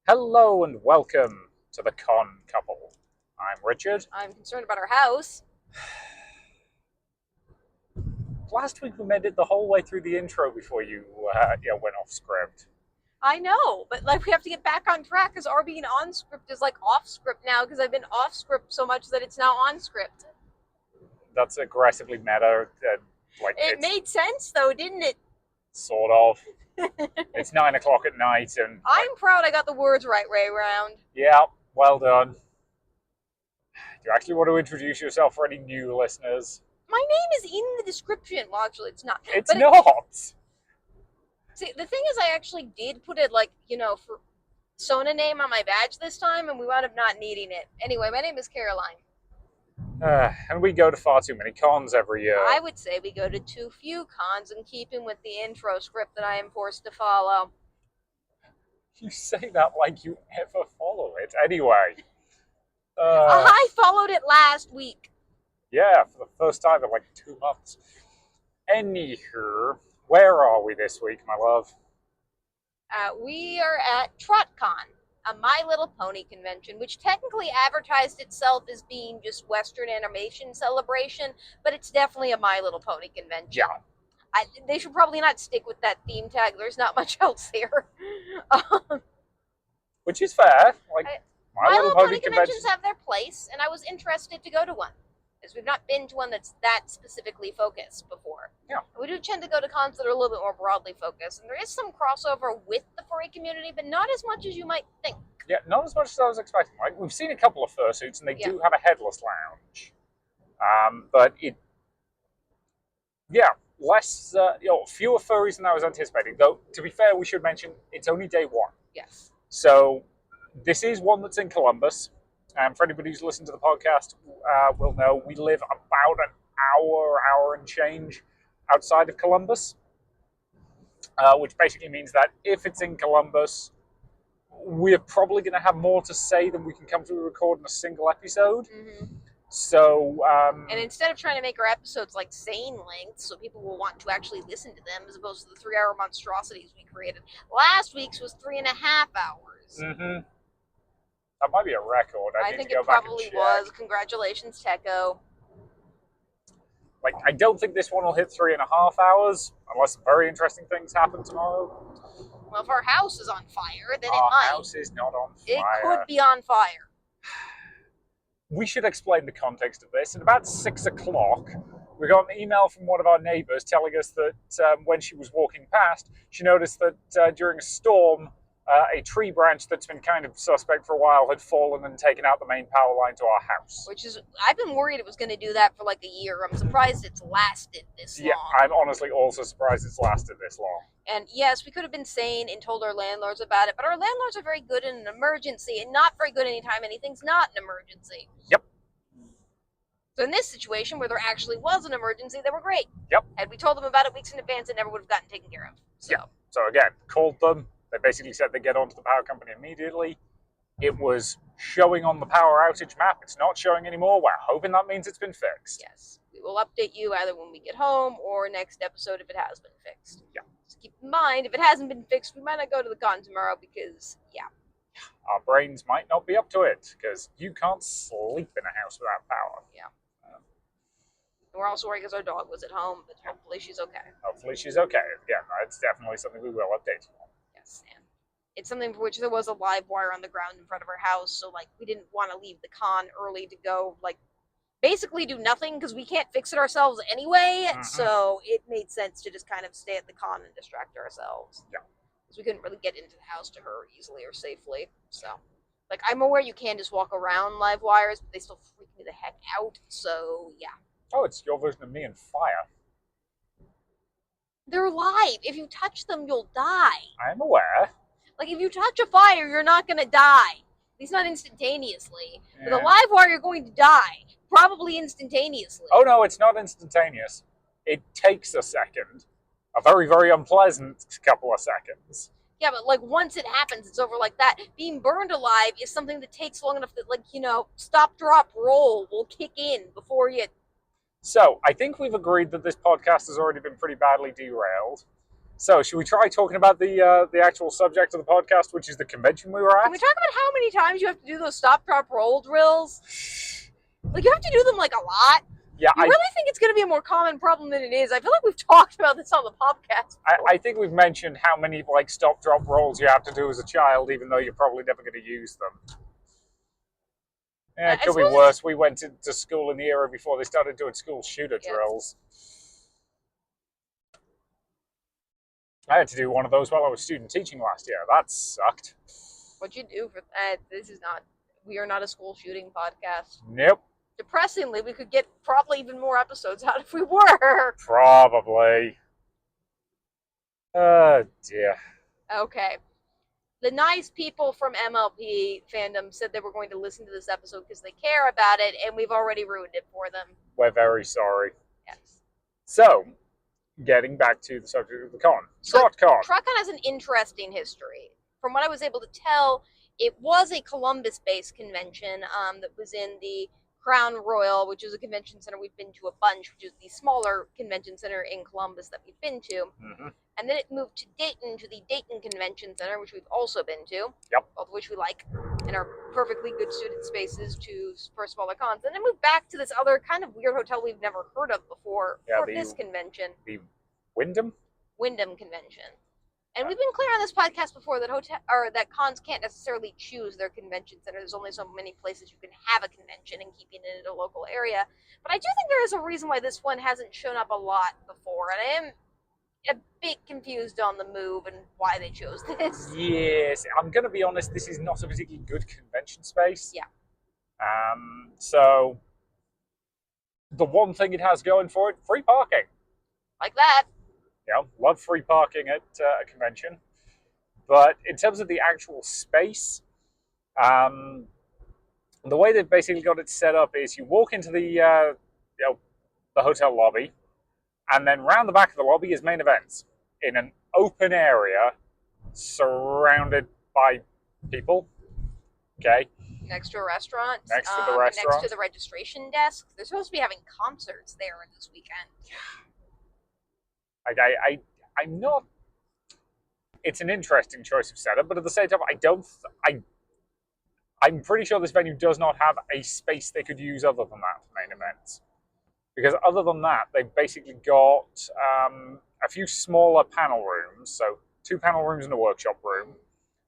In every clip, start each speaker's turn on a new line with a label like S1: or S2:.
S1: Hello and welcome to the Con Couple. I'm Richard.
S2: I'm concerned about our house.
S1: Last week we made it the whole way through the intro before you went off script.
S2: I know, but we have to get back on track because our being on script is off script now because I've been off script so much that it's now on script.
S1: That's aggressively meta.
S2: It made sense though, didn't it?
S1: Sort of. It's 9 o'clock at night, and
S2: I'm proud I got the words right way around.
S1: yeah, well done. Do you actually want to introduce yourself for any new listeners?
S2: My name is in the description. Well, actually, it's not.
S1: It's not.
S2: See, the thing is, I actually did put it for Sona name on my badge this time, and we wound up not needing it. Anyway, my name is Caroline.
S1: And we go to far too many cons every year.
S2: I would say we go to too few cons in keeping with the intro script that I am forced to follow.
S1: You say that like you ever follow it. Anyway.
S2: I followed it last week.
S1: Yeah, for the first time in like 2 months. Anywho, where are we this week, my love?
S2: We are at Trotcon, a My Little Pony convention, which technically advertised itself as being just Western animation celebration, but it's definitely a My Little Pony convention.
S1: Yeah.
S2: They should probably not stick with that theme tag. There's not much else there.
S1: Which is fair.
S2: My Little Pony conventions have their place, and I was interested to go to one. Because we've not been to one that's that specifically focused before.
S1: Yeah.
S2: We do tend to go to cons that are a little bit more broadly focused, and there is some crossover with the furry community, but not as much as you might think.
S1: Yeah, not as much as I was expecting. We've seen a couple of fursuits, and they do have a headless lounge. But less, fewer furries than I was anticipating. Though, to be fair, we should mention it's only day one.
S2: Yes.
S1: So, this is one that's in Columbus. And for anybody who's listened to the podcast, will know we live about an hour and change outside of Columbus, which basically means that if it's in Columbus, we're probably going to have more to say than we can come through record in a single episode.
S2: Mm-hmm.
S1: So,
S2: and instead of trying to make our episodes like sane length, so people will want to actually listen to them, as opposed to the 3-hour monstrosities we created, last week's was 3.5 hours.
S1: Mm-hmm. That might be a record.
S2: I think it probably was. Congratulations, Techo.
S1: I don't think this one will hit 3.5 hours, unless some very interesting things happen tomorrow.
S2: Well, if our house is on fire, then it might.
S1: Our house is not on fire.
S2: It could be on fire.
S1: We should explain the context of this. At about 6 o'clock, we got an email from one of our neighbors telling us that when she was walking past, she noticed that during a storm, a tree branch that's been kind of suspect for a while had fallen and taken out the main power line to our house.
S2: Which is, I've been worried it was going to do that for like a year. I'm surprised it's lasted this long.
S1: Yeah, I'm honestly also surprised it's lasted this long.
S2: And yes, we could have been sane and told our landlords about it, but our landlords are very good in an emergency and not very good anytime anything's not an emergency.
S1: Yep.
S2: So in this situation where there actually was an emergency, they were great.
S1: Yep.
S2: Had we told them about it weeks in advance, it never would have gotten taken care of. So.
S1: Yeah. So again, called them. They basically said they'd get onto the power company immediately. It was showing on the power outage map. It's not showing anymore. We're hoping that means it's been fixed.
S2: Yes. We will update you either when we get home or next episode if it has been fixed.
S1: Yeah.
S2: Just keep in mind, if it hasn't been fixed, we might not go to the con tomorrow because, yeah.
S1: Our brains might not be up to it because you can't sleep in a house without power.
S2: Yeah. And we're also worried because our dog was at home, but hopefully she's okay.
S1: Hopefully she's okay. Again, that's definitely something we will update on.
S2: Yes, and it's something for which there was a live wire on the ground in front of our house, so we didn't want to leave the con early to go basically do nothing because we can't fix it ourselves anyway. Mm-hmm. So it made sense to just kind of stay at the con and distract ourselves.
S1: Yeah,
S2: because we couldn't really get into the house to her easily or safely. So I'm aware you can just walk around live wires, but they still freak me the heck out. So yeah.
S1: Oh, it's your version of me and fire.
S2: They're live. If you touch them, you'll die.
S1: I'm aware.
S2: If you touch a fire, you're not going to die. At least not instantaneously. Yeah. With a live wire, you're going to die. Probably instantaneously.
S1: Oh, no, it's not instantaneous. It takes a second. A very, very unpleasant couple of seconds.
S2: Yeah, but once it happens, it's over like that. Being burned alive is something that takes long enough that, stop, drop, roll will kick in before you...
S1: So, I think we've agreed that this podcast has already been pretty badly derailed. So, should we try talking about the actual subject of the podcast, which is the convention we were at?
S2: Can we talk about how many times you have to do those stop, drop, roll drills? Like, you have to do them, like, a lot.
S1: Yeah,
S2: You really think it's going to be a more common problem than it is? I feel like we've talked about this on the podcast.
S1: I think we've mentioned how many, like, stop, drop rolls you have to do as a child, even though you're probably never going to use them. Yeah, it could be worse. We went to school in the era before they started doing school shooter drills. I had to do one of those while I was student teaching last year. That sucked.
S2: What'd you do for that? We are not a school shooting podcast.
S1: Nope.
S2: Depressingly, we could get probably even more episodes out if we were.
S1: Probably. Oh, dear.
S2: Okay. The nice people from MLP fandom said they were going to listen to this episode because they care about it, and we've already ruined it for them.
S1: We're very sorry.
S2: Yes.
S1: So, getting back to the subject of the con. Trotcon.
S2: Trotcon has an interesting history. From what I was able to tell, it was a Columbus-based convention that was in the Crown Royal, which is a convention center we've been to a bunch, which is the smaller convention center in Columbus that we've been to.
S1: Mm-hmm.
S2: And then it moved to Dayton, to the Dayton Convention Center, which we've also been to.
S1: Yep.
S2: Both of which we like, and are perfectly good student spaces for smaller cons. And then it moved back to this other kind of weird hotel we've never heard of before for this convention.
S1: The Wyndham
S2: Convention. And we've been clear on this podcast before that cons can't necessarily choose their convention center. There's only so many places you can have a convention and keeping it in a local area. But I do think there is a reason why this one hasn't shown up a lot before, and I am a bit confused on the move and why they chose this.
S1: Yes, I'm going to be honest, this is not a particularly good convention space.
S2: Yeah.
S1: So, the one thing it has going for it, free parking.
S2: Like that.
S1: Yeah, love free parking at a convention. But in terms of the actual space, the way they've basically got it set up is you walk into the hotel lobby, and then round the back of the lobby is main events in an open area surrounded by people. Okay.
S2: Next to a restaurant.
S1: Next to the restaurant.
S2: Next to the registration desk. They're supposed to be having concerts there this weekend.
S1: I'm not. It's an interesting choice of setup, but at the same time, I'm pretty sure this venue does not have a space they could use other than that for main events. Because other than that, they've basically got a few smaller panel rooms, so 2 panel rooms and a workshop room,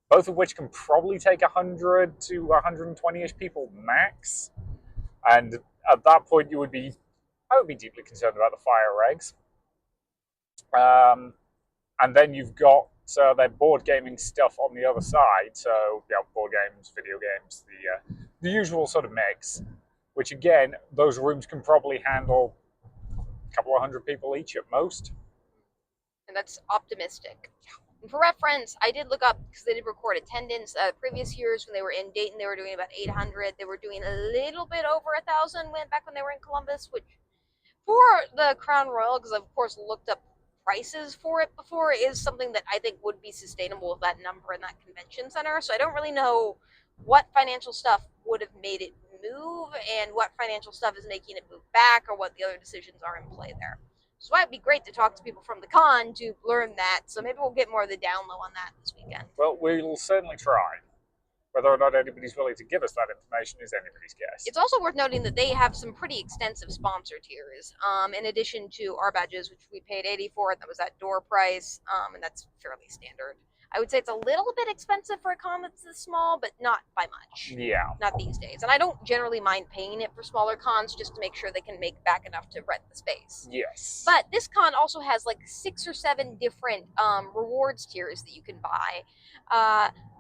S1: both of which can probably take 100 to 120-ish people max. And at that point, I would be deeply concerned about the fire regs. And then you've got their board gaming stuff on the other side. So, board games, video games, the usual sort of mix. Which again, those rooms can probably handle a couple of hundred people each at most.
S2: And that's optimistic. And for reference, I did look up, because they did record attendance. Previous years when they were in Dayton, they were doing about 800. They were doing a little bit over 1,000 back when they were in Columbus, which for the Crown Royal, because I've of course looked up prices for it before, is something that I think would be sustainable with that number in that convention center. So I don't really know what financial stuff would have made it move and what financial stuff is making it move back, or what the other decisions are in play there. So it'd be great to talk to people from the con to learn that. So maybe we'll get more of the down low on that this weekend.
S1: Well, we'll certainly try. Whether or not anybody's willing to give us that information is anybody's guess.
S2: It's also worth noting that they have some pretty extensive sponsor tiers, in addition to our badges, which we paid $80 for, and that was at door price, and that's fairly standard. I would say it's a little bit expensive for a con that's this small, but not by much.
S1: Yeah.
S2: Not these days. And I don't generally mind paying it for smaller cons just to make sure they can make back enough to rent the space.
S1: Yes.
S2: But this con also has like 6 or 7 different rewards tiers that you can buy.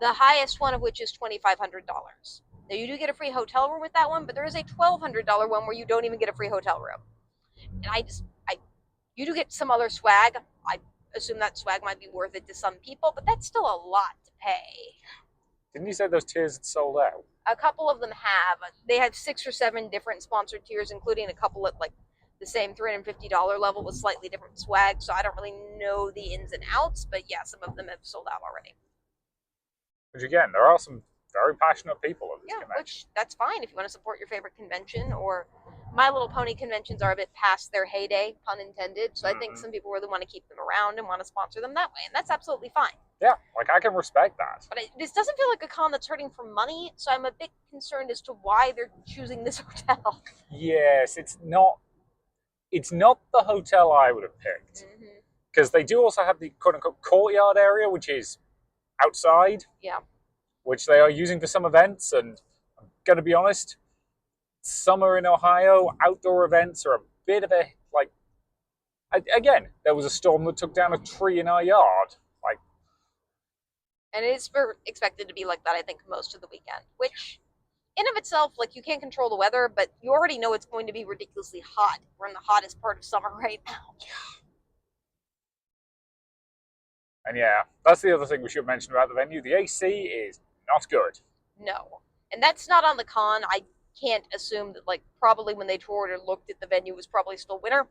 S2: The highest one of which is $2,500. Now you do get a free hotel room with that one, but there is a $1,200 one where you don't even get a free hotel room. And you do get some other swag. I assume that swag might be worth it to some people, but that's still a lot to pay.
S1: Didn't you say those tiers had sold out?
S2: A couple of them have. They have 6 or 7 different sponsored tiers, including a couple at like the same $350 level with slightly different swag. So I don't really know the ins and outs, but yeah, some of them have sold out already.
S1: Which again, there are some very passionate people at this convention.
S2: Which that's fine if you want to support your favorite convention or My Little Pony conventions are a bit past their heyday, pun intended. So I think
S1: Mhm.
S2: some people really want to keep them around and want to sponsor them that way, and that's absolutely fine.
S1: Yeah, like I can respect that.
S2: But this doesn't feel like a con that's hurting for money, so I'm a bit concerned as to why they're choosing this hotel.
S1: Yes, it's not. It's not the hotel I would have picked
S2: Mm-hmm.
S1: because they do also have the quote unquote courtyard area, which is outside,
S2: Yeah.
S1: which they are using for some events. And I'm going to be honest, summer in Ohio, outdoor events are a bit of a like. Again, there was a storm that took down a tree in our yard. Like,
S2: And it is expected to be like that, I think, most of the weekend, which in of itself, like, you can't control the weather, but you already know it's going to be ridiculously hot. We're in the hottest part of summer right now.
S1: and yeah, that's the other thing we should mention about the venue. The AC is not good.
S2: No. And that's not on the con. I can't assume that, like, probably when they toured or looked at the venue, it was probably still winter.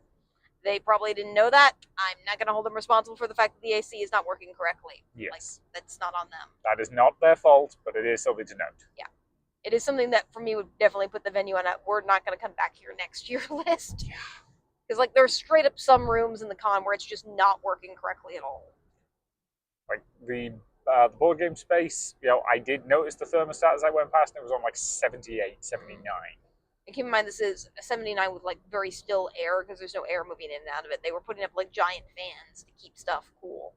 S2: They probably didn't know that. I'm not going to hold them responsible for the fact that the AC is not working correctly.
S1: Yes.
S2: Like, that's not on them.
S1: That is not their fault, but it is something to note.
S2: Yeah. It is something that, for me, would definitely put the venue on a we're not going to come back here next year list. Because, like, there's straight up some rooms in the con where it's just not working correctly at all.
S1: Like the board game space, I did notice the thermostat as I went past, and it was on like 78, 79.
S2: And keep in mind, this is a 79 with, like, very still air, because there's no air moving in and out of it. They were putting up, like, giant fans to keep stuff cool.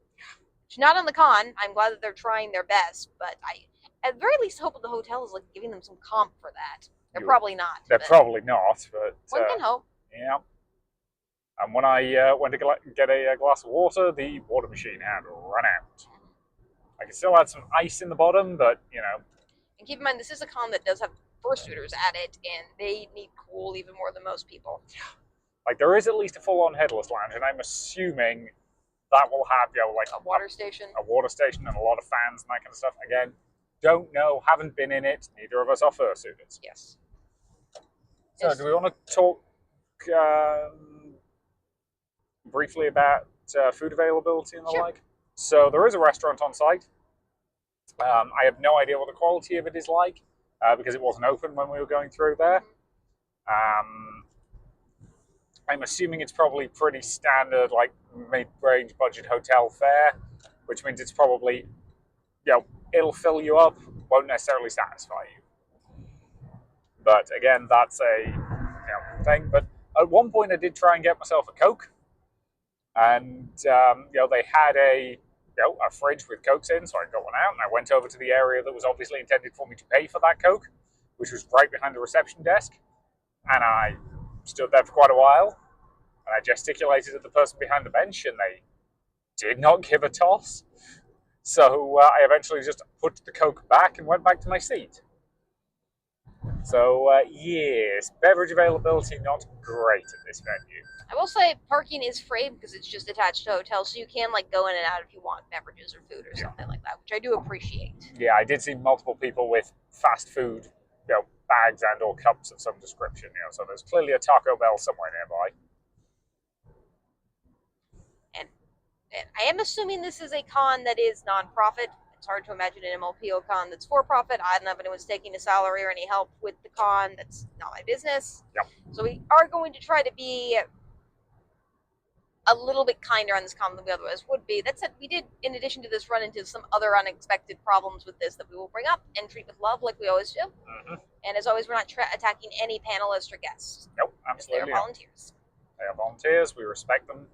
S2: Which, not on the con. I'm glad that they're trying their best, but I, at the very least, hope the hotel is, like, giving them some comp for that. They're probably not.
S1: They're probably not, but
S2: one can hope.
S1: Yeah. And when I went to get a glass of water, the water machine had run out. I can still add some ice in the bottom, but
S2: And keep in mind, this is a con that does have fursuiters at it, and they need cool even more than most people.
S1: Like, there is at least a full-on headless lounge, and I'm assuming that will have like
S2: a water station,
S1: and a lot of fans and that kind of stuff. Again, don't know, haven't been in it. Neither of us are fursuiters.
S2: Yes.
S1: So, do we want to talk briefly about food availability and the like? So, there is a restaurant on site. I have no idea what the quality of it is like because it wasn't open when we were going through there. I'm assuming it's probably pretty standard, like mid-range budget hotel fare, which means it's probably, it'll fill you up, won't necessarily satisfy you. But again, that's a thing. But at one point, I did try and get myself a Coke, and they had a fridge with Cokes in, so I got one out and I went over to the area that was obviously intended for me to pay for that Coke, which was right behind the reception desk, and I stood there for quite a while, and I gesticulated at the person behind the bench, and they did not give a toss. So I eventually just put the Coke back and went back to my seat. So yes, beverage availability not great at this venue.
S2: I will say parking is free because it's just attached to a hotel, so you can like go in and out if you want beverages or food or something like that, which I do appreciate.
S1: Yeah, I did see multiple people with fast food, bags and or cups of some description. So there's clearly a Taco Bell somewhere nearby.
S2: And I am assuming this is a con that is non-profit. It's hard to imagine an MLPO con that's for-profit. I don't know if anyone's taking a salary or any help with the con. That's not my business.
S1: Yep.
S2: So we are going to try to be a little bit kinder on this con than we otherwise would be. That said, we did, in addition to this, run into some other unexpected problems with this that we will bring up and treat with love like we always do.
S1: Mm-hmm.
S2: And as always, we're not attacking any panelists or guests.
S1: Nope, absolutely.
S2: They are volunteers.
S1: They are volunteers. We respect them.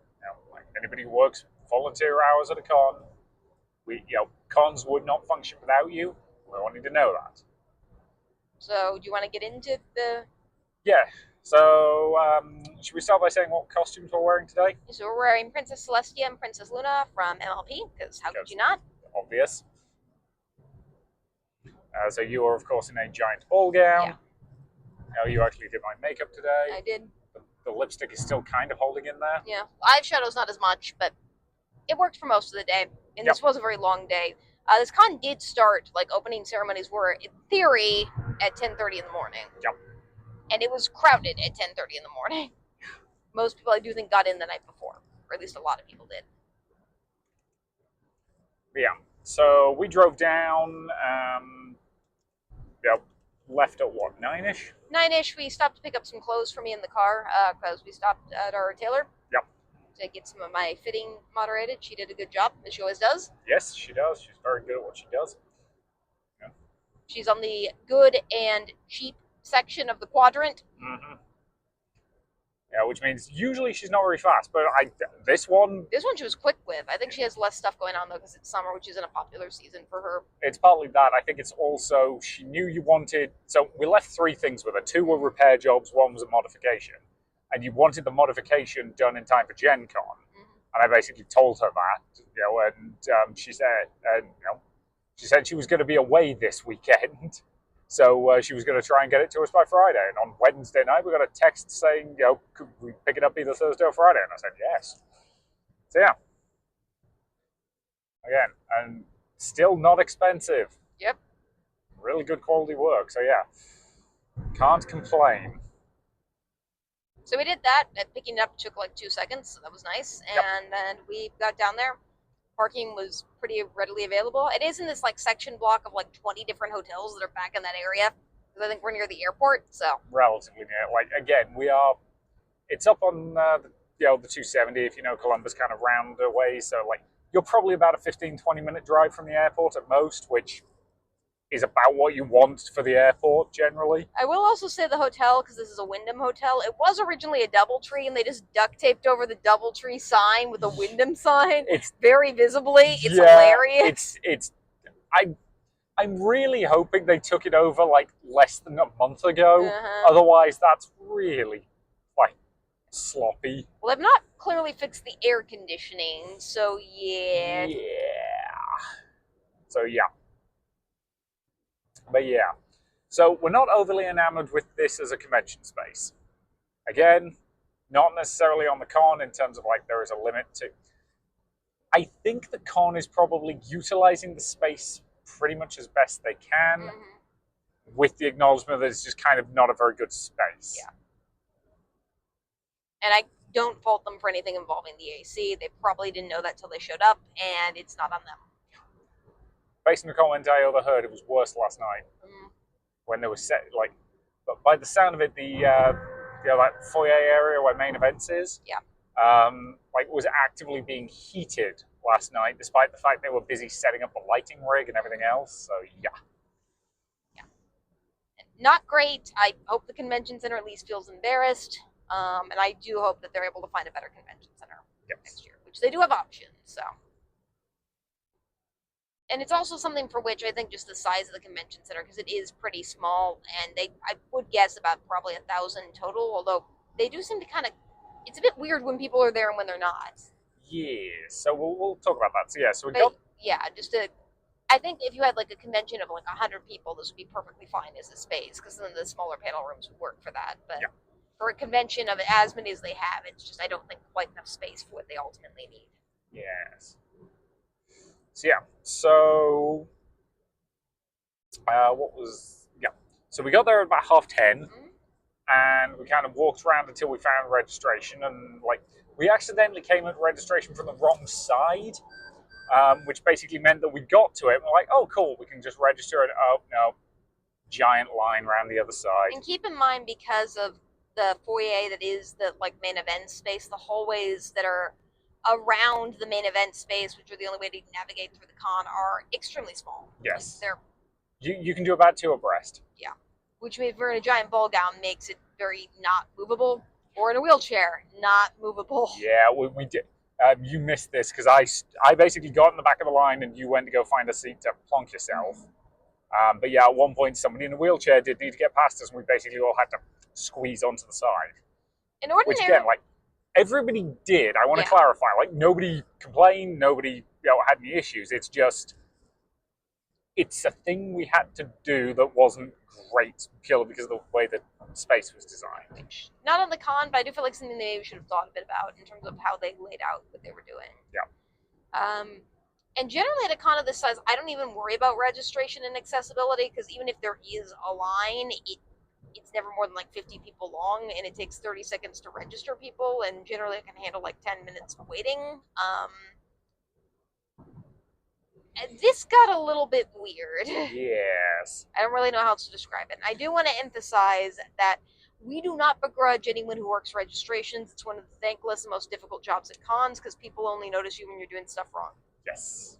S1: Like anybody who works volunteer hours at a con, cons would not function without you. We want you to know that.
S2: So, do you want to get into the?
S1: Yeah. So, should we start by saying what costumes we're wearing today?
S2: So we're wearing Princess Celestia and Princess Luna from MLP, because how could you not?
S1: Obvious. So you are, of course, in a giant ball gown. Yeah. You actually did my makeup today.
S2: I did.
S1: The lipstick is still kind of holding in there.
S2: Yeah. Eyeshadows not as much, but it worked for most of the day. And this was a very long day. This con did start, like, opening ceremonies were, in theory, at 10:30 in the morning.
S1: Yep.
S2: And it was crowded at 10:30 in the morning. Most people, I do think, got in the night before. Or at least a lot of people did.
S1: Yeah. So we drove down, left at what, 9ish?
S2: 9ish. We stopped to pick up some clothes for me in the car because we stopped at our tailor.
S1: Yep.
S2: To get some of my fitting moderated. She did a good job, as she always does.
S1: Yes, she does. She's very good at what she does. Yeah.
S2: She's on the good and cheap section of the quadrant.
S1: Mm-hmm. Yeah, which means usually she's not very fast, but this one
S2: she was quick with. I think she has less stuff going on though because it's summer, which isn't a popular season for her.
S1: It's partly that. I think it's also she knew you wanted. So we left 3 things with her. 2 were repair jobs. 1 was a modification, and you wanted the modification done in time for Gen Con. And I basically told her that, and she said, she said she was going to be away this weekend. So she was going to try and get it to us by Friday. And on Wednesday night, we got a text saying, could we pick it up either Thursday or Friday? And I said, yes. So yeah. Again, and still not expensive.
S2: Yep.
S1: Really good quality work. So yeah, can't complain.
S2: So we did that. Picking it up took like 2 seconds. So that was nice. And then we got down there. Parking was pretty readily available. It is in this like section block of like 20 different hotels that are back in that area. Because I think we're near the airport, so
S1: relatively near. Like again, we are. It's up on the 270. If you know Columbus, kind of round away. So like you're probably about a 15-20 minute drive from the airport at most, which is about what you want for the airport generally.
S2: I will also say the hotel, because this is a Wyndham hotel, it was originally a DoubleTree, and they just duct taped over the DoubleTree sign with a Wyndham sign. It's very visibly. It's hilarious.
S1: I'm really hoping they took it over like less than a month ago. Otherwise, that's really like sloppy.
S2: Well, they've not clearly fixed the air conditioning, so yeah.
S1: Yeah. So yeah. But yeah. So we're not overly enamored with this as a convention space. Again, not necessarily on the con in terms of like there is a limit to. I think the con is probably utilizing the space pretty much as best they can, with the acknowledgement that it's just kind of not a very good space.
S2: Yeah. And I don't fault them for anything involving the AC. They probably didn't know that till they showed up, and it's not on them.
S1: Based on the comment I overheard, it was worse last night when they were set. Like, but by the sound of it, the that foyer area where main events is, was actively being heated last night, despite the fact they were busy setting up the lighting rig and everything else. So yeah.
S2: Not great. I hope the convention center at least feels embarrassed, and I do hope that they're able to find a better convention center next year, which they do have options. So. And it's also something for which I think just the size of the convention center, because it is pretty small, and I would guess about probably 1,000 total, although they do seem to kind of, it's a bit weird when people are there and when they're not.
S1: Yeah, so we'll talk about that. So yeah,
S2: I think if you had like a convention of like 100 people, this would be perfectly fine as a space, because then the smaller panel rooms would work for that. But for a convention of as many as they have, it's just, I don't think quite enough space for what they ultimately need.
S1: Yes. So yeah, so so we got there at about 10:30, and we kind of walked around until we found registration, and like we accidentally came at registration from the wrong side, which basically meant that we got to it and we're like, oh cool, we can just register it. Oh no, giant line around the other side.
S2: And keep in mind, because of the foyer that is the like main event space, the hallways that are around the main event space, which are the only way to navigate through the con, are extremely small.
S1: Yes.
S2: They're
S1: you can do about 2 abreast.
S2: Yeah. Which means if we're in a giant ball gown, makes it very not movable. Or in a wheelchair, not movable.
S1: Yeah, we did. You missed this because I basically got in the back of the line and you went to go find a seat to plonk yourself. But yeah, at one point somebody in a wheelchair did need to get past us, and we basically all had to squeeze onto the side. Which again, like, everybody did. I want to clarify, like, nobody complained, nobody had any issues. It's just, it's a thing we had to do that wasn't great purely because of the way the space was designed.
S2: Not on the con, but I do feel like something they should have thought a bit about in terms of how they laid out what they were doing.
S1: Yeah.
S2: And generally at a con of this size, I don't even worry about registration and accessibility, because even if there is a line, it's never more than like 50 people long, and it takes 30 seconds to register people, and generally it can handle like 10 minutes of waiting. this got a little bit weird.
S1: Yes.
S2: I don't really know how else to describe it. And I do want to emphasize that we do not begrudge anyone who works registrations. It's one of the thankless and most difficult jobs at cons because people only notice you when you're doing stuff wrong.
S1: Yes.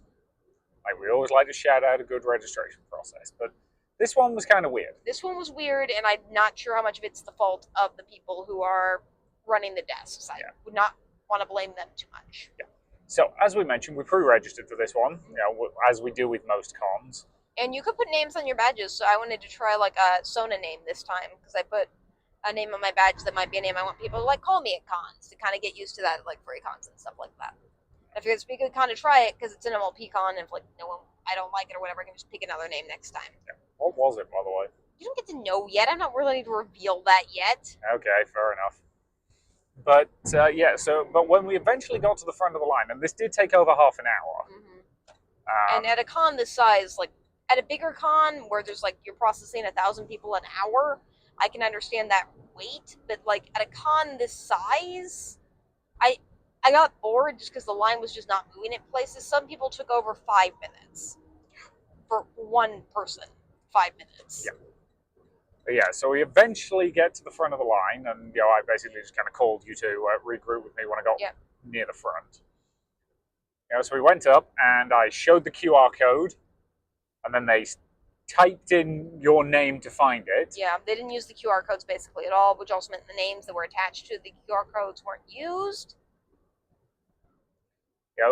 S1: Like, we always like to shout out a good registration process, but this one was kind of weird.
S2: This one was weird, and I'm not sure how much of it's the fault of the people who are running the desks. I would not want to blame them too much.
S1: Yeah. So, as we mentioned, we pre-registered for this one, as we do with most cons.
S2: And you could put names on your badges, so I wanted to try like a Sona name this time, because I put a name on my badge that might be a name I want people to like call me at cons, to kind of get used to that, like free cons and stuff like that. I figured it'd be a good con to try it, because it's an MLP con, and if like no one, I don't like it or whatever, I can just pick another name next time.
S1: Yeah. What was it, by the way?
S2: You don't get to know yet. I'm not ready to reveal that yet.
S1: Okay, fair enough. But but when we eventually got to the front of the line, and this did take over half an hour.
S2: Mm-hmm. And at a con this size, like at a bigger con where there's like you're processing 1,000 people an hour, I can understand that wait. But like at a con this size, I got bored just because the line was just not moving in places. Some people took over 5 minutes for one person. 5 minutes.
S1: Yeah, so we eventually get to the front of the line, and I basically just kind of called you to regroup with me when I got near the front. So we went up, and I showed the QR code, and then they typed in your name to find it.
S2: Yeah, they didn't use the QR codes basically at all, which also meant the names that were attached to the QR codes weren't used.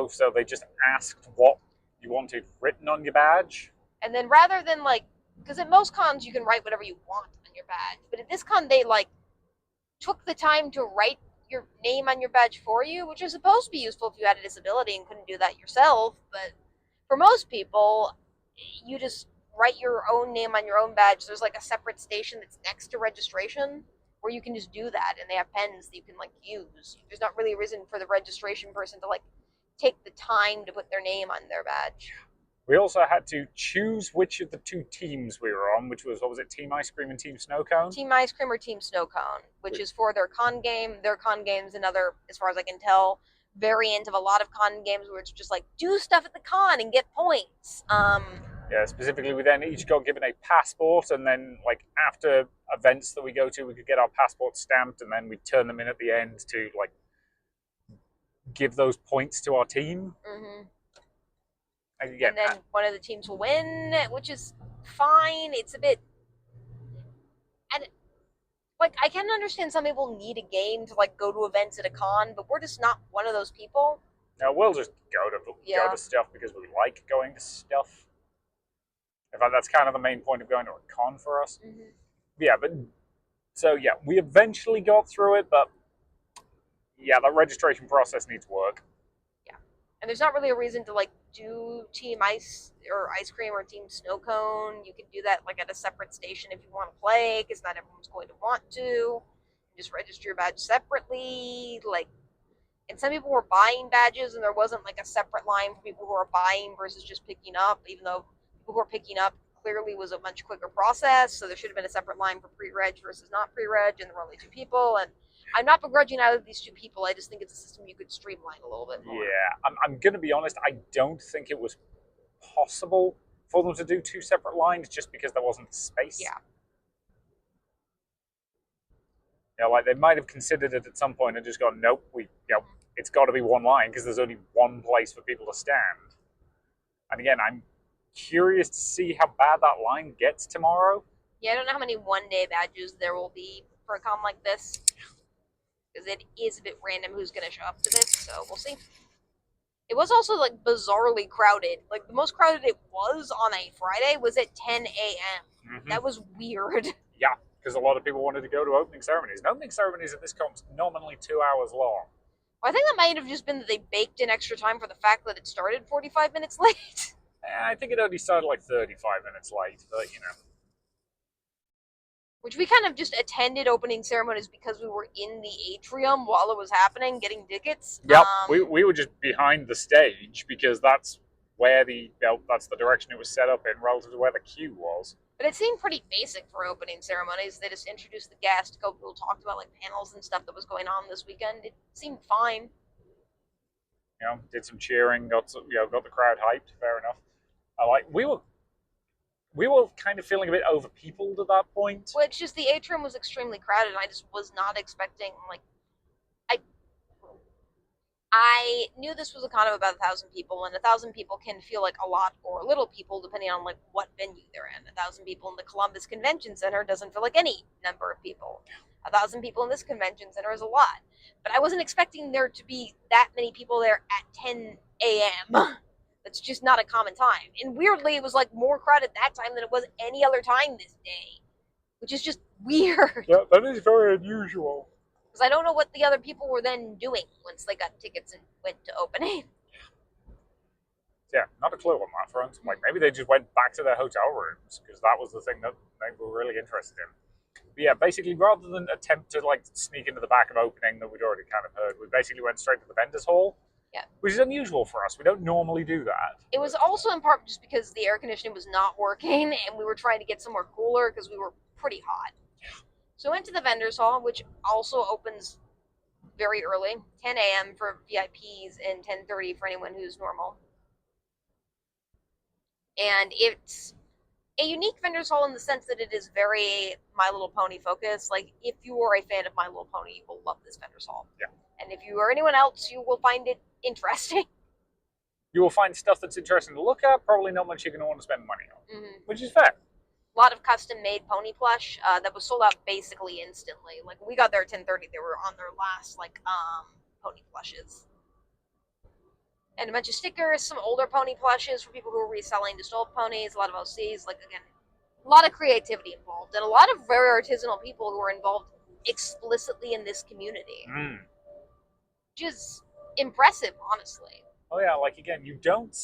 S1: So they just asked what you wanted written on your badge.
S2: And then rather than like, because at most cons you can write whatever you want on your badge, but at this con they like took the time to write your name on your badge for you, which is supposed to be useful if you had a disability and couldn't do that yourself. But for most people, you just write your own name on your own badge. There's like a separate station that's next to registration where you can just do that, and they have pens that you can like use. There's not really a reason for the registration person to like take the time to put their name on their badge.
S1: We also had to choose which of the two teams we were on, which was, what was it, Team Ice Cream and Team Snow Cone?
S2: Team Ice Cream or Team Snow Cone, which is for their con game. Their con game's another, as far as I can tell, variant of a lot of con games where it's just like, do stuff at the con and get points.
S1: Yeah, specifically, we then each got given a passport, and then, like, after events that we go to, we could get our passports stamped, and then we'd turn them in at the end to, like, give those points to our team.
S2: Mm-hmm.
S1: Again,
S2: and then one of the teams will win, which is fine. It's a bit, and like I can understand some people need a game to like go to events at a con, but we're just not one of those people.
S1: No, we'll just go to stuff because we like going to stuff. In fact, that's kind of the main point of going to a con for us.
S2: Mm-hmm.
S1: Yeah, but so yeah, we eventually got through it, but yeah, that registration process needs work.
S2: Yeah, and there's not really a reason to like do Team Ice or Ice Cream or Team Snow Cone. You can do that like at a separate station if you want to play, because not everyone's going to want to. Just register your badge separately, like. And some people were buying badges, and there wasn't like a separate line for people who are buying versus just picking up, even though people who are picking up clearly was a much quicker process. So there should have been a separate line for pre-reg versus not pre-reg, and there were only 2 people. And I'm not begrudging either of these 2 people. I just think it's a system you could streamline a little bit more.
S1: Yeah, I'm going to be honest. I don't think it was possible for them to do 2 separate lines just because there wasn't space.
S2: Yeah.
S1: Like they might have considered it at some point and just gone, nope, it's got to be one line because there's only one place for people to stand. And again, I'm curious to see how bad that line gets tomorrow.
S2: Yeah, I don't know how many one-day badges there will be for a con like this, because it is a bit random who's going to show up to this, so we'll see. It was also like bizarrely crowded. Like the most crowded it was on a Friday was at 10 a.m.
S1: Mm-hmm.
S2: That was weird.
S1: Yeah, because a lot of people wanted to go to opening ceremonies. And opening ceremonies at this con's nominally 2 hours long.
S2: Well, I think that might have just been that they baked in extra time for the fact that it started 45 minutes late.
S1: I think it only started like 35 minutes late, but
S2: Which we kind of just attended opening ceremonies because we were in the atrium while it was happening, getting tickets.
S1: Yep, we were just behind the stage because that's where that's the direction it was set up in relative to where the queue was.
S2: But it seemed pretty basic for opening ceremonies. They just introduced the guest, a couple people talked about like panels and stuff that was going on this weekend. It seemed fine.
S1: Did some cheering, got the crowd hyped. Fair enough. We were kind of feeling a bit overpeopled at that point.
S2: Well, it's just the atrium was extremely crowded, and I just was not expecting, like, I I knew this was a con of about 1,000 people, and 1,000 people can feel like a lot or little people depending on like what venue they're in. 1,000 people in the Columbus Convention Center doesn't feel like any number of people. 1,000 people in this convention center is a lot, but I wasn't expecting there to be that many people there at 10 a.m. That's just not a common time. And weirdly, it was like more crowded that time than it was any other time this day, which is just weird.
S1: Yeah, that is very unusual.
S2: Because I don't know what the other people were then doing once they got tickets and went to opening.
S1: Yeah, not a clue on that front. Like maybe they just went back to their hotel rooms because that was the thing that they were really interested in. But yeah, basically, rather than attempt to like sneak into the back of opening that we'd already kind of heard, we basically went straight to the vendors hall.
S2: Yeah.
S1: Which is unusual for us. We don't normally do that.
S2: It was also in part just because the air conditioning was not working and we were trying to get somewhere cooler because we were pretty hot. So we went to the vendors hall, which also opens very early, 10 a.m. for VIPs and 10:30 for anyone who's normal. And it's a unique vendors hall in the sense that it is very My Little Pony focused. Like, if you are a fan of My Little Pony, you will love this vendors hall.
S1: Yeah.
S2: And if you are anyone else, you will find it interesting.
S1: You will find stuff that's interesting to look at, probably not much you're going to want to spend money on, which is fair.
S2: A lot of custom-made pony plush that was sold out basically instantly. Like, when we got there at 10:30, they were on their last, like, pony plushes. And a bunch of stickers, some older pony plushes for people who are reselling just old ponies, a lot of OCs, like, again, a lot of creativity involved, and a lot of very artisanal people who are involved explicitly in this community. Which is impressive, honestly.
S1: Oh yeah, like again, you don't.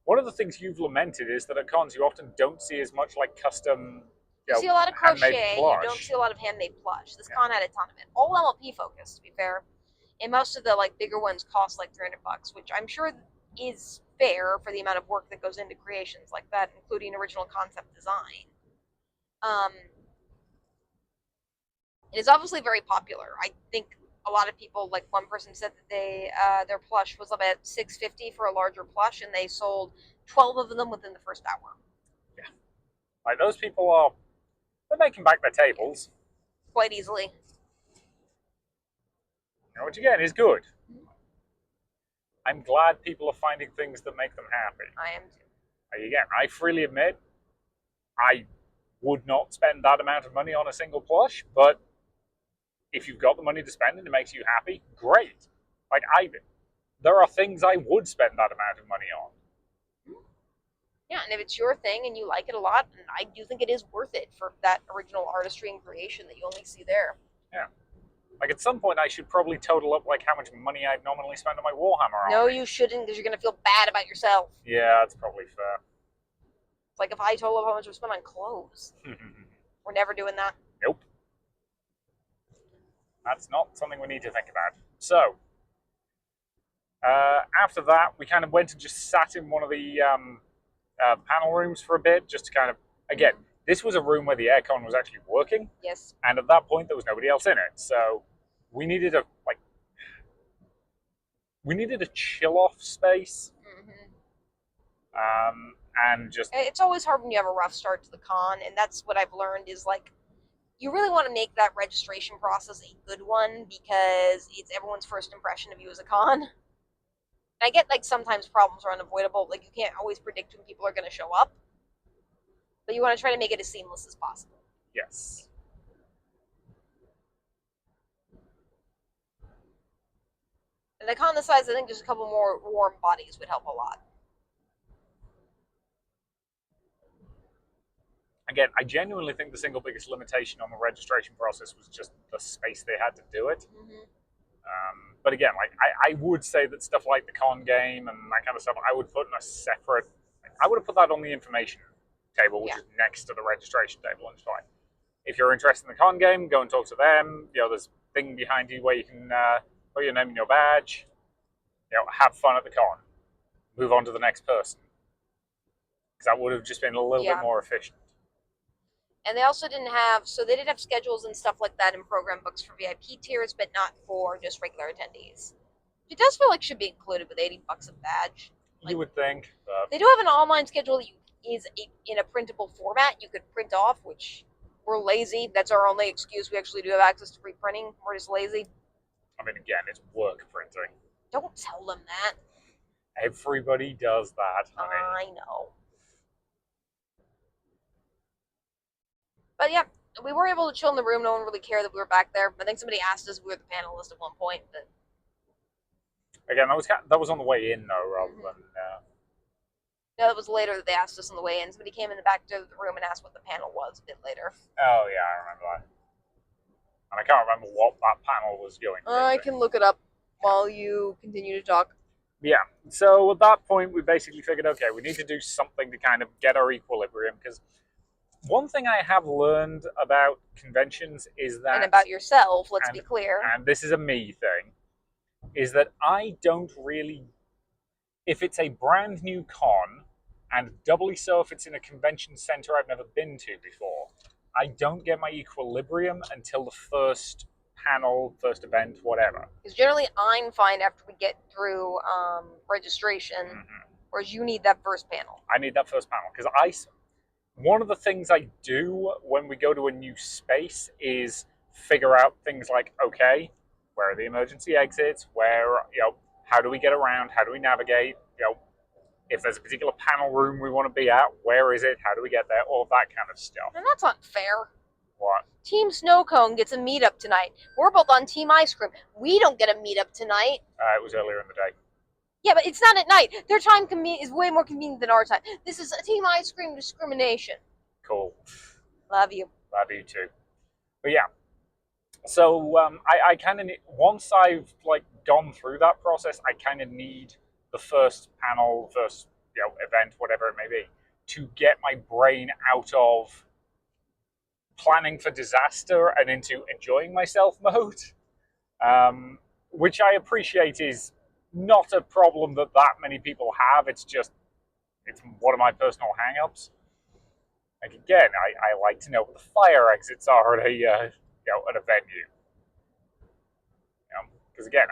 S1: One of the things you've lamented is that at cons you often don't see as much like custom.
S2: You see a lot of crochet, you don't see a lot of handmade plush. This con had a ton of it. All MLP focused, to be fair. And most of the like bigger ones cost like $300, which I'm sure is fair for the amount of work that goes into creations like that, including original concept design. It is obviously very popular. I think a lot of people, like one person said that they their plush was about $650 for a larger plush, and they sold 12 of them within the first hour.
S1: Yeah, like those people they're making back their tables
S2: quite easily.
S1: Which again is good. I'm glad people are finding things that make them happy.
S2: I am too.
S1: Again, I freely admit I would not spend that amount of money on a single plush, but if you've got the money to spend and it makes you happy, great. Like there are things I would spend that amount of money on.
S2: Yeah, and if it's your thing and you like it a lot, and I do think it is worth it for that original artistry and creation that you only see there.
S1: Yeah. Like at some point I should probably total up like how much money I'd nominally spend on my Warhammer army.
S2: No, you shouldn't, because you're going to feel bad about yourself.
S1: Yeah, that's probably fair.
S2: It's like if I total up how much we spent on clothes. We're never doing that.
S1: Nope. That's not something we need to think about. So, after that, we kind of went and just sat in one of the panel rooms for a bit, just to kind of, again, this was a room where the aircon was actually working.
S2: Yes.
S1: And at that point, there was nobody else in it. So, we needed a chill-off space. And just...
S2: It's always hard when you have a rough start to the con, and that's what I've learned is, like, you really want to make that registration process a good one, because it's everyone's first impression of you as a con. And I get, like, sometimes problems are unavoidable. Like, you can't always predict when people are going to show up. But you want to try to make it as seamless as possible.
S1: Yes.
S2: And the con this size, I think just a couple more warm bodies would help a lot.
S1: Again, I genuinely think the single biggest limitation on the registration process was just the space they had to do it. But again, like I would say that stuff like the con game and that kind of stuff, I would put in a separate... I would have put that on the information table, which is next to the registration table, and it's fine. If you're interested in the con game, go and talk to them. There's a thing behind you where you can put your name and your badge. Have fun at the con. Move on to the next person. Because that would have just been a little bit more efficient.
S2: And they also didn't have, so they did have schedules and stuff like that in program books for VIP tiers, but not for just regular attendees. It does feel like it should be included with $80 a badge.
S1: You would think.
S2: They do have an online schedule that is in a printable format. You could print off, which we're lazy. That's our only excuse. We actually do have access to free printing. We're just lazy.
S1: I mean, again, it's work printing.
S2: Don't tell them that.
S1: Everybody does that, honey.
S2: I know. But yeah, we were able to chill in the room. No one really cared that we were back there. I think somebody asked us if we were the panelist at one point. But
S1: again, that was on the way in, though, rather than...
S2: No, it was later that they asked us on the way in. Somebody came in the back door of the room and asked what the panel was a bit later.
S1: Oh, yeah, I remember that. And I can't remember what that panel was going to be.
S2: I can look it up while you continue to talk.
S1: Yeah, so at that point, we basically figured, okay, we need to do something to kind of get our equilibrium, because one thing I have learned about conventions is that...
S2: And about yourself, let's be clear.
S1: And this is a me thing, is that I don't really... If it's a brand new con, and doubly so if it's in a convention center I've never been to before, I don't get my equilibrium until the first panel, first event, whatever.
S2: Because generally I'm fine after we get through registration, whereas you need that first panel.
S1: I need that first panel, because one of the things I do when we go to a new space is figure out things like, okay, where are the emergency exits, how do we get around, how do we navigate, if there's a particular panel room we want to be at, where is it, how do we get there, all of that kind of stuff.
S2: And that's unfair.
S1: What?
S2: Team Snow Cone gets a meetup tonight. We're both on Team Ice Cream. We don't get a meetup tonight.
S1: It was earlier in the day.
S2: Yeah, but it's not at night. Their time is way more convenient than our time. This is a Team Ice Cream discrimination.
S1: Cool.
S2: Love you.
S1: Love you too. But yeah. So I kind of once I've gone through that process, I kind of need the first panel, first event, whatever it may be, to get my brain out of planning for disaster and into enjoying myself mode, which I appreciate is not a problem that many people have. It's one of my personal hang-ups. Like, again, I like to know what the fire exits are at at a venue. Because again,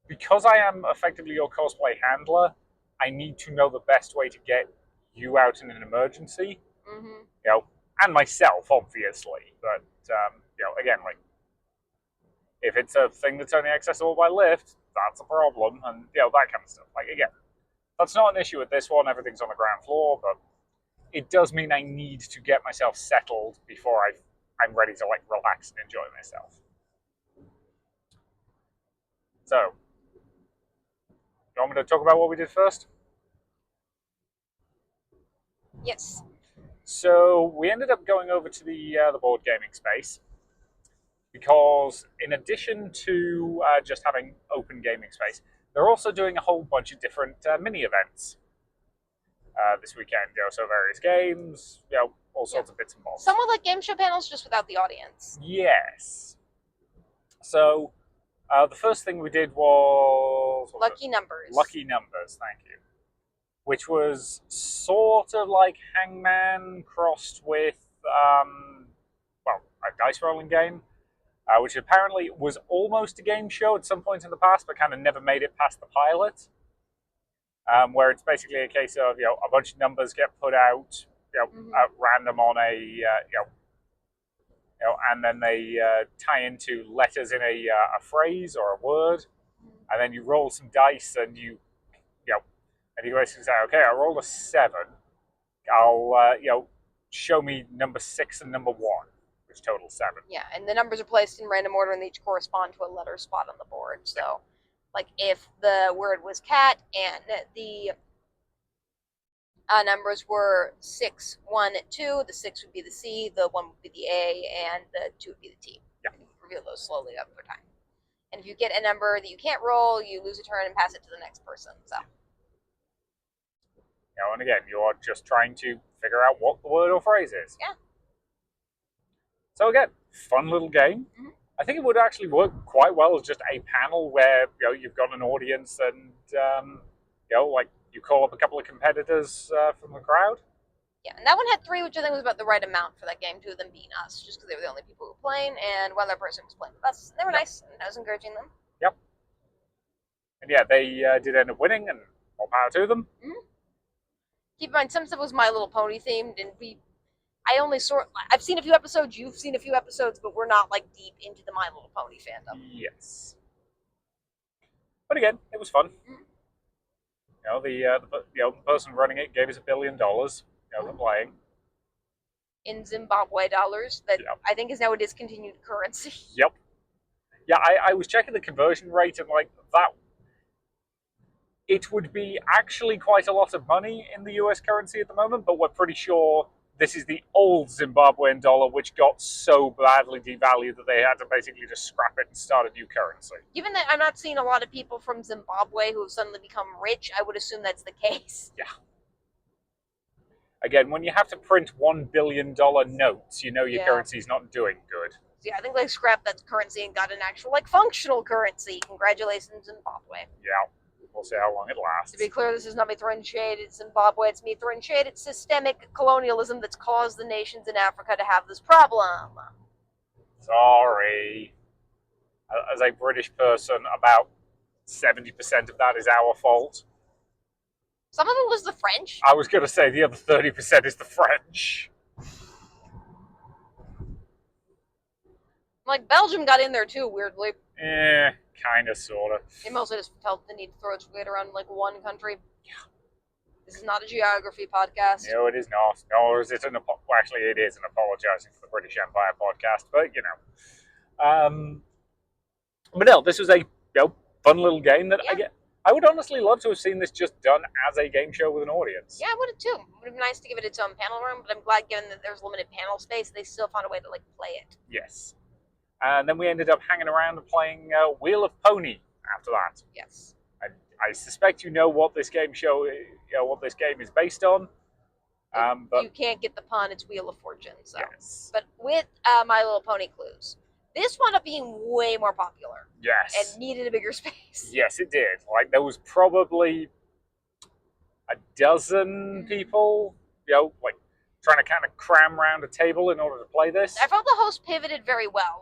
S1: because I am effectively your cosplay handler, I need to know the best way to get you out in an emergency. And myself, obviously. But again, if it's a thing that's only accessible by lift, that's a problem, and that kind of stuff. Again, that's not an issue with this one. Everything's on the ground floor, but it does mean I need to get myself settled before I'm ready to relax and enjoy myself. So, you want me to talk about what we did first?
S2: Yes.
S1: So we ended up going over to the board gaming space because, in addition to just having open gaming space, they're also doing a whole bunch of different mini events this weekend. So various games, all sorts of bits and bobs.
S2: Somewhat like game show panels, just without the audience.
S1: Yes. So the first thing we did was
S2: Lucky Numbers.
S1: Lucky Numbers, thank you. Which was sort of like Hangman crossed with a dice rolling game, which apparently was almost a game show at some point in the past, but kind of never made it past the pilot. Where it's basically a case of a bunch of numbers get put out at random on and then they tie into letters in a phrase or a word, and then you roll some dice and you basically say, okay, I rolled a 7. I'll show me number 6 and number 1, which total 7.
S2: Yeah, and the numbers are placed in random order and they each correspond to a letter spot on the board. So, if the word was cat and the numbers were 6, 1, 2, the 6 would be the C, the 1 would be the A, and the 2 would be the T.
S1: Yeah.
S2: And you reveal those slowly over time. And if you get a number that you can't roll, you lose a turn and pass it to the next person. So.
S1: And again, you're just trying to figure out what the word or phrase is.
S2: Yeah.
S1: So again, fun little game. I think it would actually work quite well as just a panel where you've got an audience and you call up a couple of competitors from the crowd.
S2: Yeah, and that one had 3, which I think was about the right amount for that game. 2 of them being us, just because they were the only people who were playing, and one other person was playing with us. They were nice, and I was encouraging them.
S1: Yep. And yeah, they did end up winning, and More power to them.
S2: Keep in mind, some stuff was My Little Pony themed, and I've seen a few episodes, you've seen a few episodes, but we're not like deep into the My Little Pony fandom.
S1: Yes. But again, it was fun. The person running it gave us $1 billion, for playing.
S2: In Zimbabwe dollars, that
S1: Yep.
S2: I think is now a discontinued currency.
S1: Yep. Yeah, I was checking the conversion rate, and like that, it would be actually quite a lot of money in the US currency at the moment, but we're pretty sure this is the old Zimbabwean dollar, which got so badly devalued that they had to basically just scrap it and start a new currency.
S2: Given that I'm not seeing a lot of people from Zimbabwe who have suddenly become rich, I would assume that's the case.
S1: Yeah. Again, when you have to print $1 billion notes, your currency's not doing good.
S2: So yeah, I think they scrapped that currency and got an actual, functional currency. Congratulations, Zimbabwe.
S1: Yeah, we'll see how long it lasts.
S2: To be clear, this is not me throwing shade at Zimbabwe. It's me throwing shade at systemic colonialism that's caused the nations in Africa to have this problem.
S1: Sorry. As a British person, about 70% of that is our fault.
S2: Some of it was the French.
S1: I was going to say the other 30% is the French.
S2: Belgium got in there too, weirdly.
S1: Kind of, sort of.
S2: They mostly just felt the need to throw its weight around one country. Yeah. This is not a geography podcast.
S1: No, it is not. Nor is it actually, it is an apologizing for the British Empire podcast, but But no, this was a fun little game that I would honestly love to have seen this just done as a game show with an audience.
S2: Yeah, I would have too. It would have been nice to give it its own panel room, but I'm glad, given that there's limited panel space, they still found a way to play it.
S1: Yes. And then we ended up hanging around and playing Wheel of Pony after that.
S2: Yes.
S1: I suspect you know what this game what this game is based on. But
S2: you can't get the pun, it's Wheel of Fortune. So.
S1: Yes.
S2: But with My Little Pony Clues, this wound up being way more popular.
S1: Yes.
S2: And needed a bigger space.
S1: Yes, it did. There was probably a dozen people, trying to kind of cram around a table in order to play this.
S2: I felt the host pivoted very well.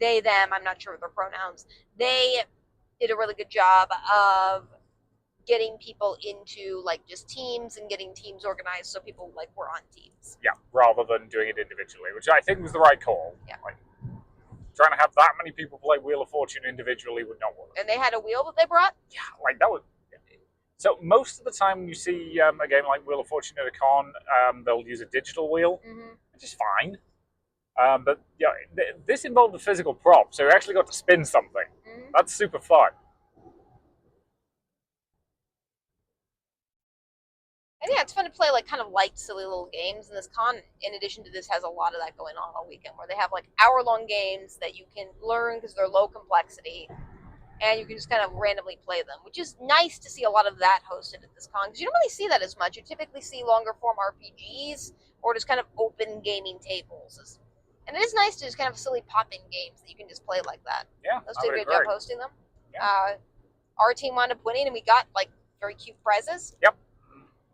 S2: They, them, I'm not sure of their pronouns. They did a really good job of getting people into just teams and getting teams organized so people were on teams.
S1: Yeah, rather than doing it individually, which I think was the right call.
S2: Yeah.
S1: Trying to have that many people play Wheel of Fortune individually would not work.
S2: And they had a wheel that they brought?
S1: Yeah, that was... So most of the time when you see a game like Wheel of Fortune at a con, they'll use a digital wheel, which is fine. But this involved a physical prop, so you actually got to spin something. That's super fun.
S2: And yeah, it's fun to play kind of light, silly little games. And this con, in addition to this, has a lot of that going on all weekend, where they have hour-long games that you can learn because they're low complexity, and you can just kind of randomly play them, which is nice to see a lot of that hosted at this con, because you don't really see that as much. You typically see longer form RPGs or just kind of open gaming tables. And it is nice to just kind of silly pop-in games that you can just play like that.
S1: Yeah,
S2: Those did a good job hosting them.
S1: Yeah.
S2: Our team wound up winning, and we got very cute prizes.
S1: Yep.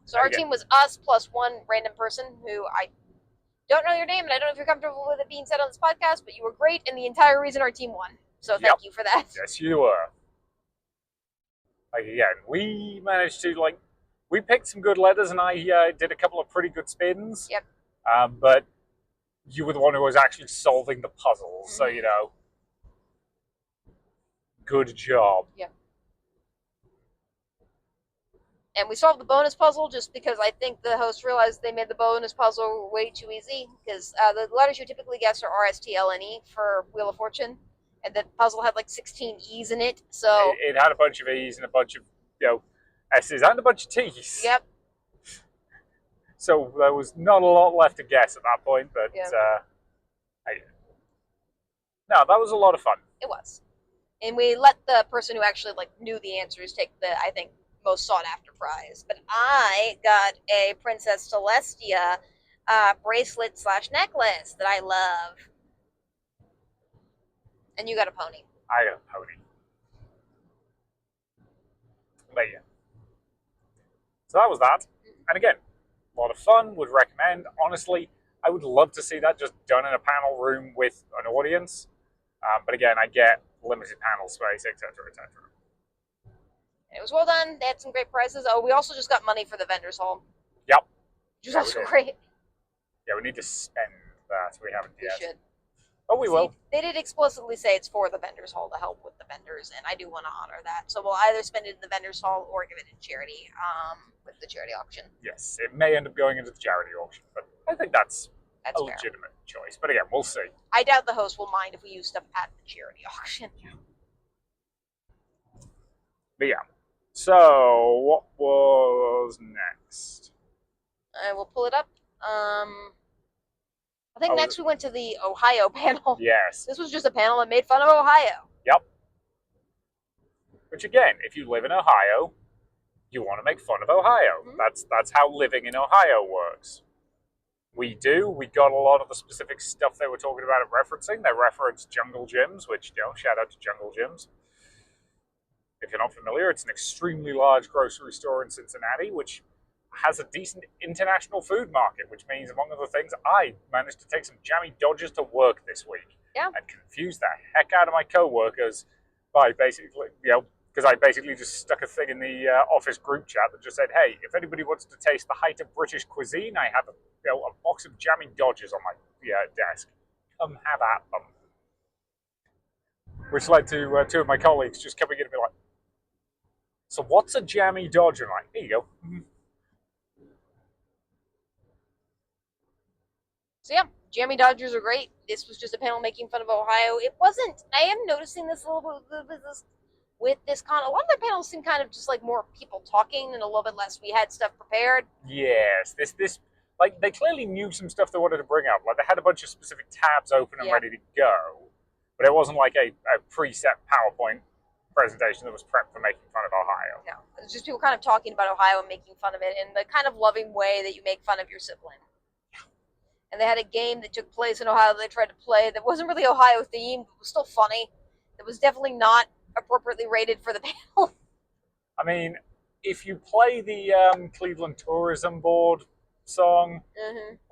S2: So our team was us plus one random person who I don't know your name, and I don't know if you're comfortable with it being said on this podcast, but you were great, and the entire reason our team won. So thank you for that.
S1: Yes, you were. Again, we managed to, we picked some good letters, and I did a couple of pretty good spins.
S2: Yep.
S1: But you were the one who was actually solving the puzzles, so, good job.
S2: Yep. And we solved the bonus puzzle just because I think the host realized they made the bonus puzzle way too easy, because the letters you typically guess are R, S, T, L, N, E for Wheel of Fortune, and the puzzle had 16 E's in it, so...
S1: It had a bunch of E's and a bunch of, S's and a bunch of T's.
S2: Yep.
S1: So there was not a lot left to guess at that point, but no, that was a lot of fun.
S2: It was. And we let the person who actually knew the answers take the, I think, most sought after prize. But I got a Princess Celestia bracelet / necklace that I love. And you got a pony.
S1: I got a pony. But yeah. So that was that. And again, a lot of fun, would recommend. Honestly, I would love to see that just done in a panel room with an audience. But again, I get limited panel space, etc., etc.
S2: It was well done. They had some great prices. Oh, we also just got money for the vendors hall.
S1: Yep.
S2: Which was also great.
S1: Yeah, we need to spend that. We haven't yet.
S2: We should.
S1: Oh, we will.
S2: They did explicitly say it's for the vendors hall to help with the vendors, and I do want to honor that. So we'll either spend it in the vendors hall or give it in charity with the charity auction.
S1: Yes, it may end up going into the charity auction, but I think that's a
S2: fair.
S1: legitimate choice. But again, we'll see.
S2: I doubt the host will mind if we use stuff at the charity auction.
S1: But yeah. So, what was next?
S2: I will pull it up. I think next we went to the Ohio panel.
S1: Yes.
S2: This was just a panel that made fun of Ohio.
S1: Yep. Which again, if you live in Ohio, you want to make fun of Ohio. Mm-hmm. That's how living in Ohio works. We got a lot of the specific stuff they were talking about and referencing. They referenced Jungle Gyms, which, shout out to Jungle Gyms. If you're not familiar, it's an extremely large grocery store in Cincinnati, which has a decent international food market, which means, among other things, I managed to take some jammy Dodgers to work this week.
S2: Yeah.
S1: And confuse the heck out of my co-workers by basically, because I basically just stuck a thing in the office group chat that just said, hey, if anybody wants to taste the height of British cuisine, I have a box of jammy Dodgers on my desk. Come have at them. Which led to two of my colleagues just coming in and being like, so what's a jammy Dodger? And I'm like, here you go.
S2: So yeah, jammy Dodgers are great. This was just a panel making fun of Ohio. It wasn't. I am noticing this a little bit with this con. A lot of their panels seem kind of just like more people talking and a little bit less. We had stuff prepared.
S1: Yes, this like they clearly knew some stuff they wanted to bring up. Like they had a bunch of specific tabs open and ready to go, but it wasn't like a preset PowerPoint presentation that was prepped for making fun of Ohio.
S2: No, it was just people kind of talking about Ohio and making fun of it in the kind of loving way that you make fun of your sibling. And they had a game that took place in Ohio that they tried to play that wasn't really Ohio themed, but was still funny. It was definitely not appropriately rated for the panel.
S1: I mean, if you play the Cleveland Tourism Board song,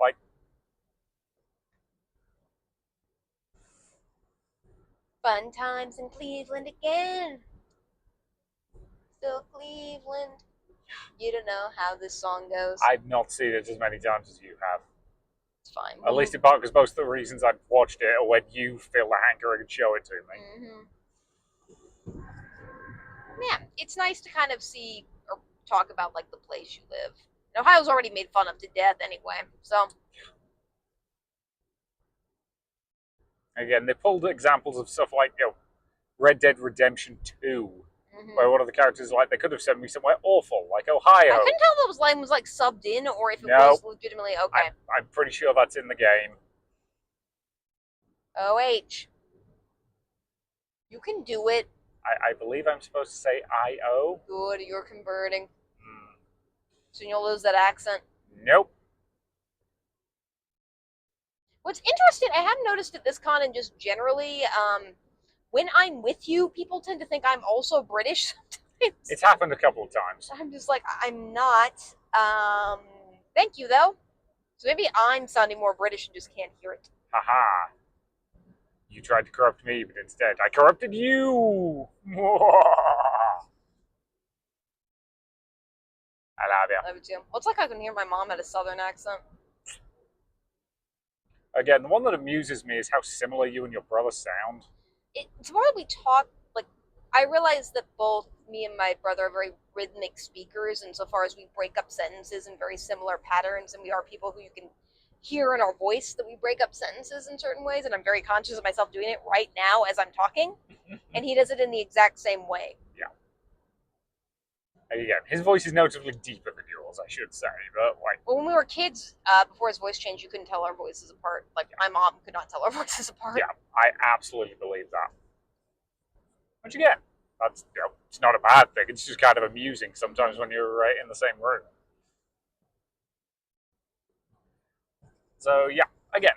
S1: like,
S2: fun times in Cleveland again. Still Cleveland. You don't know how this song goes.
S1: I've not seen it as many times as you have.
S2: It's fine.
S1: At least in part because most of the reasons I've watched it are when you feel the hankering and show it to me.
S2: Yeah, it's nice to kind of see or talk about like the place you live. And Ohio's already made fun of to death anyway, so.
S1: Again, they pulled examples of stuff like Red Dead Redemption 2, where one of the characters they could have sent me somewhere awful, like Ohio.
S2: I couldn't tell if his line was like subbed in or if it was legitimately okay.
S1: I'm pretty sure that's in the game.
S2: OH. You can do it.
S1: I believe I'm supposed to say I-O.
S2: Good, you're converting. So you'll lose that accent.
S1: Nope.
S2: What's interesting, I have noticed at this con and just generally, when I'm with you, people tend to think I'm also British sometimes.
S1: It's happened a couple of times.
S2: I'm just like, I'm not. Thank you, though. So maybe I'm sounding more British and just can't hear it.
S1: Haha. You tried to corrupt me, but instead I corrupted you. I love you.
S2: Love you too. Well, it's like I can hear my mom at a southern accent.
S1: Again, the one that amuses me is how similar you and your brother sound.
S2: It's more that we talk, like, I realize that both me and my brother are very rhythmic speakers insofar as we break up sentences in very similar patterns, and we are people who you can hear in our voice that we break up sentences in certain ways, and I'm very conscious of myself doing it right now as I'm talking, and he does it in the exact same way.
S1: Yeah. Again, his voice is notably deeper than yours, I should say, but
S2: Well, when we were kids, before his voice changed, you couldn't tell our voices apart. Like, my mom could not tell our voices apart.
S1: Yeah, I absolutely believe that. Which again, that's it's not a bad thing, it's just kind of amusing sometimes when you're in the same room. So yeah, again,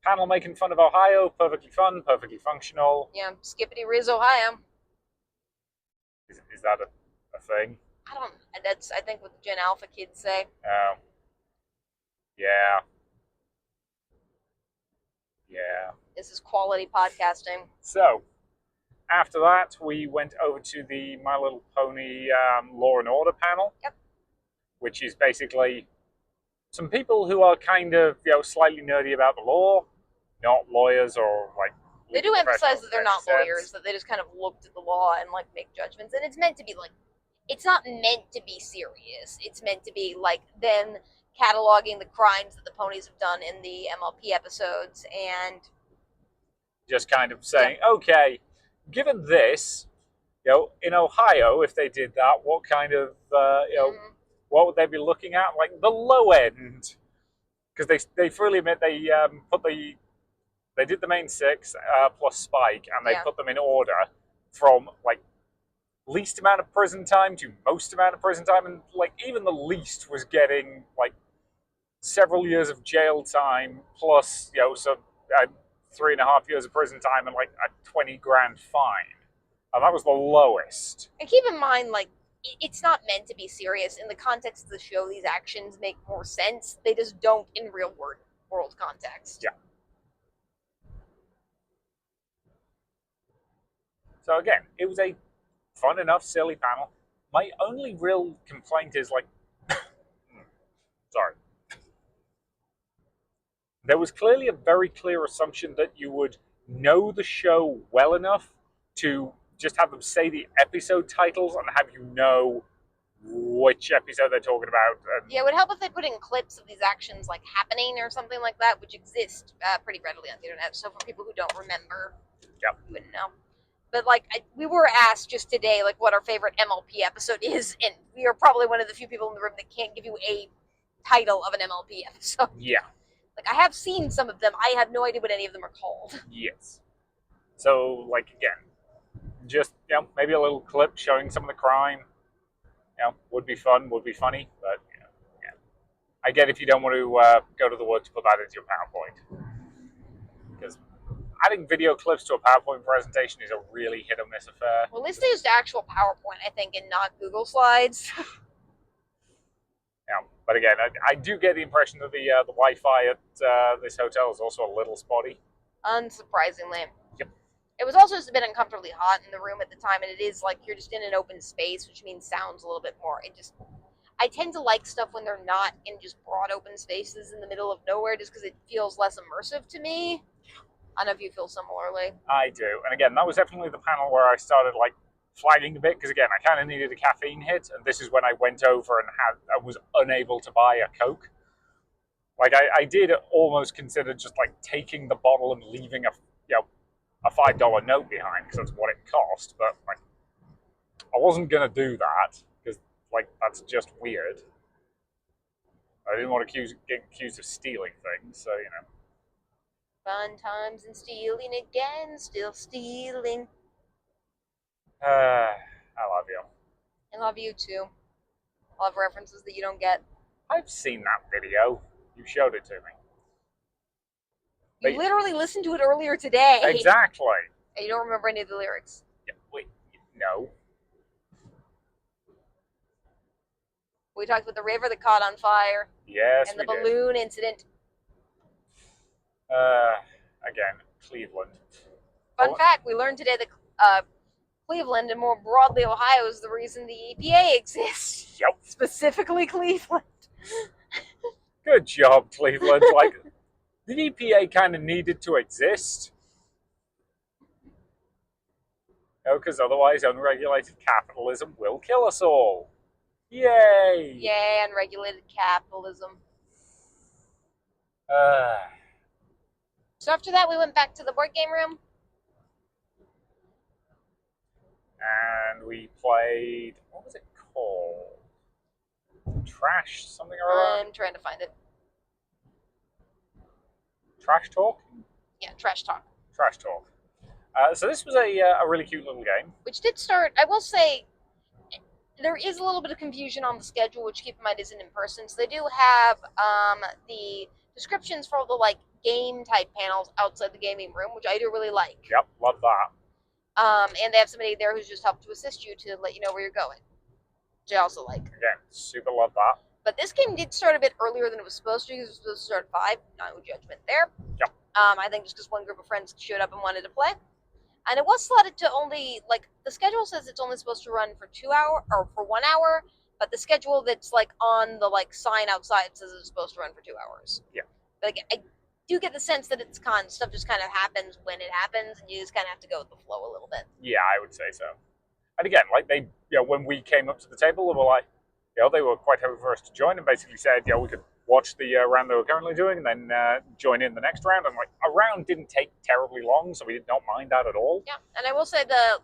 S1: panel making fun of Ohio, perfectly fun, perfectly functional.
S2: Yeah, Skippity Riz, Ohio.
S1: Is that a thing?
S2: I don't. That's I think what the Gen Alpha kids say.
S1: Oh. Yeah. Yeah.
S2: This is quality podcasting.
S1: So, After that, we went over to the My Little Pony Law and Order panel,
S2: Yep.
S1: which is basically some people who are kind of slightly nerdy about the law, not lawyers or like.
S2: They do emphasize that they're not
S1: sense.
S2: lawyers, that they just kind of looked at the law and like make judgments, and it's meant to be like, it's not meant to be serious. It's meant to be like them cataloging the crimes that the ponies have done in the MLP episodes, and
S1: just kind of saying, okay, given this, in Ohio, if they did that, what kind of, what would they be looking at? Like the low end, because they freely admit they they did the main six plus Spike, and they put them in order from like least amount of prison time to most amount of prison time, and like even the least was getting like several years of jail time plus 3.5 years of prison time and like a 20 grand fine, and that was the lowest.
S2: And keep in mind, like, it's not meant to be serious. In the context of the show, these actions make more sense. They just don't in real world context.
S1: Yeah. So again, it was a fun enough, silly panel. My only real complaint is like, sorry. There was clearly a very clear assumption that you would know the show well enough to just have them say the episode titles and have you know which episode they're talking about.
S2: Yeah, it would help if they put in clips of these actions like happening or something like that, which exist pretty readily on the internet. So for people who don't remember, you wouldn't know. But like we were asked just today, like what our favorite MLP episode is, and we are probably one of the few people in the room that can't give you a title of an MLP episode.
S1: Yeah.
S2: Like, I have seen some of them. I have no idea what any of them are called.
S1: Yes. So, like, again, just, maybe a little clip showing some of the crime, would be fun, would be funny, but, yeah. I get if you don't want to go to the work to put that into your PowerPoint. Because adding video clips to a PowerPoint presentation is a really hit or miss affair.
S2: Well, at least they used actual PowerPoint, I think, and not Google Slides.
S1: Yeah, but again, I do get the impression that the Wi-Fi at this hotel is also a little spotty.
S2: Unsurprisingly.
S1: Yep.
S2: It was also just a bit uncomfortably hot in the room at the time, and it is like you're just in an open space, which means sounds a little bit more. I tend to like stuff when they're not in just broad open spaces in the middle of nowhere, just because it feels less immersive to me. I don't know if you feel similarly.
S1: I do, and again, that was definitely the panel where I started like flagging a bit, because again, I kind of needed a caffeine hit, and this is when I went over and I was unable to buy a Coke. Like I did almost consider just like taking the bottle and leaving a $5 note behind, because that's what it cost, but like I wasn't gonna do that because like that's just weird. I didn't want to get accused of stealing things, so
S2: Fun times and stealing again, still stealing.
S1: I love you.
S2: I love you too. I love references that you don't get.
S1: I've seen that video. You showed it to me.
S2: You literally listened to it earlier today.
S1: Exactly.
S2: And you don't remember any of the lyrics.
S1: Yeah, wait, no.
S2: We talked about the river that caught on fire.
S1: Yes,
S2: and the balloon incident.
S1: Again, Cleveland.
S2: Fun fact, we learned today that Cleveland, and more broadly Ohio, is the reason the EPA exists.
S1: Yep.
S2: Specifically Cleveland.
S1: Good job, Cleveland. Like, the EPA kind of needed to exist. Because otherwise unregulated capitalism will kill us all. Yay!
S2: Yay, unregulated capitalism. So after that, we went back to the board game room.
S1: And we played, what was it called? Trash something or other?
S2: I'm trying to find it.
S1: Trash Talk?
S2: Yeah, Trash Talk.
S1: Trash Talk. So this was a really cute little game.
S2: Which did start, I will say, there is a little bit of confusion on the schedule, which keep in mind isn't in person. So they do have the descriptions for all the like game type panels outside the gaming room, which I do really like.
S1: Yep, love that.
S2: And they have somebody there who's just helped to assist you to let you know where you're going, which I also like.
S1: Again, super love that.
S2: But this game did start a bit earlier than it was supposed to, because it was supposed to start at 5. No judgment there.
S1: Yep.
S2: I think just because one group of friends showed up and wanted to play. And it was slotted to only, like, the schedule says it's only supposed to run for 2 hours, or for 1 hour, but the schedule that's, like, on the, like, sign outside says it's supposed to run for 2 hours.
S1: Yeah.
S2: But, like, I do get the sense that stuff just kind of happens when it happens, and you just kind of have to go with the flow a little bit.
S1: Yeah, I would say so. And again, like they, when we came up to the table, they were like, they were quite happy for us to join and basically said, we could watch the round they were currently doing and then join in the next round. And like a round didn't take terribly long, so we did not mind that at all.
S2: Yeah, and I will say the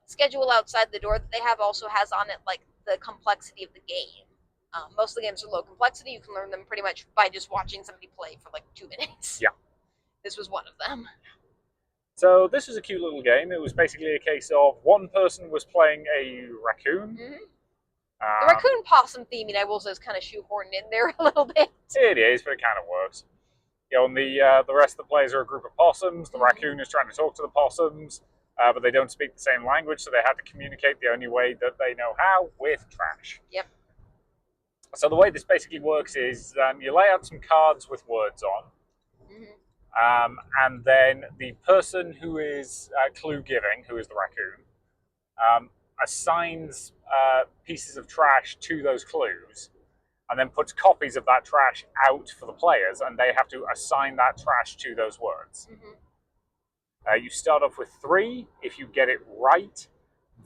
S2: schedule outside the door that they have also has on it like the complexity of the game. Most of the games are low complexity. You can learn them pretty much by just watching somebody play for like 2 minutes.
S1: Yeah.
S2: This was one of them.
S1: So this was a cute little game. It was basically a case of one person was playing a raccoon.
S2: Mm-hmm. The raccoon possum theming, I will say, is kind of shoehorned in there a little bit.
S1: It is, but it kind of works. And the rest of the players are a group of possums. The raccoon is trying to talk to the possums, but they don't speak the same language, so they had to communicate the only way that they know how, with trash.
S2: Yep.
S1: So the way this basically works is you lay out some cards with words on. And then the person who is clue giving, who is the raccoon, assigns pieces of trash to those clues and then puts copies of that trash out for the players, and they have to assign that trash to those words. You start off with 3. If you get it right,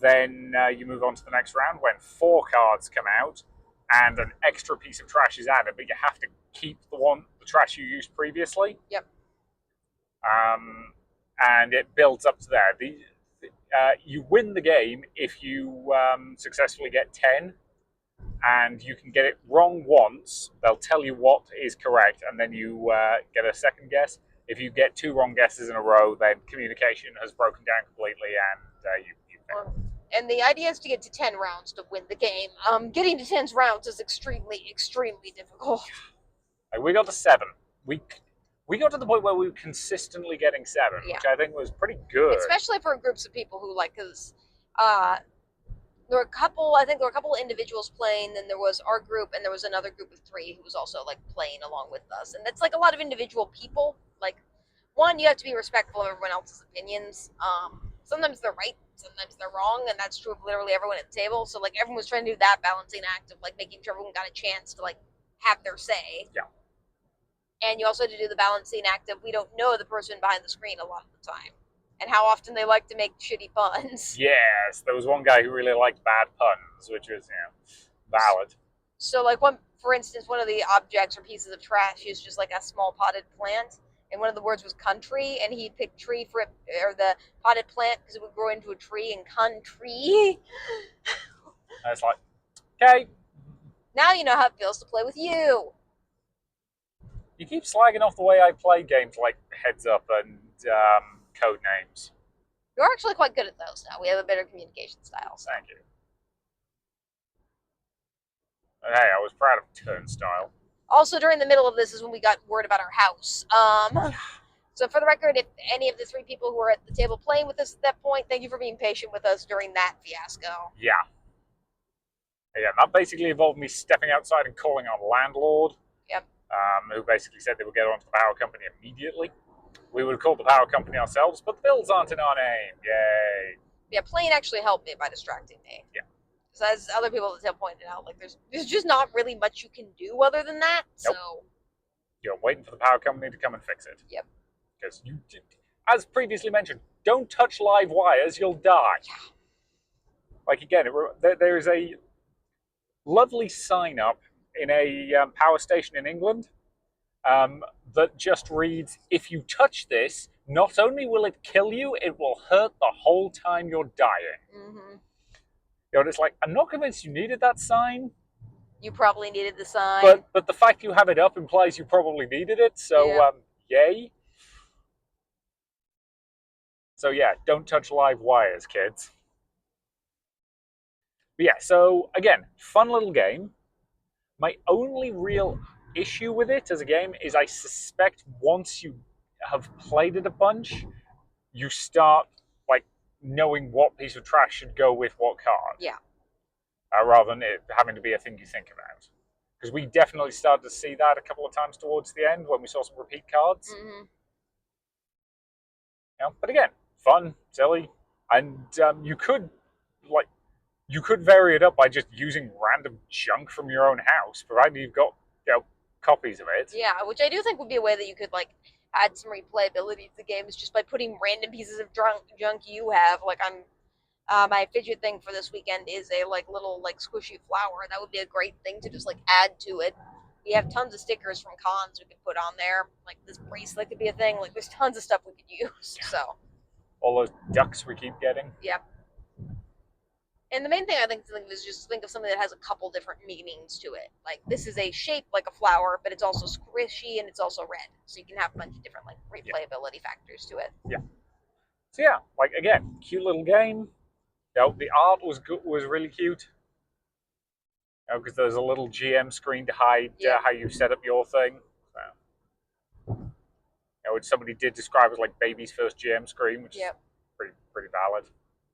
S1: then you move on to the next round when 4 cards come out and an extra piece of trash is added, but you have to keep the trash you used previously.
S2: Yep.
S1: And it builds up to there. You win the game if you successfully get 10, and you can get it wrong once. They'll tell you what is correct, and then you get a second guess. If you get 2 wrong guesses in a row, then communication has broken down completely, and you fail.
S2: And the idea is to get to 10 rounds to win the game. Getting to 10 rounds is extremely, extremely difficult.
S1: We got to 7. We got to the point where we were consistently getting 7, which I think was pretty good.
S2: Especially for groups of people who because there were a couple individuals playing, then there was our group, and there was another group of 3 who was also like playing along with us. And that's like a lot of individual people. Like, one, you have to be respectful of everyone else's opinions. Sometimes they're right, sometimes they're wrong, and that's true of literally everyone at the table. So like everyone was trying to do that balancing act of like making sure everyone got a chance to like have their say.
S1: Yeah.
S2: And you also have to do the balancing act of we don't know the person behind the screen a lot of the time, and how often they like to make shitty puns.
S1: Yes, there was one guy who really liked bad puns, which was valid.
S2: So like for instance, one of the objects or pieces of trash is just like a small potted plant, and one of the words was country, and he picked tree for it, or the potted plant because it would grow into a tree in country.
S1: And it's like, okay.
S2: Now you know how it feels to play with you.
S1: You keep slagging off the way I play games like Heads Up and Code Names.
S2: You're actually quite good at those now. We have a better communication style. So.
S1: Thank you. But hey, I was proud of Turnstile.
S2: Also, during the middle of this is when we got word about our house. So for the record, if any of the 3 people who were at the table playing with us at that point, thank you for being patient with us during that fiasco.
S1: Yeah. Yeah, that basically involved me stepping outside and calling our landlord.
S2: Yep.
S1: Who basically said they would get onto the power company immediately. We would have called the power company ourselves, but the bills aren't in our name. Yay.
S2: Yeah, playing actually helped me by distracting me.
S1: Yeah.
S2: So as other people at the table pointed out, like there's just not really much you can do other than that.
S1: Nope.
S2: So
S1: you're waiting for the power company to come and fix it.
S2: Yep.
S1: Because you, as previously mentioned, don't touch live wires, you'll die.
S2: Yeah.
S1: Like again, there is a lovely sign up in a power station in England that just reads, if you touch this, not only will it kill you, it will hurt the whole time you're dying.
S2: Mm-hmm.
S1: It's like, I'm not convinced you needed that sign.
S2: You probably needed the sign.
S1: But the fact you have it up implies you probably needed it, so yay. So yeah, don't touch live wires, kids. But yeah, so again, fun little game. My only real issue with it as a game is I suspect once you have played it a bunch, you start like knowing what piece of trash should go with what card.
S2: Yeah.
S1: Rather than it having to be a thing you think about. Because we definitely started to see that a couple of times towards the end when we saw some repeat cards.
S2: Mm-hmm.
S1: But again, fun, silly, and you could like you could vary it up by just using random junk from your own house, provided you've got copies of it.
S2: Yeah, which I do think would be a way that you could like add some replayability to the games just by putting random pieces of junk you have. Like my fidget thing for this weekend is a like little like squishy flower. That would be a great thing to just like add to it. We have tons of stickers from cons we could put on there. Like this bracelet could be a thing. Like there's tons of stuff we could use. So
S1: all those ducks we keep getting.
S2: yeah. And the main thing I think to think of is just think of something that has a couple different meanings to it. Like this is a shape like a flower, but it's also squishy and it's also red, so you can have a bunch of different like replayability factors to it.
S1: Yeah. So yeah, like again, cute little game. The art was really cute. Because there's a little GM screen to hide how you set up your thing. So, which somebody did describe as like baby's first GM screen, which is pretty valid.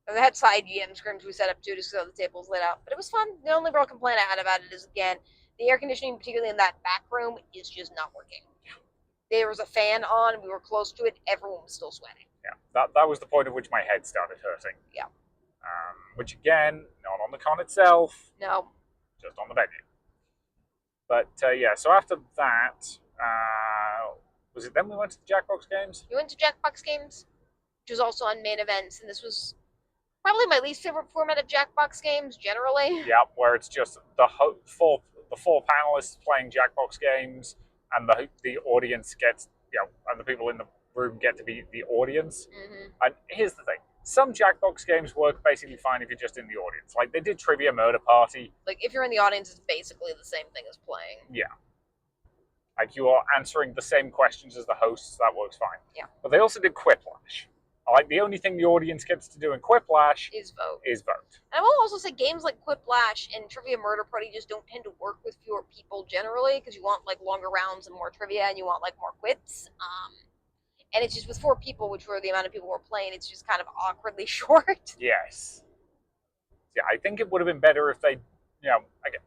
S2: And they had side GM screens we set up too, just so the table's lit out. But it was fun. The only real complaint I had about it is, again, the air conditioning, particularly in that back room, is just not working. There was a fan on, we were close to it, everyone was still sweating.
S1: Yeah, that was the point at which my head started hurting.
S2: Yeah.
S1: Which, again, not on the con itself.
S2: No.
S1: Just on the venue. But, yeah, so after that, was it then we went to the Jackbox games?
S2: We went to Jackbox games, which was also on main events, and this was probably my least favorite format of Jackbox games, generally.
S1: Yeah, where it's just the four panelists playing Jackbox games, and the audience gets, and the people in the room get to be the audience.
S2: Mm-hmm.
S1: And here's the thing. Some Jackbox games work basically fine if you're just in the audience. Like, they did Trivia Murder Party.
S2: Like, if you're in the audience, it's basically the same thing as playing.
S1: Yeah. Like, you are answering the same questions as the hosts, that works fine.
S2: Yeah.
S1: But they also did Quiplash. Like, the only thing the audience gets to do in Quiplash
S2: is vote.
S1: And
S2: I will also say games like Quiplash and Trivia Murder Party just don't tend to work with fewer people generally, because you want like longer rounds and more trivia, and you want like more quips. And it's just with 4 people, which were the amount of people who were playing, it's just kind of awkwardly short.
S1: Yes. Yeah, I think it would have been better if they, again,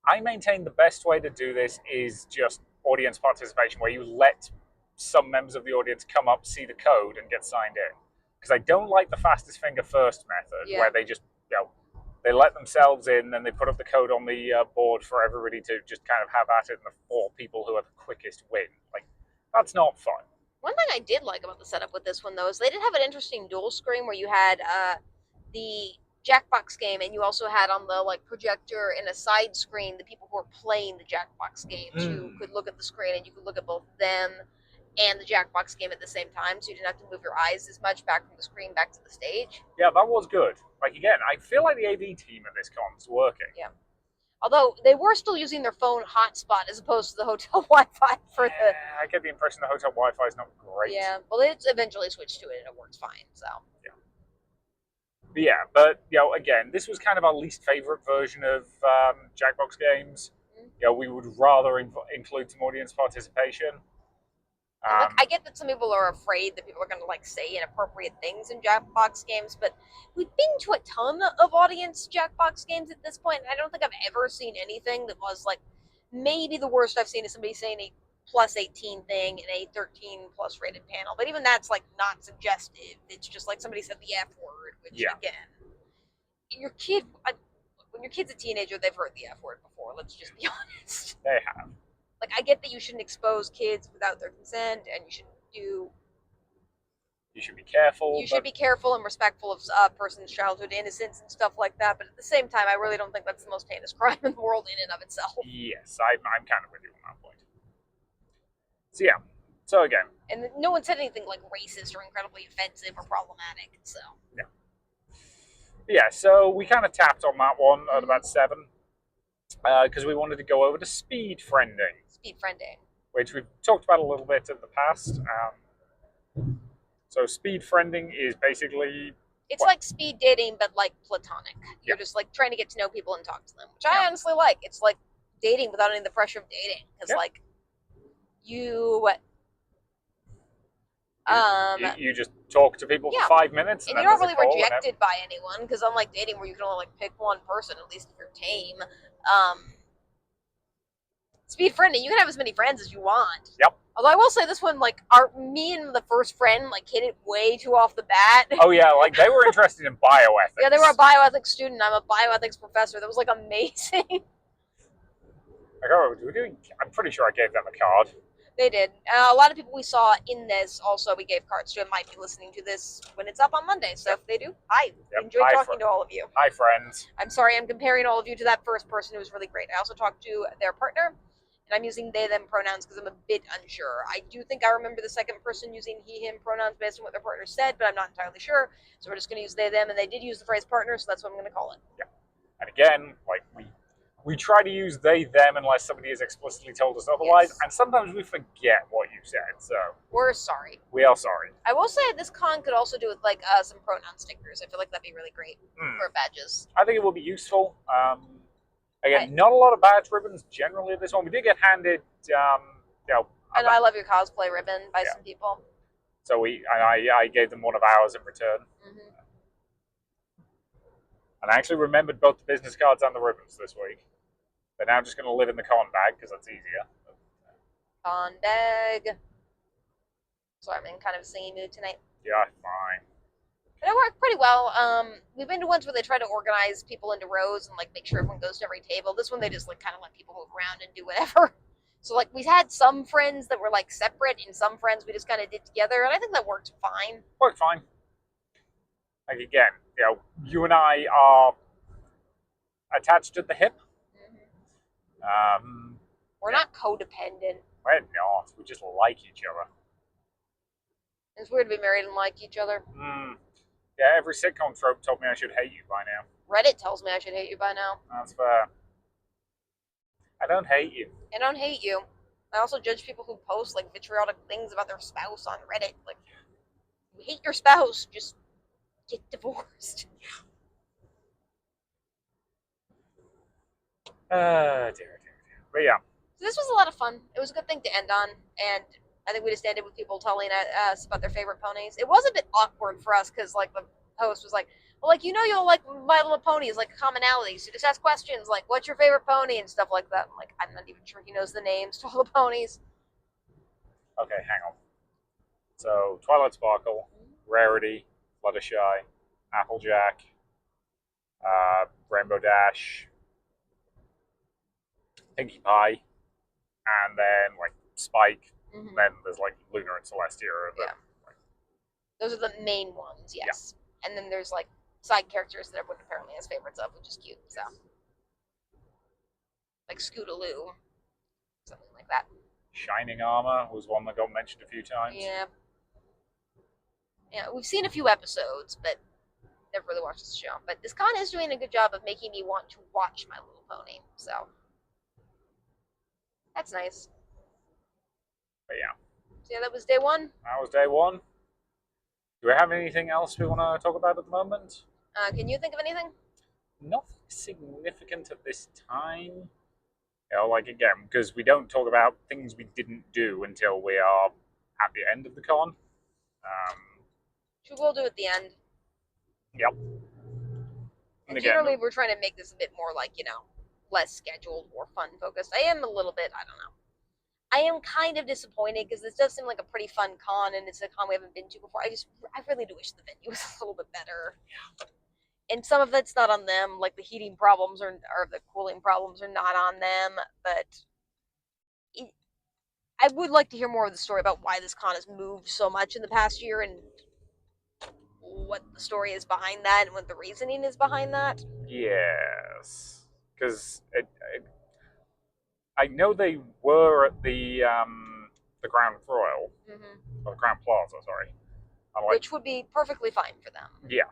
S1: I maintain the best way to do this is just audience participation, where you let some members of the audience come up, see the code, and get signed in. Because I don't like the fastest finger first method, where they just, they let themselves in, then they put up the code on the board for everybody to just kind of have at it, and the 4 people who are the quickest win. Like, that's not fun.
S2: One thing I did like about the setup with this one, though, is they did have an interesting dual screen where you had the Jackbox game, and you also had on the like projector and a side screen the people who were playing the Jackbox games. You could look at the screen, and you could look at both them and the Jackbox game at the same time, so you didn't have to move your eyes as much back from the screen back to the stage.
S1: Yeah, that was good. Like, again, I feel like the AV team at this con is working.
S2: Yeah. Although they were still using their phone hotspot as opposed to the hotel Wi-Fi for the...
S1: I get the impression the hotel Wi-Fi is not great.
S2: Yeah, well, they eventually switched to it, and it works fine, so...
S1: Yeah. But, again, this was kind of our least favorite version of Jackbox games. Mm-hmm. We would rather include some audience participation.
S2: I get that some people are afraid that people are going to like say inappropriate things in Jackbox games, but we've been to a ton of audience Jackbox games at this point, and I don't think I've ever seen anything that was like, maybe the worst I've seen is somebody saying a +18 thing in a 13+ rated panel, but even that's like not suggestive. It's just like somebody said the F word, which again, when your kid's a teenager, they've heard the F word before. Let's just be honest.
S1: They have.
S2: Like, I get that you shouldn't expose kids without their consent, and you should be careful. You should be careful and respectful of a person's childhood innocence and stuff like that. But at the same time, I really don't think that's the most heinous crime in the world in and of itself.
S1: Yes, I'm kind of with you on that point. So yeah, so again,
S2: and no one said anything like racist or incredibly offensive or problematic. So
S1: yeah. So we kind of tapped on that one at about 7. Because we wanted to go over to speed friending.
S2: Speed friending.
S1: Which we've talked about a little bit in the past. So speed friending is basically...
S2: It's like speed dating, but like platonic. You're just like trying to get to know people and talk to them, which I honestly like. It's like dating without any of the pressure of dating. Because like, you
S1: just talk to people for 5 minutes.
S2: And you're not really rejected by anyone, because unlike dating where you can only like pick one person, at least if you're tame, Speed friendly. You can have as many friends as you want.
S1: Yep.
S2: Although I will say this one, like, me and the first friend, like, hit it way too off the bat.
S1: Oh yeah, like they were interested in bioethics.
S2: Yeah, they were a bioethics student. I'm a bioethics professor. That was like amazing.
S1: I'm pretty sure I gave them a card.
S2: They did. A lot of people we saw in this also we gave cards to and might be listening to this when it's up on Monday. So if they do, hi.
S1: Yep.
S2: Enjoyed
S1: Hi,
S2: talking to all of you.
S1: Hi, friends.
S2: I'm sorry I'm comparing all of you to that first person who was really great. I also talked to their partner, and I'm using they, them pronouns because I'm a bit unsure. I do think I remember the second person using he, him pronouns based on what their partner said, but I'm not entirely sure. So we're just going to use they, them, and they did use the phrase partner, so that's what I'm going to call it.
S1: Yeah. And again, like we try to use they, them unless somebody has explicitly told us otherwise,
S2: Yes.
S1: and sometimes we forget what you said, so
S2: we're sorry.
S1: We are sorry.
S2: I will say this con could also do with like some pronoun stickers. I feel like that'd be really great for badges.
S1: I think it will be useful. Again, not a lot of badge ribbons generally at this one. We did get handed,
S2: and I love your cosplay ribbon by some people.
S1: So I gave them one of ours in return.
S2: Mm-hmm.
S1: And I actually remembered both the business cards and the ribbons this week. They're now just going to live in the con bag because that's easier.
S2: Con bag. So I'm in kind of a singing mood tonight.
S1: Yeah, fine.
S2: But it worked pretty well. We've been to ones where they try to organize people into rows and like make sure everyone goes to every table. This one they just like kind of let people move around and do whatever. So like we had some friends that were like separate and some friends we just kind of did together, and I think that worked fine.
S1: Worked fine. Like again, you and I are attached at the hip.
S2: Mm-hmm. We're not codependent.
S1: We're not. We just like each other.
S2: It's weird to be married and like each other.
S1: Yeah, every sitcom trope told me I should hate you by now.
S2: Reddit tells me I should hate you by now.
S1: That's fair. I don't hate you.
S2: I don't hate you. I also judge people who post like vitriolic things about their spouse on Reddit. Like, you hate your spouse, just get divorced.
S1: Dear. But yeah.
S2: So this was a lot of fun. It was a good thing to end on, and I think we just ended with people telling us about their favorite ponies. It was a bit awkward for us because like the host was like, well, like, you'll like My Little Pony is like a commonality, so just ask questions like, what's your favorite pony and stuff like that. I'm like, I'm not even sure he knows the names to all the ponies.
S1: Okay, hang on. So Twilight Sparkle, Rarity, Fluttershy, Applejack, Rainbow Dash, Pinkie Pie, and then like Spike.
S2: Mm-hmm.
S1: Then there's like Luna and Celestia.
S2: Those are the main ones, yes. Yeah. And then there's like side characters that everyone apparently has favorites of, which is cute. So, like Scootaloo, something like that.
S1: Shining Armor was one that got mentioned a few times.
S2: Yeah. Yeah, we've seen a few episodes, but never really watched this show. But this con is doing a good job of making me want to watch My Little Pony. So, that's nice.
S1: But yeah.
S2: So yeah, that was day one.
S1: That was day one. Do we have anything else we want to talk about at the moment?
S2: Can you think of anything?
S1: Nothing significant at this time. Like again, because we don't talk about things we didn't do until we are at the end of the con.
S2: Which we will do at the end.
S1: Yep.
S2: And generally, we're trying to make this a bit more like, less scheduled, more fun focused. I am a little bit, I don't know. I am kind of disappointed because this does seem like a pretty fun con, and it's a con we haven't been to before. I really do wish the venue was a little bit better.
S1: Yeah.
S2: And some of that's not on them, like the heating problems or the cooling problems are not on them, but I would like to hear more of the story about why this con has moved so much in the past year and what the story is behind that and what the reasoning is behind that.
S1: Yes. Because I know they were at the Crown Royal, or the Crown Plaza, sorry.
S2: Which would be perfectly fine for them.
S1: Yeah.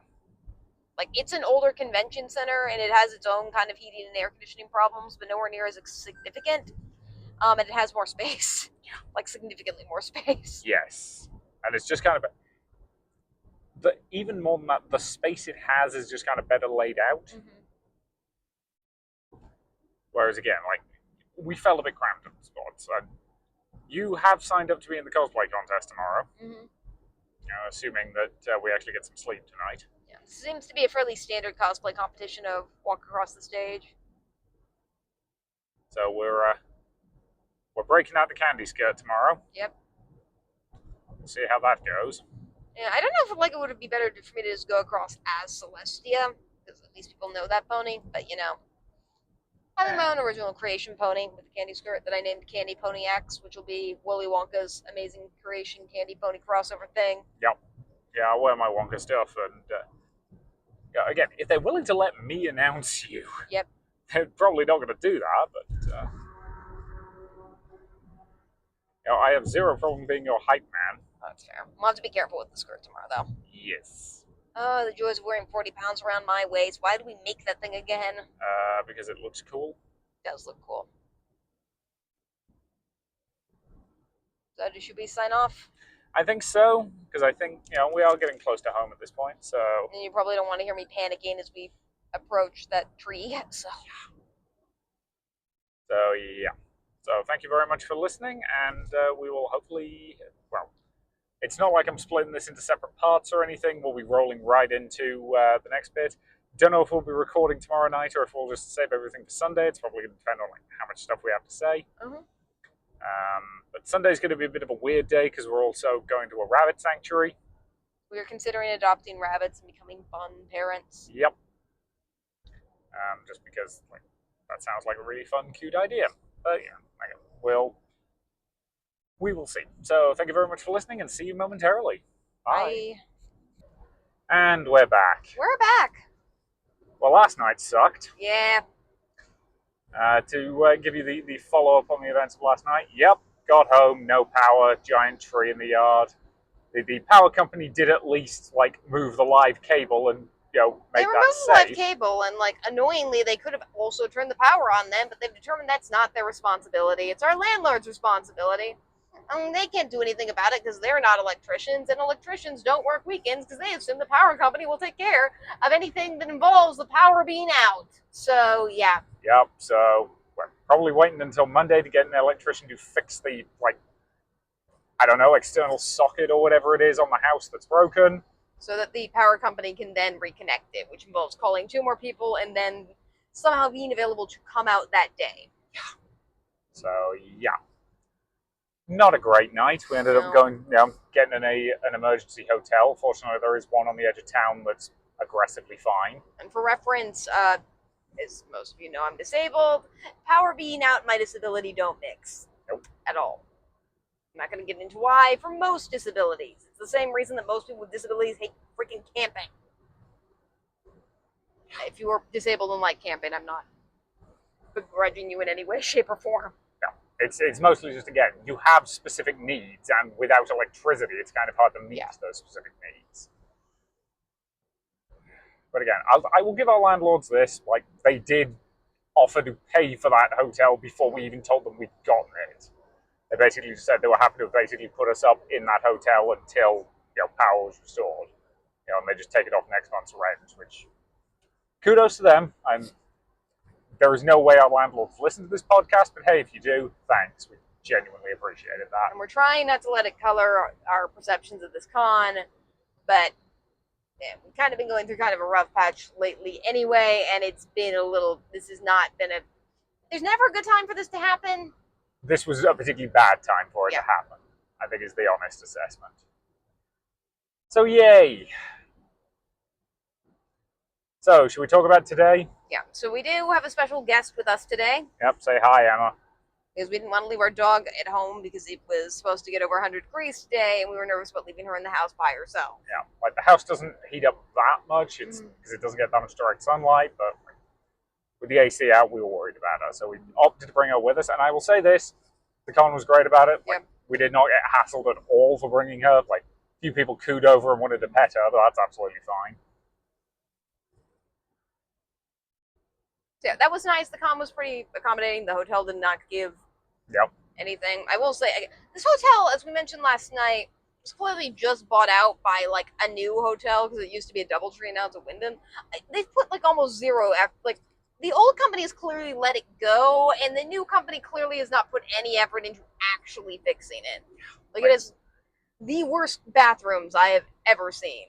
S2: Like, it's an older convention center, and it has its own kind of heating and air conditioning problems, but nowhere near as significant. And it has more space.
S1: Yeah.
S2: Like, significantly more space.
S1: Yes. And it's just kind of... even more than that, the space it has is just kind of better laid out.
S2: Mm-hmm.
S1: Whereas, again, like, we felt a bit cramped in the spots. You have signed up to be in the cosplay contest tomorrow.
S2: Mm-hmm.
S1: Assuming that we actually get some sleep tonight.
S2: Yeah, it seems to be a fairly standard cosplay competition of walk across the stage.
S1: So we're breaking out the candy skirt tomorrow.
S2: Yep.
S1: We'll see how that goes.
S2: Yeah, I don't know if like it would be better for me to just go across as Celestia, because at least people know that pony. But having my own original creation pony with a candy skirt that I named Candy Pony X, which will be Willy Wonka's amazing creation candy pony crossover thing.
S1: Yep. Yeah, I'll wear my Wonka stuff, and again, if they're willing to let me announce you,
S2: Yep.
S1: they're probably not going to do that. But I have zero problem being your hype man.
S2: That's fair. We'll have to be careful with the skirt tomorrow, though.
S1: Yes.
S2: Oh, the joys of wearing 40 pounds around my waist. Why did we make that thing again?
S1: Because it looks cool.
S2: It does look cool. So, should we sign off?
S1: I think so, because I think, we are getting close to home at this point, so...
S2: And you probably don't want to hear me panicking as we approach that tree, so...
S1: So, yeah. So, thank you very much for listening, and we will hopefully... Well, it's not like I'm splitting this into separate parts or anything. We'll be rolling right into the next bit. Don't know if we'll be recording tomorrow night or if we'll just save everything for Sunday. It's probably going to depend on how much stuff we have to say.
S2: Mm-hmm.
S1: But Sunday's going to be a bit of a weird day because we're also going to a rabbit sanctuary.
S2: We are considering adopting rabbits and becoming fun parents.
S1: Yep. Just because that sounds like a really fun, cute idea. But yeah, we will see. So thank you very much for listening, and see you momentarily. Bye. And we're back.
S2: We're back.
S1: Well, last night sucked.
S2: Yeah.
S1: To give you the follow-up on the events of last night, yep, got home, no power, giant tree in the yard. The power company did at least move the live cable and make that safe.
S2: They removed the live cable, and annoyingly, they could have also turned the power on them, but they've determined that's not their responsibility. It's our landlord's responsibility. They can't do anything about it because they're not electricians, and electricians don't work weekends because they assume the power company will take care of anything that involves the power being out. So, yeah.
S1: Yep, so we're probably waiting until Monday to get an electrician to fix the, I don't know, external socket or whatever it is on the house that's broken.
S2: So that the power company can then reconnect it, which involves calling 2 more people and then somehow being available to come out that day.
S1: Yeah. So, yeah. Not a great night. We ended up going, getting in an emergency hotel. Fortunately, there is one on the edge of town that's aggressively fine.
S2: And for reference, as most of you know, I'm disabled. Power being out and my disability don't mix.
S1: Nope.
S2: At all. I'm not going to get into why for most disabilities. It's the same reason that most people with disabilities hate freaking camping. If you are disabled and like camping, I'm not begrudging you in any way, shape, or form.
S1: It's mostly just, again, you have specific needs, and without electricity, it's kind of hard to meet those specific needs. But again, I will give our landlords this, they did offer to pay for that hotel before we even told them we'd gotten it. They basically just said they were happy to basically put us up in that hotel until, power was restored. And they just take it off next month's rent, which, kudos to them. There is no way our landlords listen to this podcast, but hey, if you do, thanks. We genuinely appreciated that.
S2: And we're trying not to let it color our perceptions of this con, but we've kind of been going through kind of a rough patch lately anyway, and it's been this has not been there's never a good time for this to happen.
S1: This was a particularly bad time for it to happen, I think is the honest assessment. So, yay. So, should we talk about today?
S2: Yeah, so we do have a special guest with us today.
S1: Yep, say hi, Emma.
S2: Because we didn't want to leave our dog at home because it was supposed to get over 100 degrees today, and we were nervous about leaving her in the house by herself.
S1: Yeah, the house doesn't heat up that much, because it doesn't get that much direct sunlight, but with the AC out, we were worried about her, so we opted to bring her with us, and I will say this, the con was great about it. We did not get hassled at all for bringing her. A few people cooed over and wanted to pet her, but that's absolutely fine.
S2: So yeah, that was nice. The con was pretty accommodating. The hotel did not give anything. I will say, this hotel, as we mentioned last night, was clearly just bought out by a new hotel because it used to be a DoubleTree, now it's a Wyndham. They've put almost zero effort. The old company has clearly let it go, and the new company clearly has not put any effort into actually fixing it. It is the worst bathrooms I have ever seen.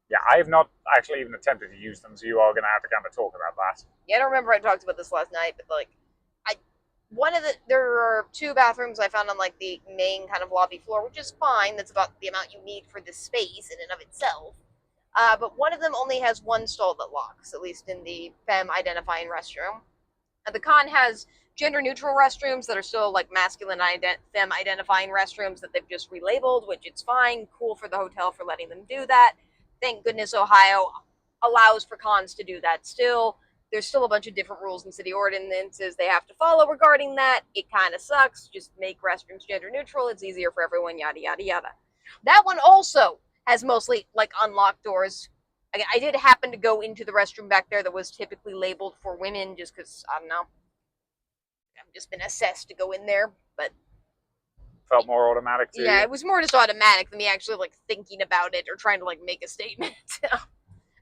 S1: Yeah, I have not actually even attempted to use them, so you are going to have to kind of talk about that.
S2: Yeah, I don't remember I talked about this last night, but there are 2 bathrooms I found on like the main kind of lobby floor, which is fine. That's about the amount you need for this space in and of itself. But one of them only has 1 stall that locks, at least in the femme identifying restroom. The con has gender neutral restrooms that are still like masculine femme identifying restrooms that they've just relabeled, which it's fine, cool for the hotel for letting them do that. Thank goodness Ohio allows for cons to do that still. There's still a bunch of different rules and city ordinances they have to follow regarding that. It kind of sucks. Just make restrooms gender neutral. It's easier for everyone, yada, yada, yada. That one also has mostly like unlocked doors. I did happen to go into the restroom back there that was typically labeled for women just because, I don't know, I've just been assessed to go in there. But
S1: Felt more automatic to you?
S2: yeah, it was more just automatic than me actually like thinking about it or trying to like make a statement.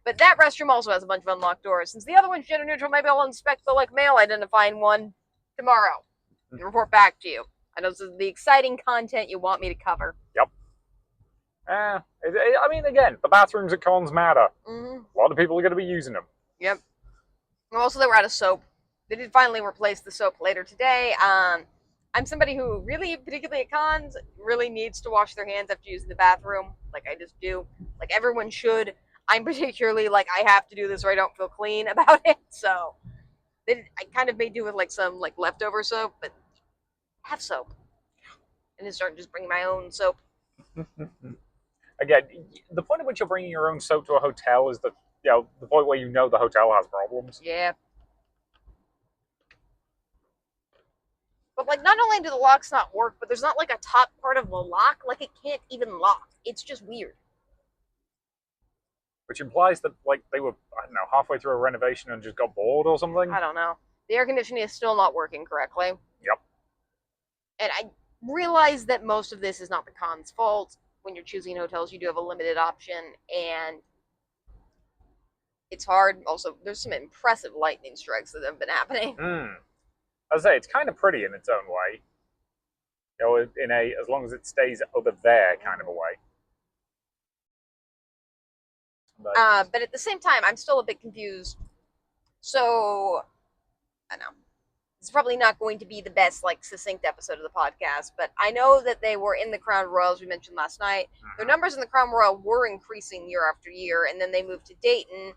S2: But that restroom also has a bunch of unlocked doors. Since the other one's gender neutral, maybe I'll inspect the like male identifying one tomorrow and report back to you. I know this is the exciting content you want me to cover.
S1: Yep. I mean, again, the bathrooms at cons matter.
S2: Mm-hmm.
S1: A lot of people are going to be using them.
S2: Yep. Also, they were out of soap. They did finally replace the soap later today. I'm somebody who really, particularly at cons, really needs to wash their hands after using the bathroom. Like, I just do. Like, everyone should. I'm particularly, like, I have to do this or I don't feel clean about it. So, I kind of made do with, like, some, like, leftover soap, but have soap. And then start just bringing my own soap.
S1: Again, the point at which you're bringing your own soap to a hotel is that, the point where you know the hotel has problems.
S2: Yeah. But, like, not only do the locks not work, but there's not, like, a top part of the lock. Like, it can't even lock. It's just weird.
S1: Which implies that, like, they were, I don't know, halfway through a renovation and just got bored or something.
S2: I don't know. The air conditioning is still not working correctly.
S1: Yep.
S2: And I realize that most of this is not the con's fault. When you're choosing hotels, you do have a limited option, and it's hard. Also, there's some impressive lightning strikes that have been happening.
S1: As I say, it's kind of pretty in its own way. In a as long as it stays over there kind of a way.
S2: But at the same time, I'm still a bit confused. So, I know. It's probably not going to be the best, like, succinct episode of the podcast, but I know that they were in the Crown Royal, as we mentioned last night. Their numbers in the Crown Royal were increasing year after year, and then they moved to Dayton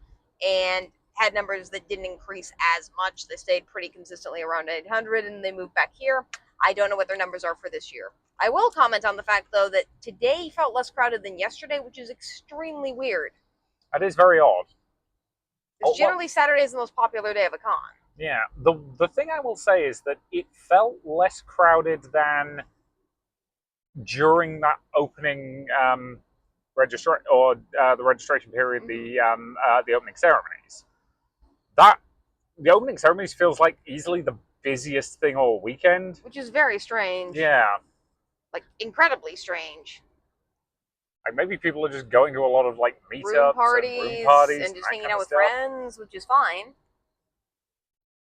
S2: and had numbers that didn't increase as much. They stayed pretty consistently around 800, and they moved back here. I don't know what their numbers are for this year. I will comment on the fact, though, that today felt less crowded than yesterday, which is extremely weird.
S1: That is very odd.
S2: Because generally Saturday is the most popular day of a con.
S1: Yeah. The thing I will say is that it felt less crowded than during that opening the registration period, the opening ceremonies. The opening ceremonies feels like easily the busiest thing all weekend.
S2: Which is very strange.
S1: Yeah.
S2: Like, incredibly strange.
S1: Like, maybe people are just going to a lot of, like, meetups
S2: room parties and just hanging out with friends, which is fine.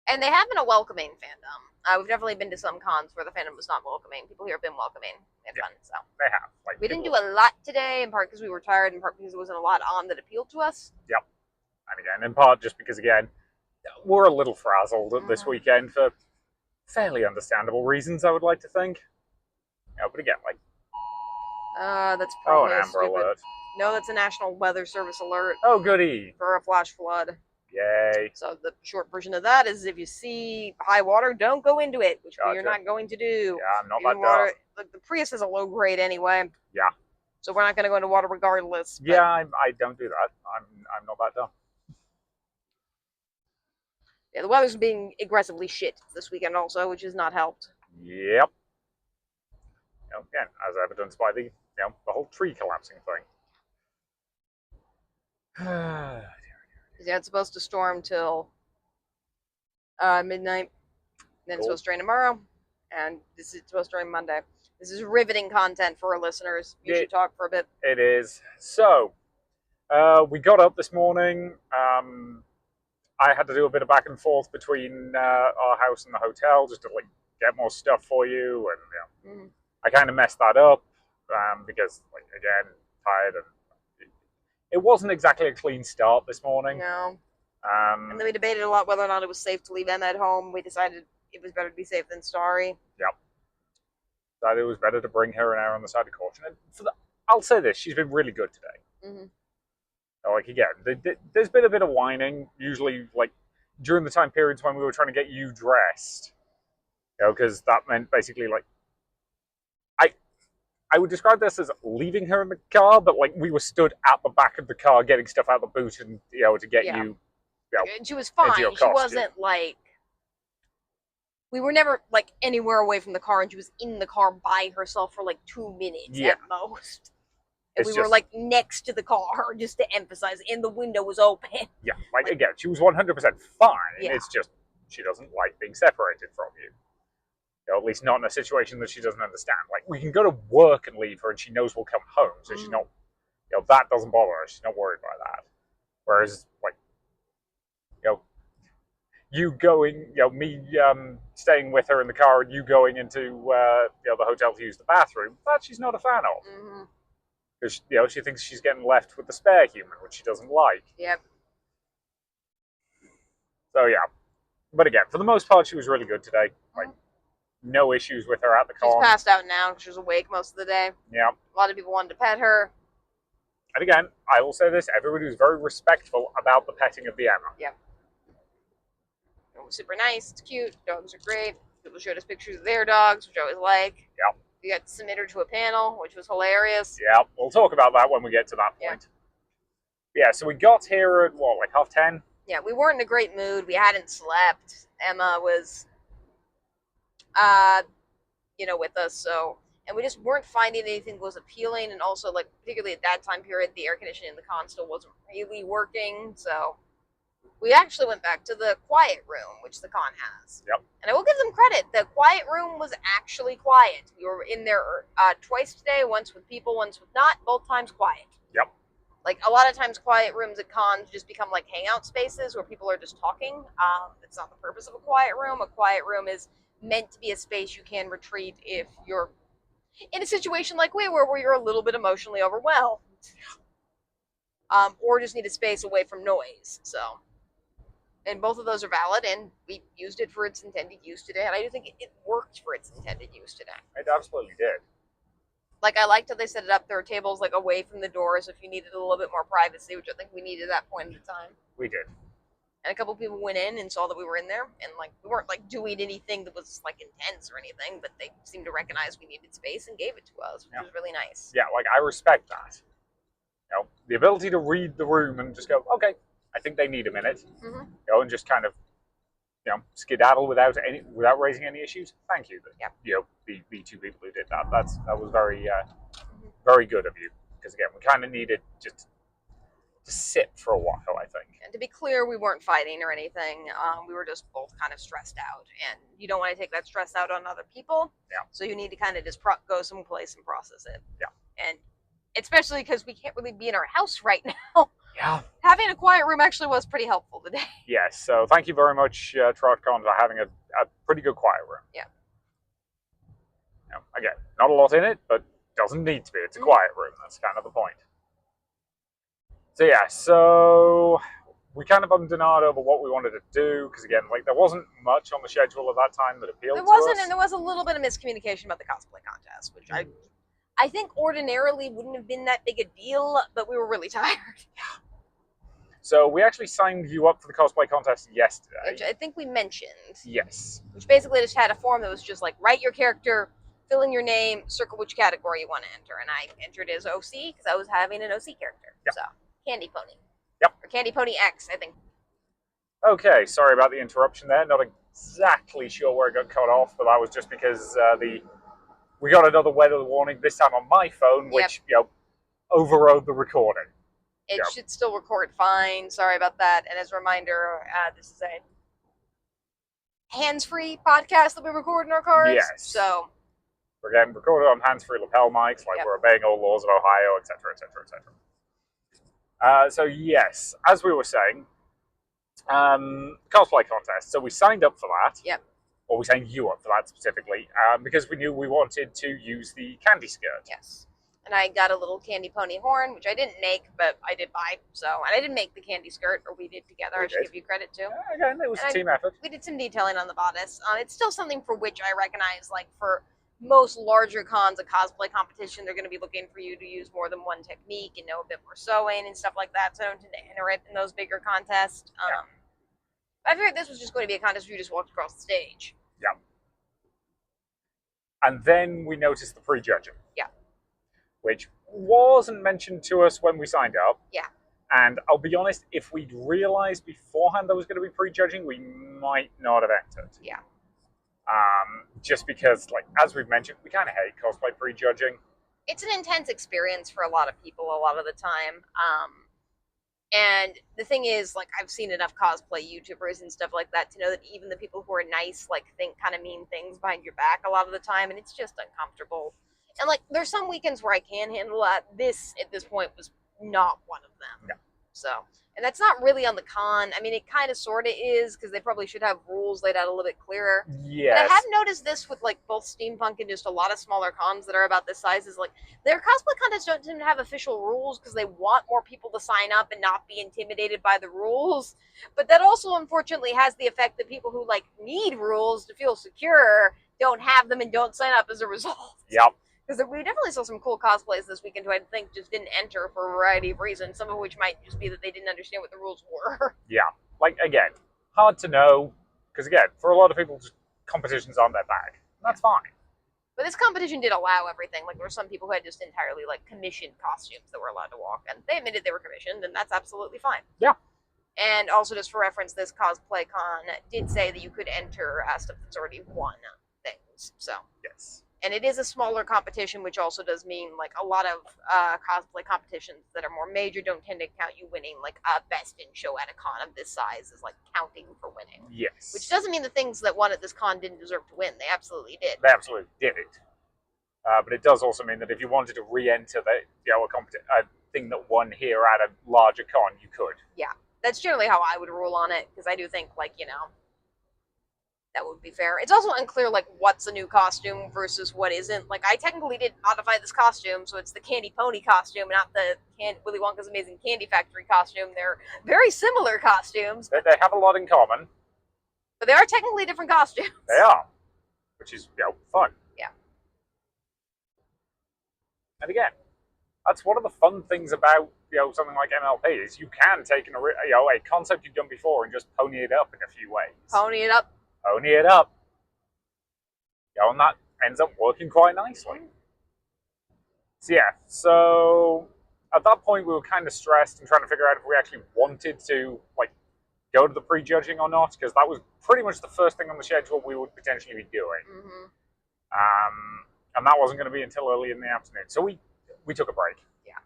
S2: And they have been a welcoming fandom. We've definitely been to some cons where the fandom was not welcoming. People here have been welcoming and fun. So
S1: they have. Like,
S2: we didn't do a lot today, in part because we were tired, in part because there wasn't a lot on that appealed to us.
S1: Yep. And again, in part just because, again, we're a little frazzled this weekend for fairly understandable reasons, I would like to think. But again, like...
S2: that's probably
S1: an Amber Alert.
S2: No, that's a National Weather Service alert.
S1: Oh, goody.
S2: For a flash flood.
S1: Yay.
S2: So the short version of that is if you see high water, don't go into it, which you're not going to do.
S1: Yeah, I'm not that dumb.
S2: The Prius is a low grade anyway.
S1: Yeah.
S2: So we're not going to go into water regardless.
S1: Yeah, I don't do that. I'm not that dumb.
S2: Yeah, the weather's being aggressively shit this weekend also, which has not helped.
S1: Yep. Again, as evidenced by the whole tree collapsing thing.
S2: Yeah, it's supposed to storm till midnight. Then it's supposed to rain tomorrow. And this is supposed to rain Monday. This is riveting content for our listeners. You should talk for a bit.
S1: It is. So, we got up this morning. I had to do a bit of back and forth between our house and the hotel just to like get more stuff for you. And I kind of messed that up because, like, again, tired and it wasn't exactly a clean start this morning.
S2: No.
S1: And
S2: then we debated a lot whether or not it was safe to leave Emma at home. We decided it was better to be safe than sorry.
S1: Yep. That it was better to bring her and err on the side of caution. And I'll say this: she's been really good today. Like again, there's been a bit of whining, usually like during the time periods when we were trying to get you dressed, because that meant basically like I would describe this as leaving her in the car, but like we were stood at the back of the car getting stuff out of the boot and to get you.
S2: And she was fine.
S1: Into your
S2: She
S1: costume.
S2: wasn't like. We were never like anywhere away from the car, and she was in the car by herself for like 2 minutes at most. And we were like next to the car, just to emphasize, and the window was open.
S1: Yeah, like again, she was 100% fine.
S2: Yeah.
S1: It's just she doesn't like being separated from you. At least not in a situation that she doesn't understand. Like we can go to work and leave her, and she knows we'll come home, so she's not. That doesn't bother her. She's not worried by that. Whereas, like, you going, me staying with her in the car, and you going into the hotel to use the bathroom, that she's not a fan of. Because she thinks she's getting left with the spare human, which she doesn't like.
S2: Yep.
S1: So yeah, but again, for the most part, she was really good today. Like, no issues with her at the con.
S2: She's passed out now. She was awake most of the day.
S1: Yeah.
S2: A lot of people wanted to pet her.
S1: And again, I will say this: everybody was very respectful about the petting of the Emma.
S2: Yep. It was super nice. It's cute. Dogs are great. People showed us pictures of their dogs, which I always like.
S1: Yep.
S2: We got to submit her to a panel, which was hilarious.
S1: Yeah, we'll talk about that when we get to that point. Yeah, so we got here at, like 10:30?
S2: Yeah, we weren't in a great mood. We hadn't slept. Emma was, with us, so... And we just weren't finding anything that was appealing, and also, like, particularly at that time period, the air conditioning in the con still wasn't really working, so... We actually went back to the quiet room, which the con has.
S1: Yep.
S2: And I will give them credit. The quiet room was actually quiet. We were in there twice today, once with people, once with not, both times quiet.
S1: Yep.
S2: Like, a lot of times quiet rooms at cons just become like hangout spaces where people are just talking. That's not the purpose of a quiet room. A quiet room is meant to be a space you can retreat if you're in a situation like we were, where you're a little bit emotionally overwhelmed. Or just need a space away from noise, so... And both of those are valid, and we used it for its intended use today, and I do think it worked for its intended use today.
S1: It absolutely did.
S2: Like, I liked how they set it up. There were tables, like, away from the doors if you needed a little bit more privacy, which I think we needed at that point in the time.
S1: We did.
S2: And a couple people went in and saw that we were in there, and, like, we weren't, like, doing anything that was, like, intense or anything, but they seemed to recognize we needed space and gave it to us, which was really nice.
S1: Yeah, like, I respect that. The ability to read the room and just go, okay, I think they need a minute, and just kind of, skedaddle without raising any issues. Thank you. The two people who did that. That was very, very good of you. Because again, we kind of needed just to sit for a while, I think.
S2: And to be clear, we weren't fighting or anything. We were just both kind of stressed out, and you don't want to take that stress out on other people.
S1: Yeah.
S2: So you need to kind of just go someplace and process it.
S1: Yeah.
S2: And especially because we can't really be in our house right now.
S1: Yeah.
S2: Having a quiet room actually was pretty helpful today.
S1: Yes, so thank you very much, Trotcon, for having a pretty good quiet room.
S2: Yeah.
S1: Again, not a lot in it, but doesn't need to be. It's a quiet room. That's kind of the point. So yeah, so we kind of ummed and ahed over what we wanted to do, because again, like, there wasn't much on the schedule at that time that appealed to us.
S2: There wasn't, and there was a little bit of miscommunication about the cosplay contest, which I think ordinarily wouldn't have been that big a deal, but we were really tired.
S1: So we actually signed you up for the cosplay contest yesterday.
S2: Which I think we mentioned.
S1: Yes.
S2: Which basically just had a form that was just like, write your character, fill in your name, circle which category you want to enter. And I entered as OC because I was having an OC character. Yep. So, Candy Pony.
S1: Yep.
S2: Or Candy Pony X, I think.
S1: Okay, sorry about the interruption there. Not exactly sure where it got cut off, but that was just because we got another weather warning, this time on my phone, which overrode the recording.
S2: It should still record fine. Sorry about that. And as a reminder, this is a hands-free podcast that we record in our cars.
S1: Yes.
S2: So
S1: we're getting recorded on hands-free lapel mics, like we're obeying all laws of Ohio, etc., etc., etc. So yes, as we were saying, cosplay contest. So we signed up for that.
S2: Yep.
S1: Or we signed you up for that specifically, because we knew we wanted to use the candy skirt.
S2: Yes. And I got a little candy pony horn, which I didn't make, but I did buy. So, and I didn't make the candy skirt, or we did together. I should give you credit too.
S1: Again, it was a team effort.
S2: We did some detailing on the bodice. It's still something for which I recognize, like for most larger cons, a cosplay competition, they're going to be looking for you to use more than one technique and know a bit more sewing and stuff like that. So I don't tend to enter it in those bigger contests. I figured this was just going to be a contest where you just walked across the stage.
S1: Yeah. And then we noticed the prejudging.
S2: Yeah.
S1: Which wasn't mentioned to us when we signed up.
S2: Yeah.
S1: And I'll be honest, if we'd realized beforehand there was going to be prejudging, we might not have entered.
S2: Yeah.
S1: Just because, like, as we've mentioned, we kind of hate cosplay prejudging.
S2: It's an intense experience for a lot of people a lot of the time. And the thing is, like, I've seen enough cosplay YouTubers and stuff like that to know that even the people who are nice, like, think kind of mean things behind your back a lot of the time, and it's just uncomfortable. And, like, there's some weekends where I can handle that. This, at this point, was not one of them.
S1: No.
S2: So, and that's not really on the con. I mean, it kind of sort of is, because they probably should have rules laid out a little bit clearer.
S1: Yes.
S2: But I have noticed this with, like, both steampunk and just a lot of smaller cons that are about this size, is, like, their cosplay contests don't seem to have official rules because they want more people to sign up and not be intimidated by the rules. But that also, unfortunately, has the effect that people who, like, need rules to feel secure don't have them and don't sign up as a result.
S1: Yep.
S2: Because we definitely saw some cool cosplays this weekend who I think just didn't enter for a variety of reasons, some of which might just be that they didn't understand what the rules were.
S1: Yeah. Like, again, hard to know, because, again, for a lot of people, just competitions aren't their bag. That's fine.
S2: But this competition did allow everything. Like, there were some people who had just entirely, like, commissioned costumes that were allowed to walk, and they admitted they were commissioned, and that's absolutely fine.
S1: Yeah.
S2: And also, just for reference, this cosplay con did say that you could enter stuff that's already won things, so.
S1: Yes.
S2: And it is a smaller competition, which also does mean, like, a lot of cosplay competitions that are more major don't tend to count you winning, like, a best in show at a con of this size is, like, counting for winning.
S1: Yes.
S2: Which doesn't mean the things that won at this con didn't deserve to win. They absolutely did.
S1: They absolutely did it. But it does also mean that if you wanted to re-enter a thing that won here at a larger con, you could.
S2: Yeah. That's generally how I would rule on it, because I do think, like, you know, that would be fair. It's also unclear, like, what's a new costume versus what isn't. Like, I technically did modify this costume, so it's the Candy Pony costume, not the Willy Wonka's Amazing Candy Factory costume. They're very similar costumes.
S1: They have a lot in common.
S2: But they are technically different costumes.
S1: They are. Which is, fun.
S2: Yeah.
S1: And again, that's one of the fun things about, something like MLP, is you can take a concept you've done before and just pony it up in a few ways.
S2: Pony it up.
S1: Pony it up. And that ends up working quite nicely. So at that point we were kind of stressed and trying to figure out if we actually wanted to, like, go to the prejudging or not, because that was pretty much the first thing on the schedule we would potentially be doing.
S2: Mm-hmm.
S1: And that wasn't going to be until early in the afternoon. So we took a break.
S2: Yeah.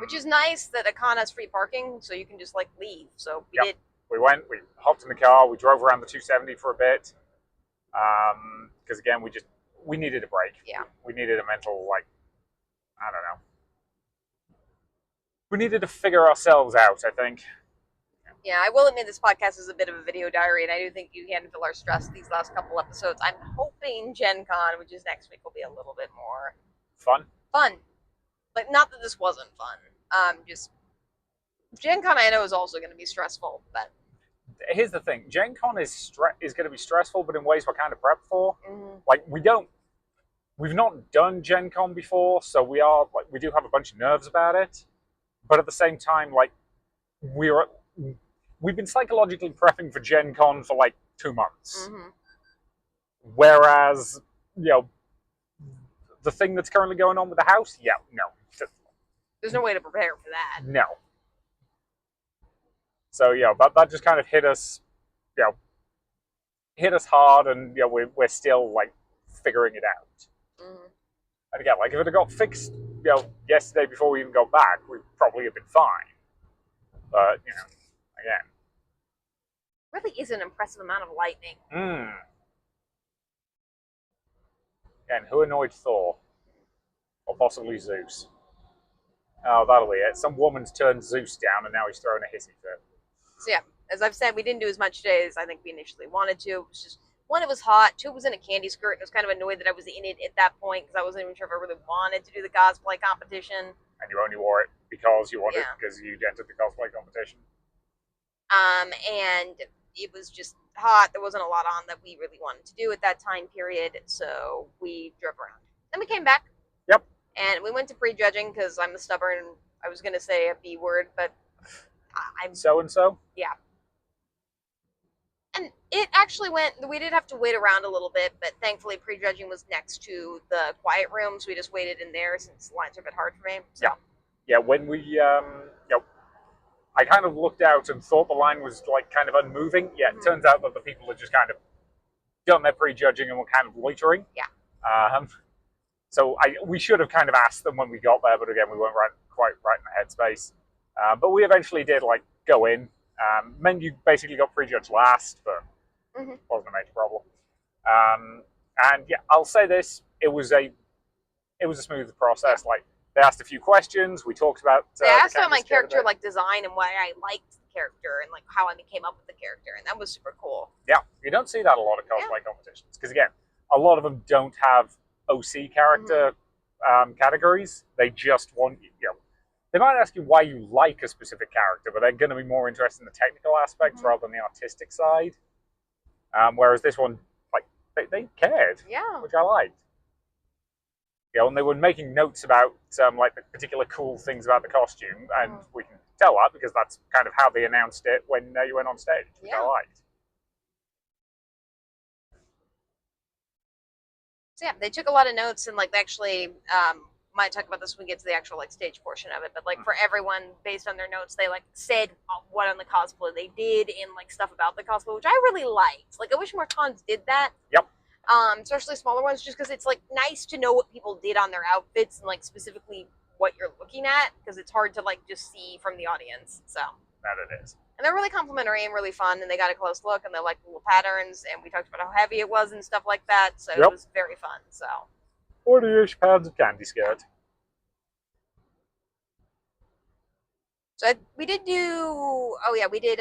S1: Which
S2: is nice that a con has free parking, so you can just, like, leave. So we did.
S1: We went, we hopped in the car, we drove around the 270 for a bit. Because again, we needed a break.
S2: Yeah.
S1: We needed a mental, like, I don't know. We needed to figure ourselves out, I think.
S2: Yeah, I will admit this podcast is a bit of a video diary, and I do think you can feel our stress these last couple episodes. I'm hoping Gen Con, which is next week, will be a little bit more
S1: fun.
S2: Like, not that this wasn't fun. Just Gen Con, I know, is also going to be stressful, but
S1: here's the thing: Gen Con is going to be stressful, but in ways we're kind of prepped for.
S2: Mm-hmm.
S1: Like, we've not done Gen Con before, so we do have a bunch of nerves about it. But at the same time, like, we've been psychologically prepping for Gen Con for, like, 2 months.
S2: Mm-hmm.
S1: Whereas, the thing that's currently going on with the house, no.
S2: There's no way to prepare for that.
S1: No. So, that just kind of hit us hard, and, we're still, like, figuring it out.
S2: Mm-hmm.
S1: And again, like, if it had got fixed, yesterday before we even got back, we'd probably have been fine. But, again.
S2: Really is an impressive amount of lightning.
S1: And who annoyed Thor? Or possibly Zeus? Oh, that'll be it. Some woman's turned Zeus down, and now he's throwing a hissy fit.
S2: So yeah, as I've said, we didn't do as much today as I think we initially wanted to. It was just one, it was hot. Two, it was in a candy skirt, and I was kind of annoyed that I was in it at that point because I wasn't even sure if I really wanted to do the cosplay competition.
S1: And you only wore it because you wanted,
S2: Yeah.
S1: because you entered the cosplay competition.
S2: And it was just hot. There wasn't a lot on that we really wanted to do at that time period, so we drove around. Then we came back.
S1: Yep.
S2: And we went to prejudging because I'm a stubborn. I was going to say a B word, but I'm
S1: So and so.
S2: Yeah. And it actually went. We did have to wait around a little bit, but thankfully prejudging was next to the quiet room, so we just waited in there since the lines are a bit hard for me. So.
S1: Yeah. When we I kind of looked out and thought the line was like kind of unmoving. Yeah, it turns out that the people had just kind of done their prejudging and were kind of loitering.
S2: Yeah.
S1: So we should have kind of asked them when we got there, but again, we weren't quite right in the headspace. But we eventually did like go in. Menu basically got prejudged last, but wasn't a major problem. And yeah, I'll say this: it was a smooth process. Like they asked a few questions. We talked about.
S2: They asked about my character like design and why I liked the character and like how I came up with the character, and that was super cool.
S1: Yeah, you don't see that a lot of cosplay competitions because again, a lot of them don't have OC character categories. They just want they might ask you why you like a specific character, but they're going to be more interested in the technical aspects rather than the artistic side. Whereas this one, like they cared, which I liked. And they were making notes about like the particular cool things about the costume, and we can tell that because that's kind of how they announced it when you went on stage, which I liked.
S2: So yeah, they took a lot of notes and like they actually might talk about this when we get to the actual like stage portion of it, but like for everyone based on their notes, they like said what on the cosplay they did and like stuff about the cosplay, which I really liked. Like I wish more cons did that.
S1: Yep.
S2: Especially smaller ones, just because it's like nice to know what people did on their outfits and like specifically what you're looking at, because it's hard to like just see from the audience. So
S1: that it is.
S2: And they're really complimentary and really fun, and they got a close look, and they like little patterns, and we talked about how heavy it was and stuff like that, so it was very fun. So
S1: 40-ish pounds of candy skirt.
S2: So we did do, we did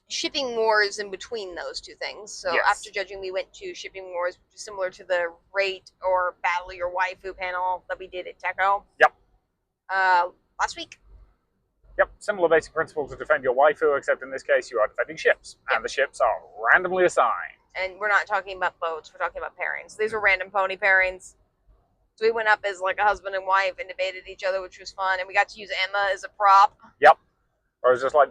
S2: Shipping Wars in between those two things. So after judging, we went to Shipping Wars, which is similar to the Rate or Battle Your Waifu panel that we did at Techo.
S1: Yep.
S2: Last week.
S1: Yep, similar basic principle to defend your waifu, except in this case you are defending ships, and the ships are randomly assigned.
S2: And we're not talking about boats, we're talking about pairings. These were random pony pairings. So we went up as like a husband and wife and debated each other, which was fun, and we got to use Emma as a prop.
S1: Yep. I was just like,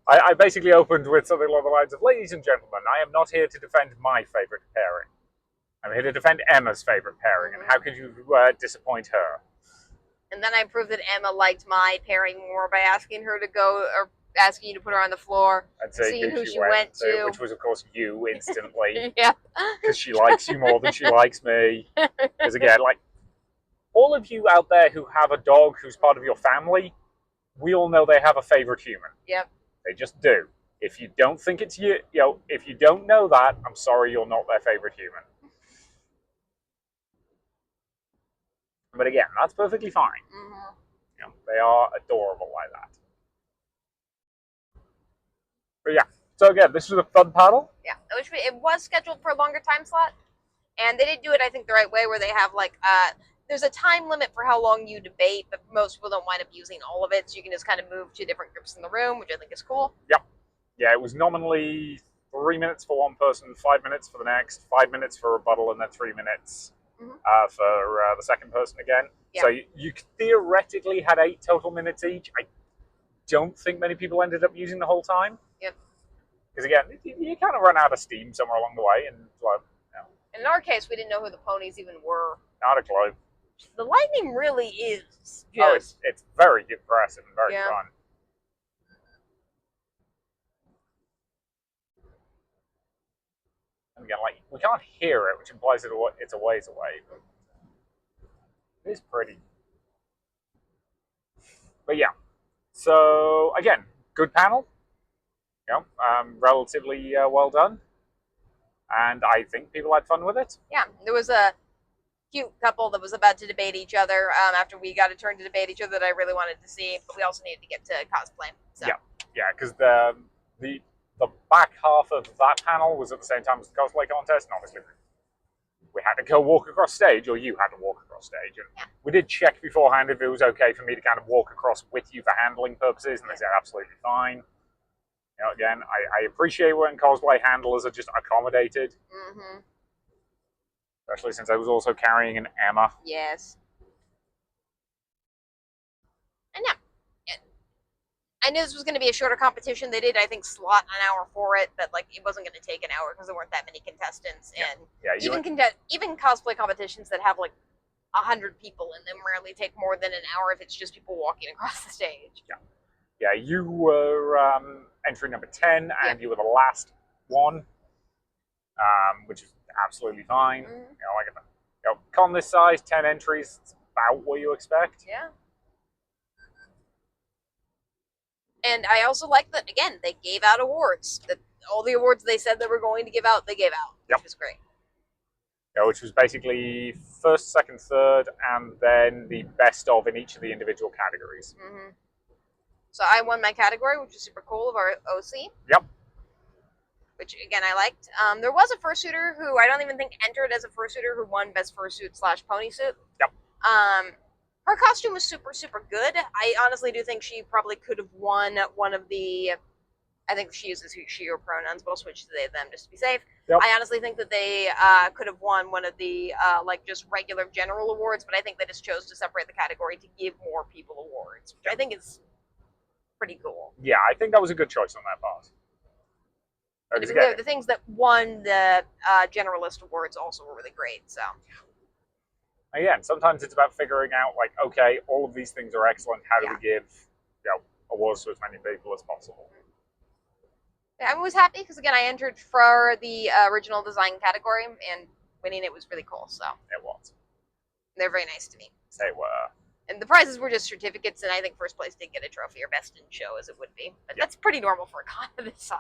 S1: I basically opened with something along the lines of, ladies and gentlemen, I am not here to defend my favorite pairing. I'm here to defend Emma's favorite pairing, and how could you disappoint her?
S2: And then I proved that Emma liked my pairing more by asking her to go, or asking you to put her on the floor,
S1: and seeing who she went to. Which was, of course, you instantly.
S2: Yeah.
S1: Because she likes you more than she likes me. Because, again, like, all of you out there who have a dog who's part of your family, we all know they have a favorite human.
S2: Yep.
S1: They just do. If you don't think it's you, if you don't know that, I'm sorry you're not their favorite human. But again, that's perfectly fine. They are adorable like that. But yeah, so again, this was a fun paddle.
S2: Yeah, it was scheduled for a longer time slot, and they did do it, I think, the right way, where they have like there's a time limit for how long you debate, but most people don't wind up using all of it, so you can just kind of move to different groups in the room, which I think is cool.
S1: Yep. Yeah, it was nominally 3 minutes for one person, 5 minutes for the next, 5 minutes for rebuttal, and then 3 minutes for the second person again. Yep. So you theoretically had 8 total minutes each. I don't think many people ended up using the whole time.
S2: Yep.
S1: Because again, you kind of run out of steam somewhere along the way, and
S2: in our case, we didn't know who the ponies even were.
S1: Not a clue.
S2: The lightning really is just...
S1: Oh, it's very impressive and very fun. And again, like, we can't hear it, which implies that it's a ways away, but it is pretty. But yeah, so again, good panel. Relatively well done. And I think people had fun with it. Yeah,
S2: there was a cute couple that was about to debate each other after we got a turn to debate each other that I really wanted to see, but we also needed to get to cosplay. So.
S1: Yeah, because the the back half of that panel was at the same time as the cosplay contest, and obviously we had to go walk across stage, or you had to walk across stage. And we did check beforehand if it was okay for me to kind of walk across with you for handling purposes, and they said absolutely fine. You know, again, I appreciate when cosplay handlers are just accommodated.
S2: Mm-hmm.
S1: Especially since I was also carrying an Emma.
S2: Yes. And yeah. I knew this was going to be a shorter competition. They did, I think, slot an hour for it, but like it wasn't going to take an hour because there weren't that many contestants.
S1: Yeah.
S2: And even cosplay competitions that have like 100 people in them rarely take more than an hour if it's just people walking across the stage.
S1: Yeah, you were entry number 10, and you were the last one, which is absolutely fine.
S2: Mm-hmm.
S1: Con this size, 10 entries, it's about what you expect.
S2: Yeah. And I also like that, again, they gave out awards. That all the awards they said they were going to give out, they gave out, which was great.
S1: Yeah, which was basically first, second, third, and then the best of in each of the individual categories.
S2: Mm-hmm. So I won my category, which is super cool, of our OC.
S1: Yep.
S2: Which, again, I liked. There was a fursuiter who I don't even think entered as a fursuiter who won Best Fursuit / Pony Suit.
S1: Yep.
S2: Her costume was super, super good. I honestly do think she probably could have won one of the... I think she uses she, her pronouns, but I'll switch to they, them just to be safe.
S1: Yep.
S2: I honestly think that they could have won one of the like just regular general awards, but I think they just chose to separate the category to give more people awards, which I think is pretty cool.
S1: Yeah, I think that was a good choice on that part.
S2: The things that won the generalist awards also were really great. So
S1: again, sometimes it's about figuring out like, okay, all of these things are excellent. How do we give awards to as many people as possible?
S2: I was happy because, again, I entered for the original design category, and winning it was really cool. So
S1: it was.
S2: They're very nice to me.
S1: They were.
S2: And the prizes were just certificates, and I think first place did get a trophy, or best in show, as it would be. But that's pretty normal for a con of this size.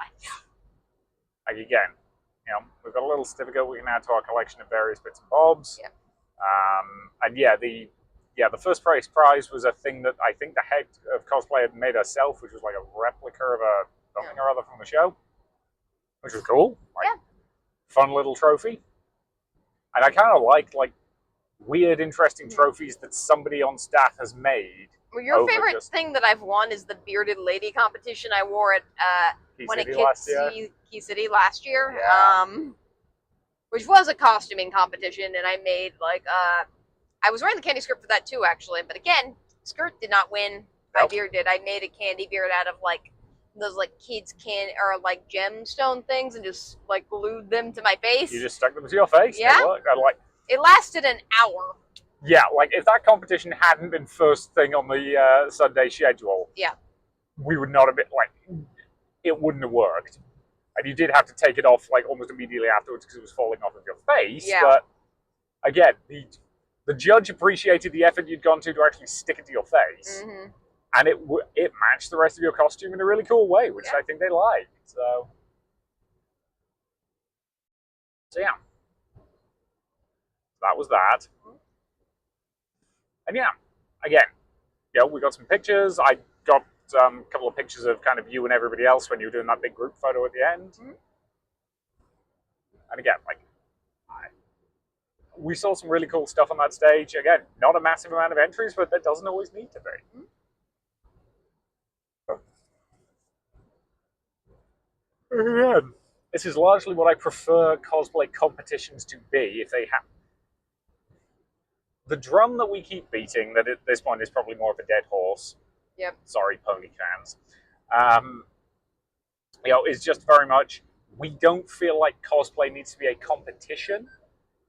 S1: Like, again, we've got a little certificate we can add to our collection of various bits and bobs.
S2: Yeah.
S1: And the first prize was a thing that I think the head of cosplay had made herself, which was like a replica of a something or other from the show, which was cool. Fun little trophy. And I kind of liked weird, interesting trophies that somebody on staff has made.
S2: Well, your favorite thing that I've won is the bearded lady competition I wore at Key City last year.
S1: Yeah.
S2: Which was a costuming competition, and I made I was wearing the candy skirt for that too, actually. But again, skirt did not win. My beard did. I made a candy beard out of those kids or gemstone things, and just glued them to my face.
S1: You just stuck them to your face.
S2: Yeah. It lasted an hour.
S1: Yeah, if that competition hadn't been first thing on the Sunday schedule, we would not have been it wouldn't have worked. And you did have to take it off almost immediately afterwards because it was falling off of your face.
S2: Yeah.
S1: But again, the judge appreciated the effort you'd gone to actually stick it to your face.
S2: Mm-hmm.
S1: And it matched the rest of your costume in a really cool way, which I think they liked. So yeah. That was that. And again, we got some pictures. I got a couple of pictures of kind of you and everybody else when you were doing that big group photo at the end. Mm-hmm. And again, we saw some really cool stuff on that stage. Again, not a massive amount of entries, but that doesn't always need to be. Mm-hmm. Again, this is largely what I prefer cosplay competitions to be, if they have. The drum that we keep beating, that at this point is probably more of a dead horse.
S2: Yep.
S1: Sorry, pony fans. Is just very much, we don't feel like cosplay needs to be a competition.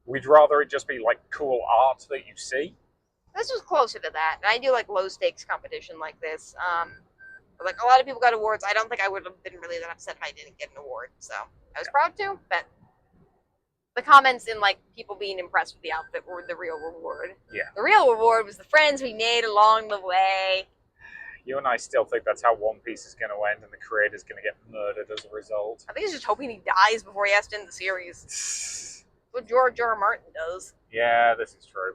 S1: We'd rather it just be cool art that you see.
S2: This was closer to that. I do low stakes competition like this. But a lot of people got awards. I don't think I would have been really that upset if I didn't get an award. So I was proud to, but the comments and people being impressed with the outfit were the real reward.
S1: Yeah.
S2: The real reward was the friends we made along the way.
S1: You and I still think that's how One Piece is going to end, and the creator's going to get murdered as a result.
S2: I think he's just hoping he dies before he has to end the series. That's what George R. R. Martin does.
S1: Yeah, this is true.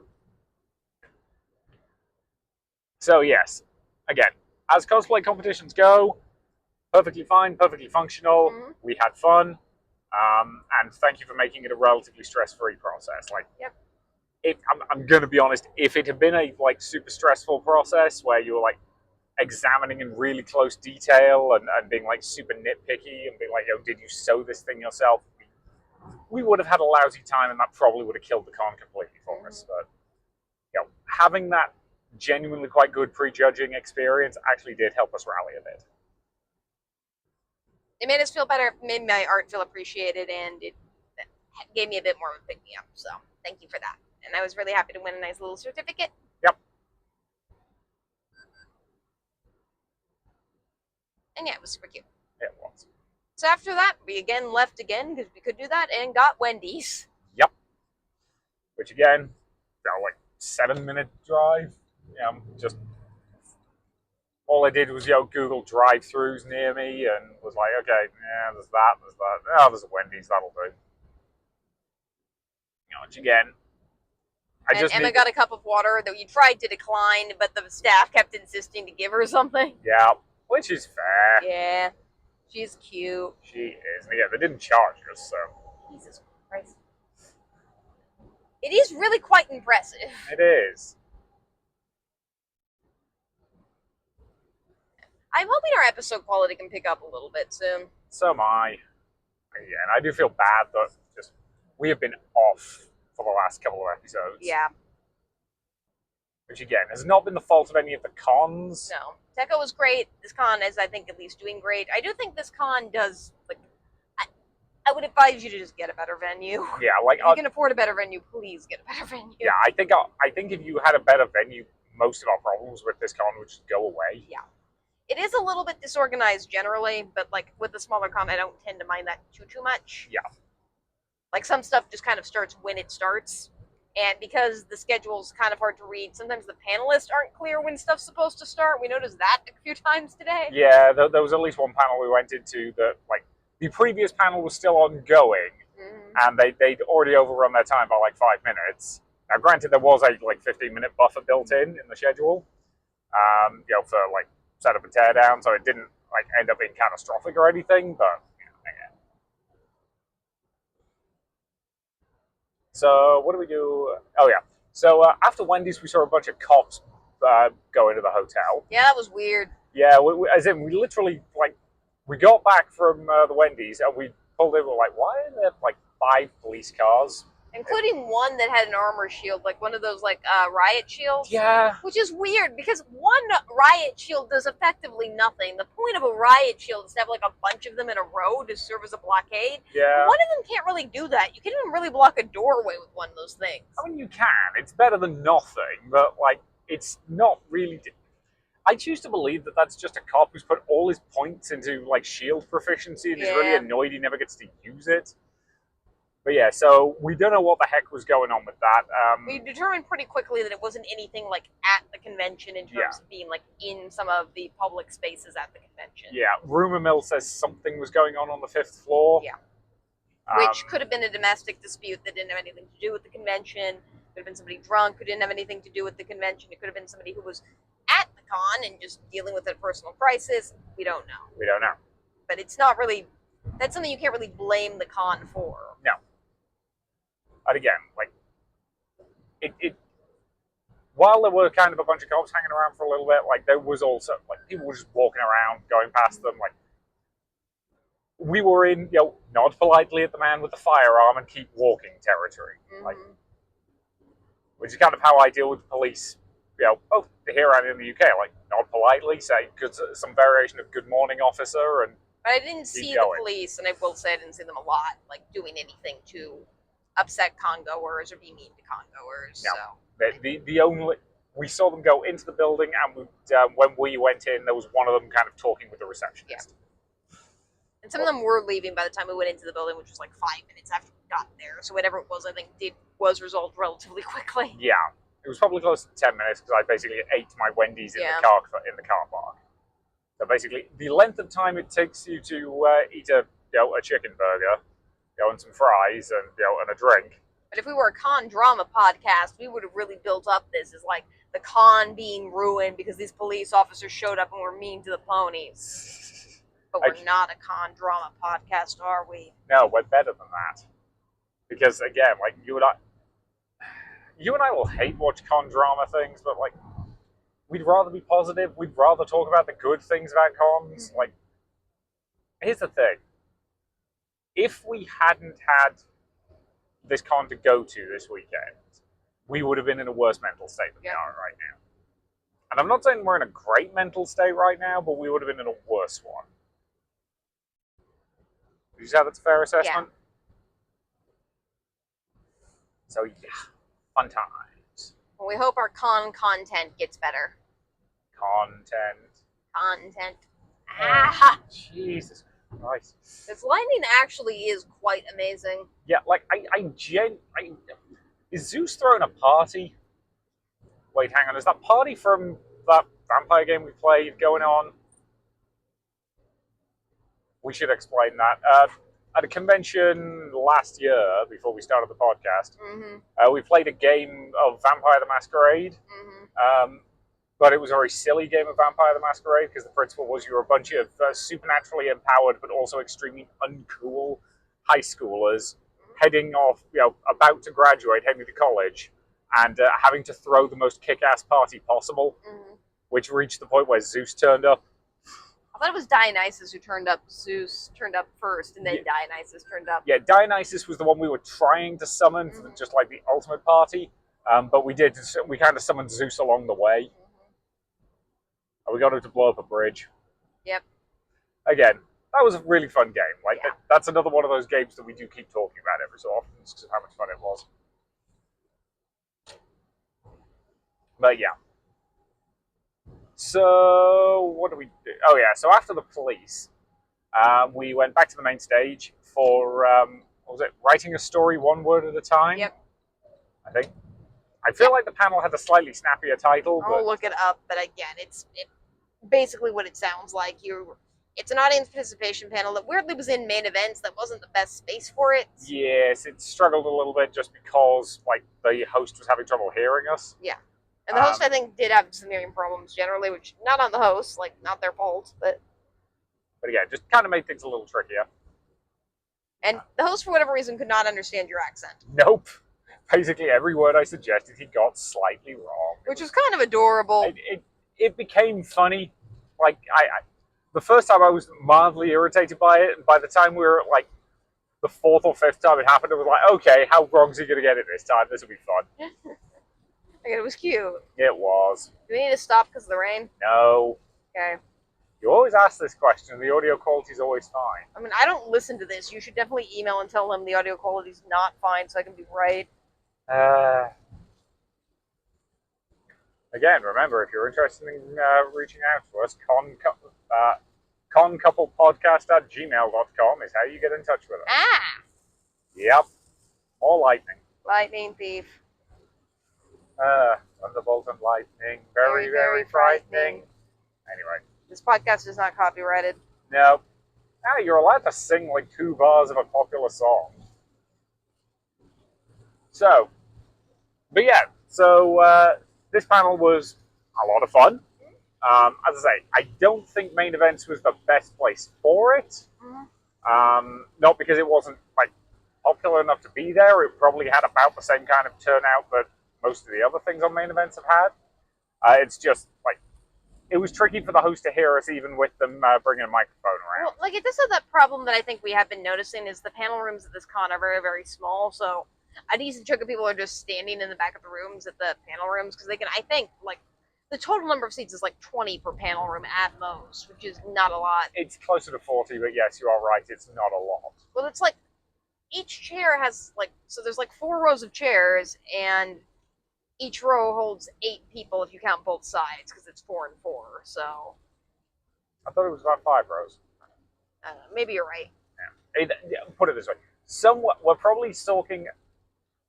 S1: So yes, again, as cosplay competitions go, perfectly fine, perfectly functional.
S2: Mm-hmm.
S1: We had fun, and thank you for making it a relatively stress-free process. Like,
S2: Yep.
S1: I'm going to be honest, if it had been a like super stressful process where you were like examining in really close detail and being like super nitpicky and being like, yo, did you sew this thing yourself? We would have had a lousy time, and that probably would have killed the con completely for us. But having that genuinely quite good prejudging experience actually did help us rally a bit.
S2: It made us feel better, made my art feel appreciated, and it gave me a bit more of a pick me up. So thank you for that. And I was really happy to win a nice little certificate.
S1: Yep.
S2: And yeah, it was super cute.
S1: It was.
S2: So after that, we again left again because we could do that and got Wendy's.
S1: Yep. Which again, like 7-minute drive. Just all I did was Google drive-throughs near me and was like, okay, yeah, there's that. Oh, there's a Wendy's, that'll do. Which again,
S2: Emma got a cup of water that we tried to decline, but the staff kept insisting to give her something.
S1: Yeah, which is fair.
S2: Yeah, she's cute.
S1: She is. Yeah, they didn't charge us, so.
S2: Jesus Christ. It is really quite impressive.
S1: It is.
S2: I'm hoping our episode quality can pick up a little bit soon.
S1: So am I. Yeah, and I do feel bad that just we have been off for the last couple of episodes.
S2: Yeah.
S1: Which again has not been the fault of any of the cons.
S2: No. Techo was great. This con is, I think, at least doing great. I do think this con does, like, I would advise you to just get a better venue.
S1: Yeah, like
S2: if you can afford a better venue, please get a better venue.
S1: Yeah, I think if you had a better venue, most of our problems with this con would just go away.
S2: Yeah. It is a little bit disorganized generally, but like with the smaller con, I don't tend to mind that too much.
S1: Yeah.
S2: Like some stuff just kind of starts when it starts. And because the schedule's kind of hard to read, sometimes the panelists aren't clear when stuff's supposed to start. We noticed that a few times today.
S1: Yeah, there was at least one panel we went into that, like, the previous panel was still ongoing, and they'd already overrun their time by like 5 minutes. Now, granted, there was a like 15-minute buffer built in the schedule, for like setup and teardown, so it didn't like end up being catastrophic or anything. But yeah. So what do we do? Oh yeah. So after Wendy's, we saw a bunch of cops go into the hotel.
S2: Yeah, that was weird.
S1: Yeah, as in we literally like. We got back from the Wendy's and we pulled in. We're like, why are there like 5 police cars?
S2: Including one that had an armor shield, like one of those like riot shields.
S1: Yeah.
S2: Which is weird because one riot shield does effectively nothing. The point of a riot shield is to have like a bunch of them in a row to serve as a blockade.
S1: Yeah.
S2: One of them can't really do that. You can't even really block a doorway with one of those things.
S1: I mean, you can. It's better than nothing, but like, it's not really. I choose to believe that that's just a cop who's put all his points into like shield proficiency and is really annoyed he never gets to use it. But yeah, so we don't know what the heck was going on with that.
S2: We determined pretty quickly that it wasn't anything like at the convention in terms of being like in some of the public spaces at the convention.
S1: Yeah, rumor mill says something was going on the 5th floor.
S2: Yeah. Which could have been a domestic dispute that didn't have anything to do with the convention. It could have been somebody drunk who didn't have anything to do with the convention. It could have been somebody who was at the con and just dealing with a personal crisis. We don't know.
S1: We don't know.
S2: But it's not really, that's something you can't really blame the con for.
S1: No. And again, like, while there were kind of a bunch of cops hanging around for a little bit, like, there was also, like, people were just walking around, going past them, like, we were in, nod politely at the man with the firearm and keep walking territory. Like, which is kind of how I deal with the police. Both here and in the UK, like, nod politely, say some variation of good morning, officer, and
S2: but I didn't see the police, and I will say I didn't see them a lot, like, doing anything to upset con-goers or be mean to con-goers.
S1: No.
S2: So
S1: the only we saw them go into the building, and when we went in, there was one of them kind of talking with the receptionist.
S2: Yeah. And some of them were leaving by the time we went into the building, which was like 5 minutes after we got there. So whatever it was, I think was resolved relatively quickly.
S1: Yeah. It was probably close to 10 minutes because I basically ate my Wendy's in the car park. So basically, the length of time it takes you to eat a chicken burger, and some fries and and a drink.
S2: But if we were a con drama podcast, we would have really built up this as like the con being ruined because these police officers showed up and were mean to the ponies. But we're not a con drama podcast, are we?
S1: No, we're better than that. Because again, like you and I will hate watch con drama things, but like we'd rather be positive. We'd rather talk about the good things about cons. Like, here's the thing: if we hadn't had this con to go to this weekend, we would have been in a worse mental state than we are right now. And I'm not saying we're in a great mental state right now, but we would have been in a worse one. Would you say that's a fair assessment?
S2: Yeah.
S1: So yeah, fun times.
S2: Well, we hope our con content gets better. Content.
S1: Ah, Jesus Christ.
S2: This lighting actually is quite amazing.
S1: Yeah, like is Zeus throwing a party? Wait, hang on. Is that party from that vampire game we played going on? We should explain that. At a convention last year, before we started the podcast, we played a game of Vampire the Masquerade. But it was a very silly game of Vampire the Masquerade because the principle was you were a bunch of supernaturally empowered but also extremely uncool high schoolers heading off, about to graduate, heading to college, and having to throw the most kick-ass party possible, which reached the point where Zeus turned up.
S2: I thought it was Dionysus who turned up. Zeus turned up first, and then Dionysus turned up.
S1: Yeah, Dionysus was the one we were trying to summon for just like the ultimate party, but we kind of summoned Zeus along the way. We got him to blow up a bridge.
S2: Yep.
S1: Again, that was a really fun game. Like that's another one of those games that we do keep talking about every so often because of how much fun it was. But yeah. So what do we do? Oh yeah. So after the police, we went back to the main stage for what was it? Writing a story one word at a time.
S2: Yep.
S1: I think. I feel like the panel had a slightly snappier title.
S2: I'll look it up, but again, it's basically what it sounds like. It's an audience participation panel that weirdly was in main events. That wasn't the best space for it.
S1: Yes, it struggled a little bit just because like the host was having trouble hearing us.
S2: Yeah, and the host I think did have some hearing problems generally, which not on the host, like not their fault, but
S1: again, just kind of made things a little trickier.
S2: And the host, for whatever reason, could not understand your accent.
S1: Nope. Basically, every word I suggested, he got slightly wrong.
S2: Which was kind of adorable.
S1: It became funny. Like, the first time I was mildly irritated by it, and by the time we were at, like, the fourth or fifth time it happened, it was like, okay, how wrong's he going to get it this time? This will be fun.
S2: It was cute.
S1: It was.
S2: Do we need to stop because of the rain?
S1: No.
S2: Okay.
S1: You always ask this question, the audio quality is always fine.
S2: I mean, I don't listen to this. You should definitely email and tell them the audio quality is not fine so I can be right.
S1: Again, remember, if you're interested in reaching out to us, concouplepodcast@gmail.com is how you get in touch with us.
S2: Ah!
S1: Yep. Or lightning.
S2: Lightning thief.
S1: Thunderbolt and lightning. Very, very frightening. Anyway.
S2: This podcast is not copyrighted.
S1: No. Ah, you're allowed to sing like 2 bars of a popular song. So, but yeah, this panel was a lot of fun. As I say, I don't think main events was the best place for it. Not because it wasn't like popular enough to be there. It probably had about the same kind of turnout that most of the other things on main events have had. It's just like it was tricky for the host to hear us, even with them bringing a microphone around.
S2: Well, like it does have that problem that I think we have been noticing is the panel rooms at this con are very, very small. So a decent chunk of people are just standing in the back of the rooms at the panel rooms because they can, I think, like, the total number of seats is like 20 per panel room at most, which is not a lot.
S1: It's closer to 40, but yes, you are right, it's not a lot.
S2: Well, it's like, each chair has, like, so there's like 4 rows of chairs, and each row holds 8 people if you count both sides, because it's 4 and 4, so.
S1: I thought it was about 5 rows.
S2: Maybe you're right.
S1: Yeah. Put it this way. We're probably talking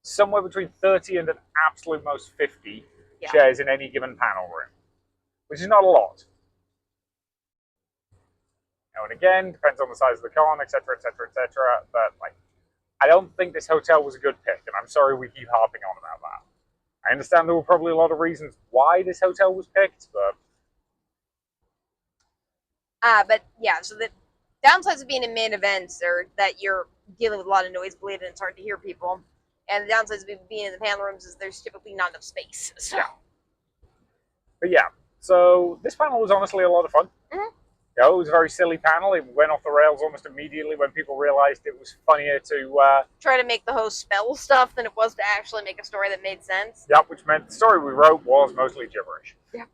S1: somewhere between 30 and an absolute most 50 chairs in any given panel room, which is not a lot. Now and again, depends on the size of the con, etc., etc., etc. But like, I don't think this hotel was a good pick, and I'm sorry we keep harping on about that. I understand there were probably a lot of reasons why this hotel was picked, but
S2: but yeah, so Downsides of being in main events are that you're dealing with a lot of noise bleed and it's hard to hear people. And the downsides of being in the panel rooms is there's typically not enough space. So.
S1: Yeah. But yeah, so this panel was honestly a lot of fun.
S2: Mm-hmm.
S1: It was a very silly panel. It went off the rails almost immediately when people realized it was funnier to
S2: try to make the host spell stuff than it was to actually make a story that made sense.
S1: Yeah, which meant the story we wrote was mostly gibberish.
S2: Yeah.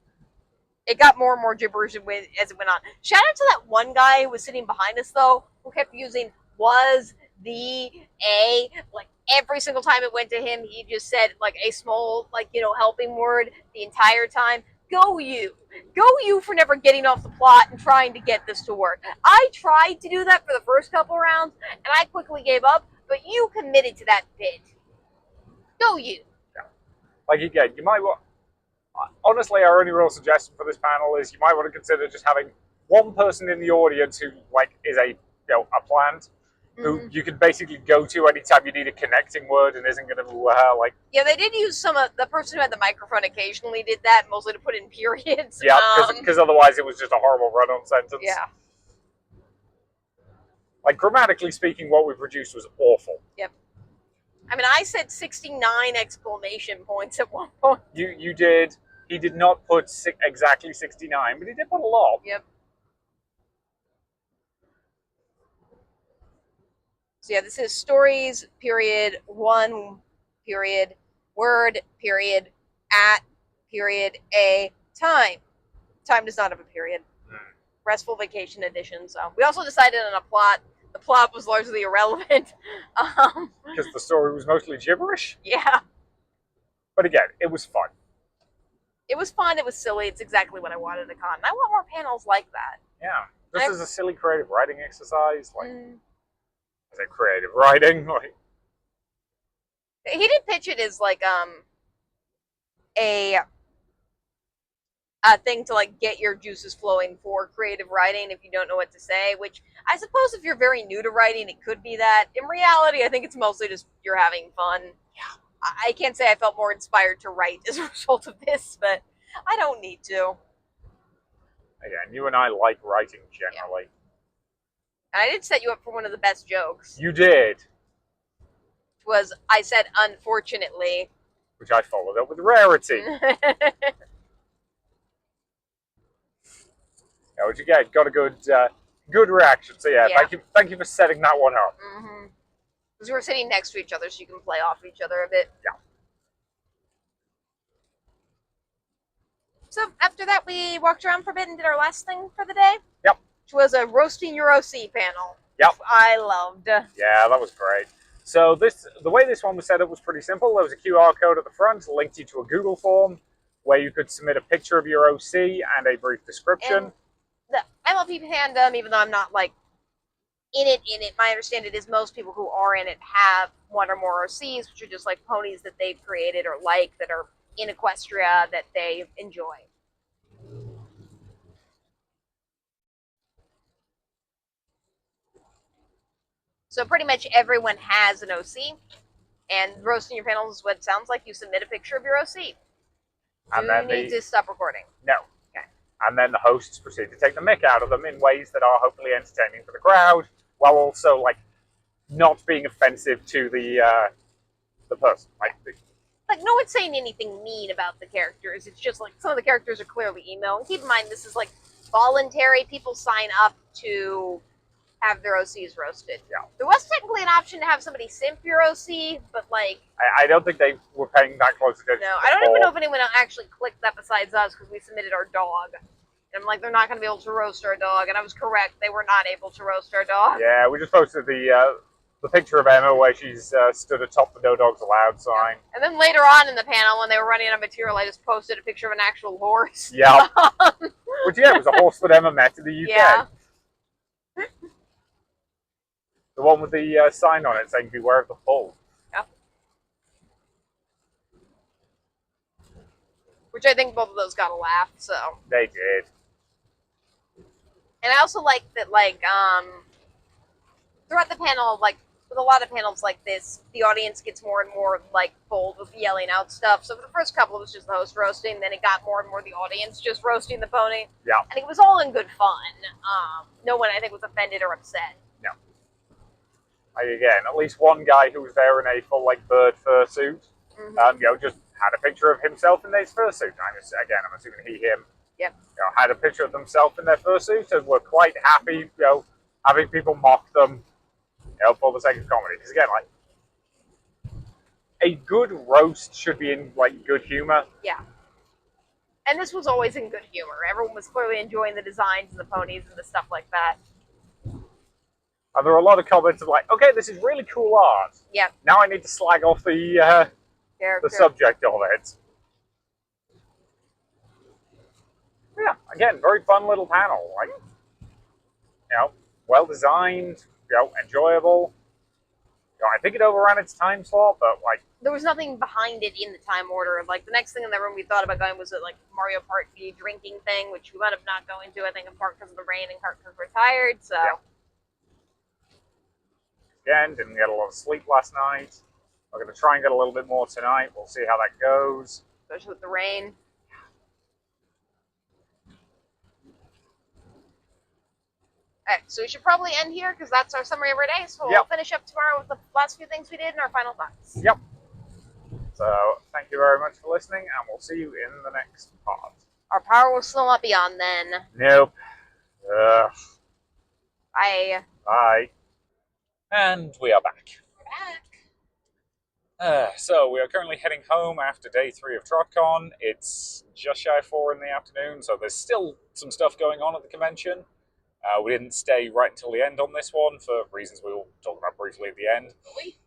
S2: It got more and more gibberish as it went on. Shout out to that one guy who was sitting behind us, though, who kept using was, the, a. Like, every single time it went to him, he just said, like, a small, like, helping word the entire time. Go you. Go you for never getting off the plot and trying to get this to work. I tried to do that for the first couple rounds, and I quickly gave up, but you committed to that bit. Go you.
S1: Yeah. Like, again, you might want... Honestly, our only real suggestion for this panel is you might want to consider just having one person in the audience who, like, is a plant, who you can basically go to anytime you need a connecting word and isn't going to, like...
S2: Yeah, they did use some of... The person who had the microphone occasionally did that, mostly to put in periods.
S1: Yeah, because otherwise it was just a horrible run-on sentence.
S2: Yeah.
S1: Like, grammatically speaking, what we produced was awful.
S2: Yep. I mean, I said 69 exclamation points at one point.
S1: You did. He did not put exactly 69, but he did put a lot.
S2: Yep. So yeah, this is stories, period, one, period, word, period, at, period, a, time. Time does not have a period. Restful Vacation Edition. So we also decided on a plot. The plot was largely irrelevant.
S1: Because the story was mostly gibberish?
S2: Yeah.
S1: But again, it was fun.
S2: It was fun. It was silly. It's exactly what I wanted at a con. I want more panels like that.
S1: Yeah. This is a silly creative writing exercise. Like, is it creative writing? Like,
S2: he did pitch it as like a thing to like get your juices flowing for creative writing if you don't know what to say, which I suppose if you're very new to writing, it could be that. In reality, I think it's mostly just you're having fun.
S1: Yeah.
S2: I can't say I felt more inspired to write as a result of this, but I don't need to.
S1: Again, you and I like writing generally.
S2: Yeah. And I did set you up for one of the best jokes.
S1: You did.
S2: Which was, I said, unfortunately.
S1: Which I followed up with rarity. Which again, got a good reaction. So yeah, thank you for setting that one up.
S2: Because we're sitting next to each other, so you can play off each other a bit.
S1: Yeah.
S2: So after that, we walked around for a bit and did our last thing for the day.
S1: Yep.
S2: Which was a roasting your OC panel.
S1: Yep.
S2: Which I loved.
S1: Yeah, that was great. So the way this one was set up was pretty simple. There was a QR code at the front, linked you to a Google form, where you could submit a picture of your OC and a brief description.
S2: And the MLP fandom, even though I'm not like in it, my understanding is most people who are in it have one or more OCs, which are just like ponies that they've created or like that are in Equestria that they enjoy. So pretty much everyone has an OC, and roasting your panels is what it sounds like. You submit a picture of your OC. Do you need to stop recording?
S1: No.
S2: Okay.
S1: And then the hosts proceed to take the mick out of them in ways that are hopefully entertaining for the crowd, while also like not being offensive to the person.
S2: Like no one's saying anything mean about the characters. It's just like some of the characters are clearly emo. And keep in mind, this is like voluntary. People sign up to have their OCs roasted.
S1: Yeah.
S2: There was technically an option to have somebody simp your OC, but like
S1: I don't think they were paying that close attention.
S2: No, I don't even know if anyone actually clicked that besides us because we submitted our dog. And I'm like, they're not going to be able to roast our dog, and I was correct. They were not able to roast our dog.
S1: Yeah, we just posted the picture of Emma where she's stood atop the No Dogs Allowed sign.
S2: And then later on in the panel, when they were running out of material, I just posted a picture of an actual horse.
S1: Yeah. Which, yeah, was a horse that Emma met in the UK.
S2: Yeah.
S1: The one with the sign on it saying, "Beware of the bull."
S2: Yeah. Which I think both of those got a laugh, so.
S1: They did.
S2: And I also like that, like, throughout the panel, like, with a lot of panels like this, the audience gets more and more like bold with yelling out stuff. So for the first couple, it was just the host roasting. Then it got more and more the audience just roasting the pony.
S1: Yeah.
S2: And it was all in good fun. No one, I think, was offended or upset.
S1: No. Again, at least one guy who was there in a full like bird fursuit, just had a picture of himself in his fursuit. I'm assuming him.
S2: Yep.
S1: Had a picture of themselves in their fursuit and were quite happy, having people mock them, for the sake of comedy. Because again, like, a good roast should be in like good humor.
S2: Yeah. And this was always in good humor. Everyone was clearly enjoying the designs and the ponies and the stuff like that.
S1: And there were a lot of comments of like, okay, this is really cool art.
S2: Yeah.
S1: Now I need to slag off the subject of it. Yeah, again, very fun little panel. Like, well designed, enjoyable. I think it overran its time slot, but like
S2: there was nothing behind it in the time order. Like the next thing in the room we thought about going was a like Mario Party drinking thing, which we wound up not going to. I think in part because of the rain and part because we're tired. So
S1: again, didn't get a lot of sleep last night. We're going to try and get a little bit more tonight. We'll see how that goes.
S2: Especially with the rain. Alright, so we should probably end here because that's our summary of our day. So we'll finish up tomorrow with the last few things we did and our final thoughts.
S1: Yep. So thank you very much for listening, and we'll see you in the next part.
S2: Our power will still not be on then.
S1: Nope.
S2: Bye.
S1: Bye. And we are back.
S2: We're back.
S1: So we are currently heading home after day 3 of Trotcon. It's just shy of 4 in the afternoon, so there's still some stuff going on at the convention. We didn't stay right until the end on this one for reasons we will talk about briefly at the end.
S2: Really?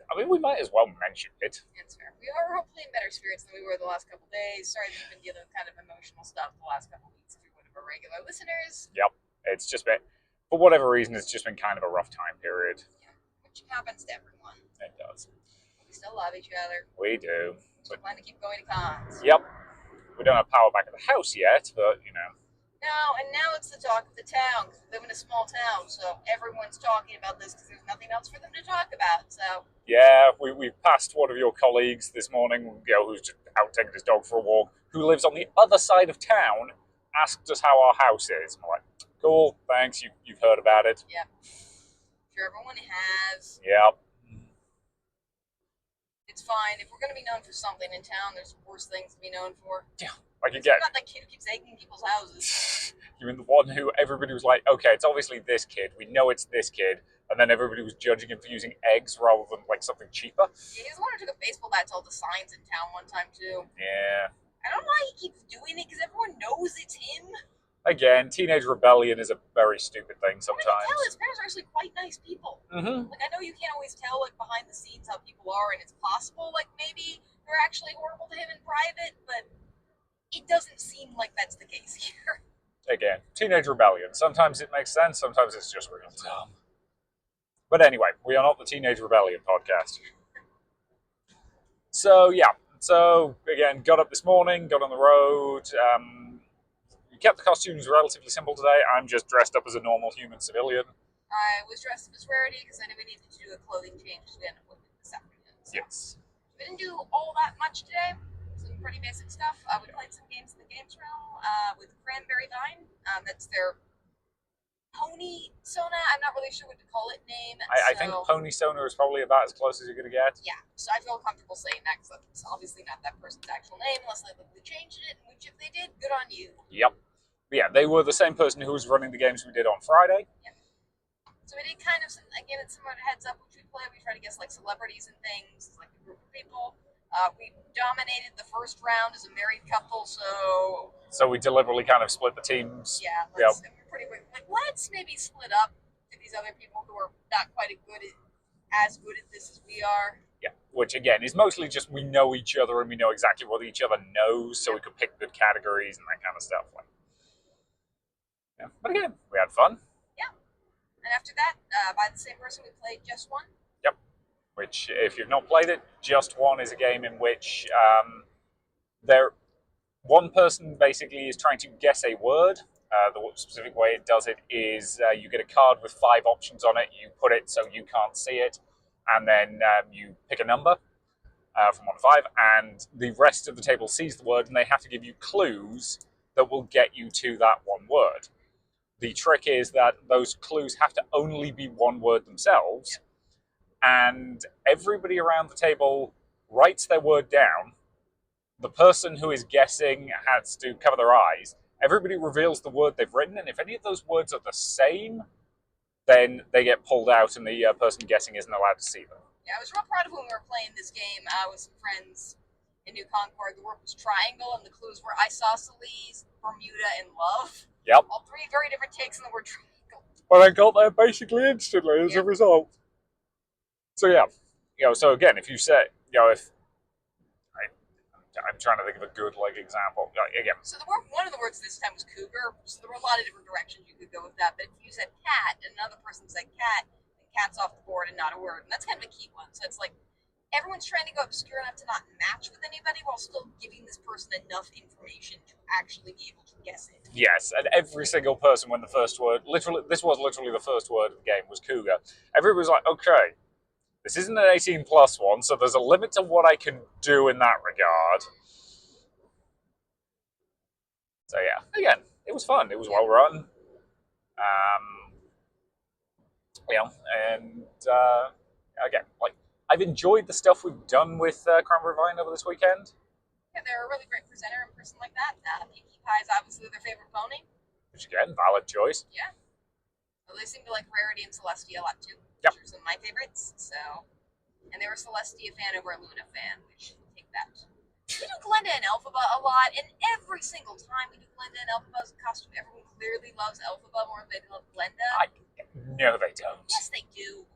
S1: I mean, we might as well mention it.
S2: That's fair. We are hopefully in better spirits than we were the last couple days. Sorry that we've been dealing with kind of emotional stuff the last couple weeks if you're one of our regular listeners.
S1: Yep. It's just been, for whatever reason, it's just been kind of a rough time period.
S2: Yeah, which happens to everyone.
S1: It does.
S2: We still love each other.
S1: We do.
S2: We plan to keep going to cons.
S1: Yep. We don't have power back at the house yet, but,
S2: No, and now it's the talk of the town, because we live in a small town, so everyone's talking about this because there's nothing else for them to talk about, so...
S1: Yeah, we passed one of your colleagues this morning, who's just out taking his dog for a walk, who lives on the other side of town, asked us how our house is. And we're like, cool, thanks, you've heard about it.
S2: Yep. Sure, everyone has.
S1: Yep.
S2: It's fine. If we're going to be known for something in town, there's worse things to be known for.
S1: Yeah. Like again,
S2: not that kid who keeps egging people's houses.
S1: You mean the one who everybody was like, okay, it's obviously this kid. We know it's this kid, and then everybody was judging him for using eggs rather than like something cheaper.
S2: Yeah, he's the one who took a baseball bat to all the signs in town one time too.
S1: Yeah.
S2: I don't know why he keeps doing it because everyone knows it's him.
S1: Again, teenage rebellion is a very stupid thing sometimes.
S2: I can tell his parents are actually quite nice people.
S1: Mm-hmm.
S2: Like I know you can't always tell like behind the scenes how people are, and it's possible like maybe they're actually horrible to him in private, but it doesn't seem like that's the case here.
S1: Again, teenage rebellion. Sometimes it makes sense, sometimes it's just real dumb. But anyway, we are not the Teenage Rebellion podcast. So, yeah. So, again, got up this morning, got on the road. We kept the costumes relatively simple today. I'm just dressed up as a normal human civilian.
S2: I was dressed up as Rarity because I knew we needed to do a clothing change to end up with this afternoon. So.
S1: Yes.
S2: We didn't do all that much today. Some pretty basic stuff. We played some games in the games realm with Cranberry Vine. That's their Pony Sona. I'm not really sure what to call it name.
S1: I think Pony Sona is probably about as close as you're going to get.
S2: Yeah, so I feel comfortable saying that because it's obviously not that person's actual name unless they literally changed it, which if they did, good on you.
S1: Yep. But yeah, they were the same person who was running the games we did on Friday.
S2: Yeah. So we did kind of, again, it's similar to Heads Up, which we play. We try to guess like celebrities and things, like a group of people. We dominated the first round as a married couple, so...
S1: So we deliberately kind of split the teams.
S2: Yeah, we're pretty quick. Like, let's maybe split up to these other people who are not quite as good at this as we are.
S1: Yeah, which again is mostly just we know each other and we know exactly what each other knows, so we could pick good categories and that kind of stuff. Yeah, but again, we had fun.
S2: Yeah, and after that, by the same person, we played Just One.
S1: Yep. Which, if you've not played it, Just One is a game in which one person basically is trying to guess a word, The specific way it does it is you get a card with 5 options on it. You put it so you can't see it, and then you pick a number from 1 to 5, and the rest of the table sees the word, and they have to give you clues that will get you to that one word. The trick is that those clues have to only be one word themselves, and everybody around the table writes their word down. The person who is guessing has to cover their eyes. Everybody reveals the word they've written, and if any of those words are the same, then they get pulled out, and the person guessing isn't allowed to see them.
S2: Yeah, I was real proud of when we were playing this game with some friends in New Concord. The word was triangle, and the clues were isosceles, Bermuda, and love.
S1: Yep.
S2: All 3 very different takes on the word triangle.
S1: But I got there basically instantly as a result. So yeah, so again, if you say, if I'm trying to think of a good example. Again.
S2: So one of the words this time was cougar. So there were a lot of different directions you could go with that. But if you said cat and another person said cat, then cat's off the board and not a word. And that's kind of a key one. So it's like everyone's trying to go obscure enough to not match with anybody while still giving this person enough information to actually be able to guess it.
S1: Yes, and every single person when the first word, this was literally the first word of the game, was cougar. Everybody was like, okay, this isn't an 18 plus one, so there's a limit to what I can do in that regard. So yeah, again, it was fun. It was well run. And again, I've enjoyed the stuff we've done with Cranberry Vine over this weekend.
S2: Yeah, they're a really great presenter and person like that. Pinkie Pie is obviously their favorite pony.
S1: Which again, valid choice.
S2: Yeah. Well, they seem to like Rarity and Celestia a lot too.
S1: Yep.
S2: Which are some of my favorites. So, and they were Celestia fan over a Luna fan, which take that. We do Glenda and Elphaba a lot, and every single time we do Glenda and Elphaba's costume, everyone clearly loves Elphaba more than they love Glenda.
S1: No, they don't.
S2: Yes, they do.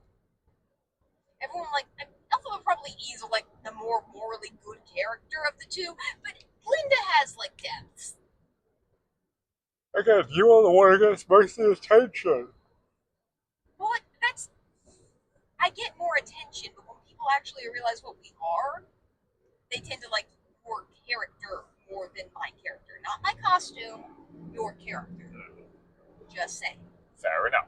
S2: Everyone Elphaba probably is the more morally good character of the two, but Glinda has depths.
S1: Again, you are the one who gets most of the attention.
S2: Well, I get more attention, but when people actually realize what we are, they tend to like your character more than my character. Not my costume, your character. Just saying.
S1: Fair enough.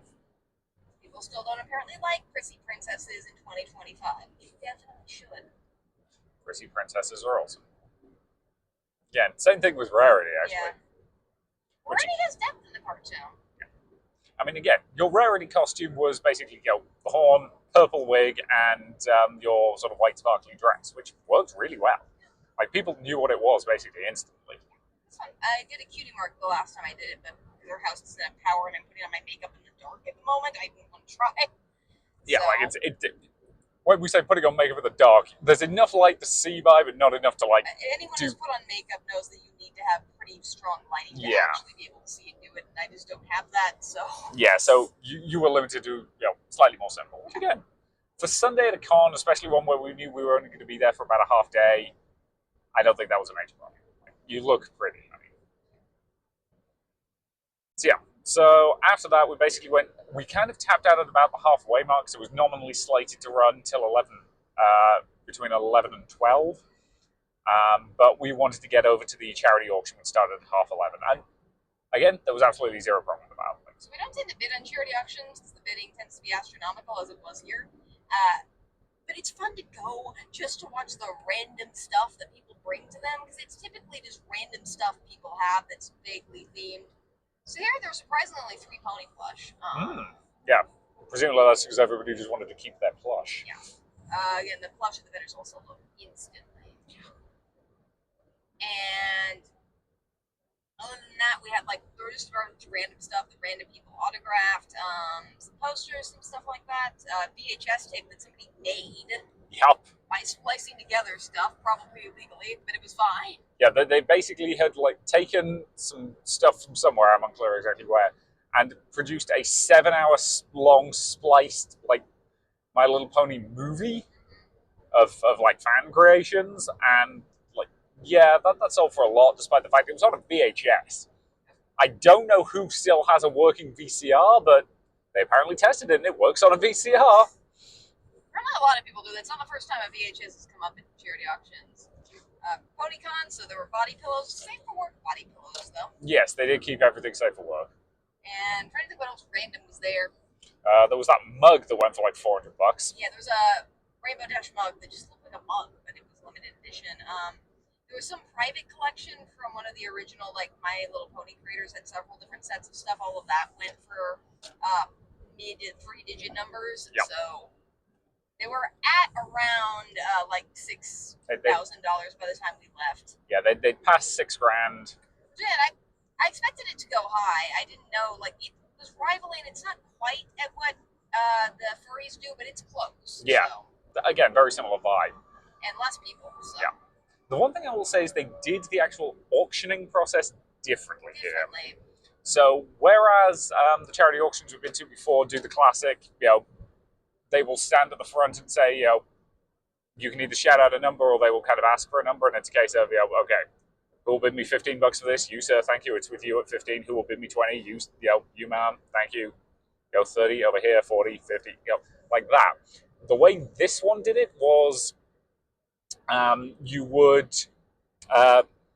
S2: People still don't apparently like prissy princesses in 2025. You definitely should.
S1: Prissy princesses are awesome. Again, same thing with Rarity, actually.
S2: Yeah. Rarity has depth in the cartoon.
S1: Yeah. I mean, again, your Rarity costume was basically the horn, purple wig, and your sort of white sparkly dress, which worked really well. People knew what it was basically instantly.
S2: That's fun. I did a cutie mark the last time I did it, but their house doesn't have power and I'm putting on my makeup in the dark at the moment. I didn't want to try.
S1: Yeah, when we say putting on makeup in the dark, there's enough light to see by, but not enough to
S2: anyone who's put on makeup knows that you need to have pretty strong lighting to actually be able to see and do it, and I just don't have that, so.
S1: Yeah, so you were limited to slightly more simple. Which again, for Sunday at a con, especially one where we knew we were only going to be there for about a half day, I don't think that was a major problem. You look pretty. So after that, we kind of tapped out at about the halfway mark, so it was nominally slated to run till 11, between 11 and 12. But we wanted to get over to the charity auction, which started at 11:30. And again, there was absolutely zero problem about it.
S2: So we don't tend to bid on charity auctions because the bidding tends to be astronomical, as it was here. But it's fun to go just to watch the random stuff that people bring to them, because it's typically just random stuff people have that's vaguely themed. So here, there's surprisingly only 3 pony plush.
S1: Yeah, presumably that's because everybody just wanted to keep their plush.
S2: Yeah. Again, the plush of the bidders also look instantly. And other than that, we had there were just a bunch of random stuff that random people autographed, some posters, some stuff like that. VHS tape that somebody made.
S1: Yup.
S2: By splicing together stuff, probably illegally, but it was fine.
S1: Yeah, they basically had taken some stuff from somewhere, I'm unclear exactly where, and produced a 7-hour long spliced My Little Pony movie of fan creations, and that sold for a lot, despite the fact it was on a VHS. I don't know who still has a working VCR, but they apparently tested it and it works on a VCR.
S2: Apparently a lot of people do that. It's not the first time a VHS has come up in charity auctions. PonyCon, so there were body pillows. Same for work body pillows, though.
S1: Yes, they did keep everything safe for work.
S2: And trying to think what else random was there.
S1: There was that mug that went for like $400.
S2: Yeah, there was a Rainbow Dash mug that just looked like a mug, but it was limited edition. There was some private collection from one of the original, like, My Little Pony creators had several different sets of stuff. All of that went for mid to 3-digit numbers.
S1: Yep.
S2: So they were at around like $6,000 by the time we left.
S1: Yeah, they passed $6,000.
S2: Yeah, I expected it to go high. I didn't know, like, it was rivaling. It's not quite at what the furries do, but it's close.
S1: Yeah.
S2: So.
S1: Again, very similar vibe.
S2: And less people. So.
S1: Yeah. The one thing I will say is they did the actual auctioning process differently here. So whereas the charity auctions we've been to before do the classic, they will stand at the front and say, you can either shout out a number or they will kind of ask for a number, and it's a case of, okay, who will bid me $15 for this? You, sir, thank you. It's with you at 15. Who will bid me 20? You, ma'am, thank you. 30 over here, 40, 50, like that. The way this one did it was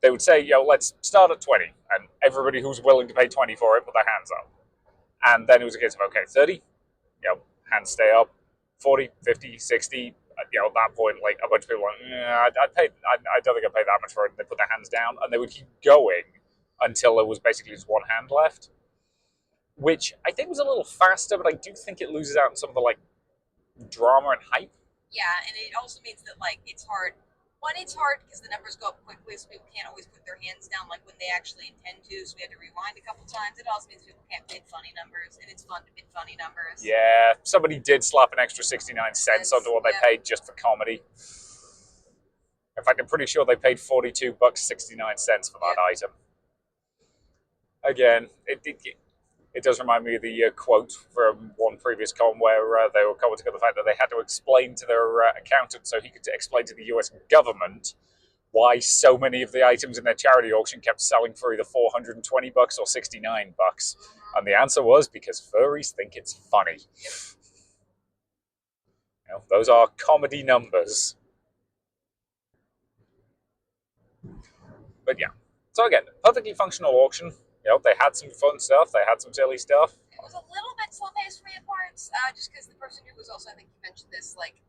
S1: they would say, let's start at 20, and everybody who's willing to pay 20 for it put their hands up. And then it was a case of, okay, 30, hands stay up, 40, 50, 60, at that point, like, a bunch of people were like, I don't think I'd pay that much for it. And they put their hands down, and they would keep going until there was basically just one hand left, which I think was a little faster, but I do think it loses out on some of the, like, drama and hype.
S2: Yeah, and it also means that, like, it's hard. One, it's hard because the numbers go up quickly, so people can't always put their hands down like when they actually intend to, so we had to rewind a couple times. It also means people can't bid funny numbers, and it's fun to bid funny numbers.
S1: Yeah, somebody did slap an extra 69 cents onto what they paid just for comedy. In fact, I'm pretty sure they paid $42.69 for that item. Again, it does remind me of the quote from one previous con where they were commenting on the fact that they had to explain to their accountant so he could explain to the US government why so many of the items in their charity auction kept selling for either $420 or $69. And the answer was because furries think it's funny. Those are comedy numbers. But yeah. So again, perfectly functional auction. They had some fun stuff. They had some silly stuff.
S2: It was a little bit slow-paced for me at parts, just because the person who was also, I think you mentioned this, like,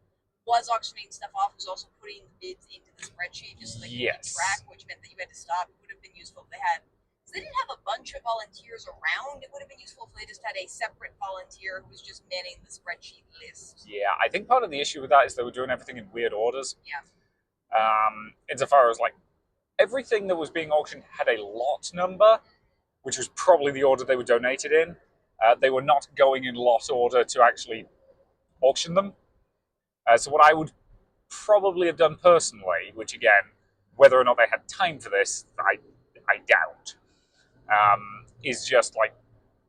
S2: was auctioning stuff off, was also putting bids into the spreadsheet just so they could keep track, which meant that you had to stop. It would have been useful if they had. So they didn't have a bunch of volunteers around. It would have been useful if they just had a separate volunteer who was just manning the spreadsheet list.
S1: Yeah, I think part of the issue with that is they were doing everything in weird orders.
S2: Yeah.
S1: Insofar as, like, everything that was being auctioned had a lot number, which was probably the order they were donated in. They were not going in lot order to actually auction them. So what I would probably have done personally, which again, whether or not they had time for this, I doubt, is just like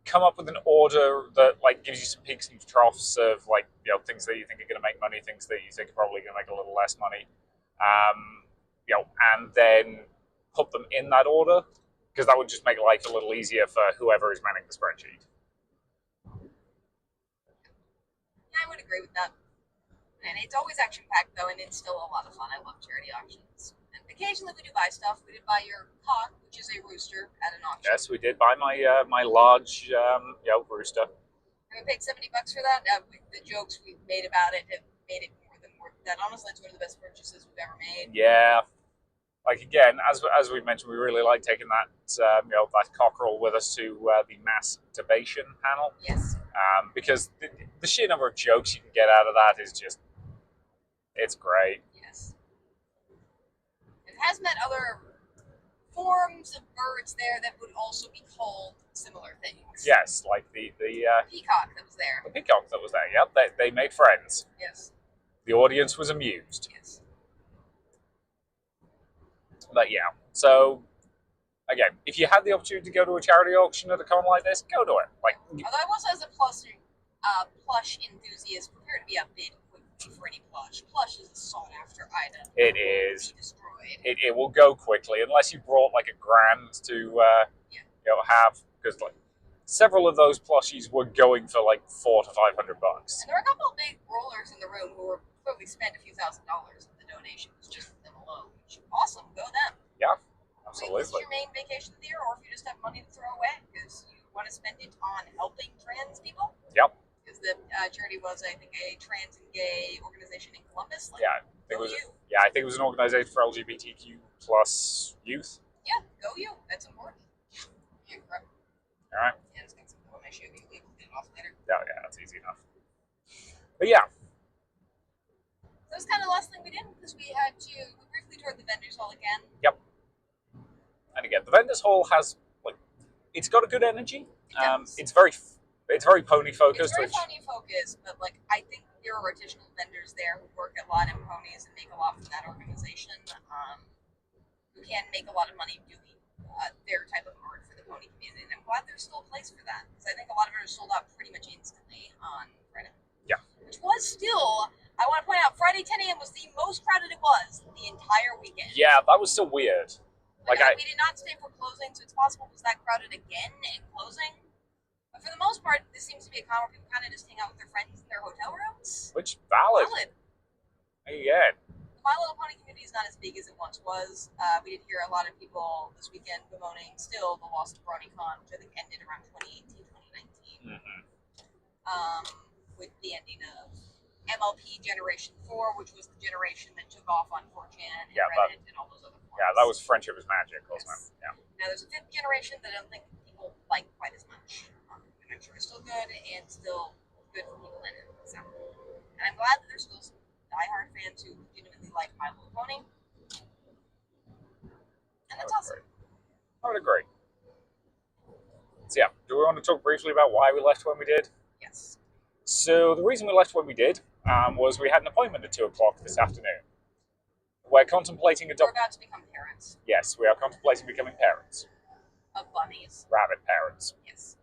S1: come up with an order that like gives you some peaks and troughs of like things that you think are going to make money, things that you think are probably going to make a little less money, and then put them in that order. Because that would just make life a little easier for whoever is manning the spreadsheet.
S2: Yeah, I would agree with that. And it's always action-packed, though, and it's still a lot of fun. I love charity auctions. And occasionally we do buy stuff. We did buy your cock, which is a rooster, at an auction.
S1: Yes, we did buy my my large rooster.
S2: And we paid $70 for that. The jokes we made about it have made it more than worth that. Honestly, it's one of the best purchases we've ever made.
S1: Yeah. Like again, as we mentioned, we really like taking that that cockerel with us to the masturbation panel.
S2: Yes.
S1: Because the sheer number of jokes you can get out of that is just, it's great.
S2: Yes. It has met other forms of birds there that would also be called similar things.
S1: Yes, like the
S2: peacock that was there.
S1: The peacock that was there. Yep, they made friends.
S2: Yes.
S1: The audience was amused.
S2: Yes.
S1: But yeah, so again, if you had the opportunity to go to a charity auction at a con like this, go to it. Like,
S2: although I was as a plush enthusiast, prepare to be outbid quickly for any plush. Plush is a sought-after item.
S1: It is.
S2: Destroyed.
S1: It will go quickly unless you brought like $1,000 to have, because like several of those plushies were going for like $400 to $500.
S2: And there were a couple of big rollers in the room who were clearly spent a few $1,000s of the donations just for them alone. Which awesome, go them.
S1: Yeah,
S2: This is
S1: absolutely.
S2: your main vacation of the year, or if you just have money to throw away because you want to spend it on helping trans people.
S1: Yep.
S2: Because the charity was, I think, a trans and gay organization in Columbus. Like,
S1: Yeah,
S2: go you.
S1: yeah, I think it was an organization for LGBTQ plus youth.
S2: Yeah, go you. That's important. Yeah, correct.
S1: All right.
S2: Yeah, it's got something on my shoe. You can get it off later.
S1: Yeah, yeah, that's easy enough. But yeah,
S2: That was kind of the last thing we did because we briefly toured the vendors hall again.
S1: yep. And again, the vendors hall has like, it's got a good energy. It's very pony focused.
S2: It's very pony focused, but like I think there are artisanal vendors there who work a lot in ponies and make a lot from that organization. Who can make a lot of money doing their type of art for the pony community, and I'm glad there's still a place for that because I think a lot of it are sold out pretty much instantly on Friday.
S1: Yeah.
S2: Which was still, I want to point out, Friday 10 a.m. was the most crowded it was the entire weekend.
S1: Yeah, that was still weird.
S2: Like we did not stay for closing, so it's possible it was that crowded again in closing. But for the most part, this seems to be a con where people kind of just hang out with their friends in their hotel rooms.
S1: Which valid. Yeah.
S2: My Little Pony community is not as big as it once was. We did hear a lot of people this weekend bemoaning still the loss of Trotcon, which I think ended around 2018, 2019. With the ending of MLP Generation 4, which was the generation that took off on 4chan and Reddit and all those other forums.
S1: Yeah, that was Friendship is Magic, wasn't it? Yeah.
S2: Now there's a 5th generation that I don't think people like quite as much. And I'm sure it's still good and still good for people in it. So, and I'm glad that there's still some diehard fans who legitimately like My Little Pony. And that's awesome.
S1: I would agree. So yeah, do we want to talk briefly about why we left when we did?
S2: Yes.
S1: So the reason we left when we did was we had an appointment at 2 o'clock this afternoon. We're contemplating
S2: We're about to become parents.
S1: Yes, we are contemplating becoming parents.
S2: Of bunnies.
S1: Rabbit parents.
S2: Yes.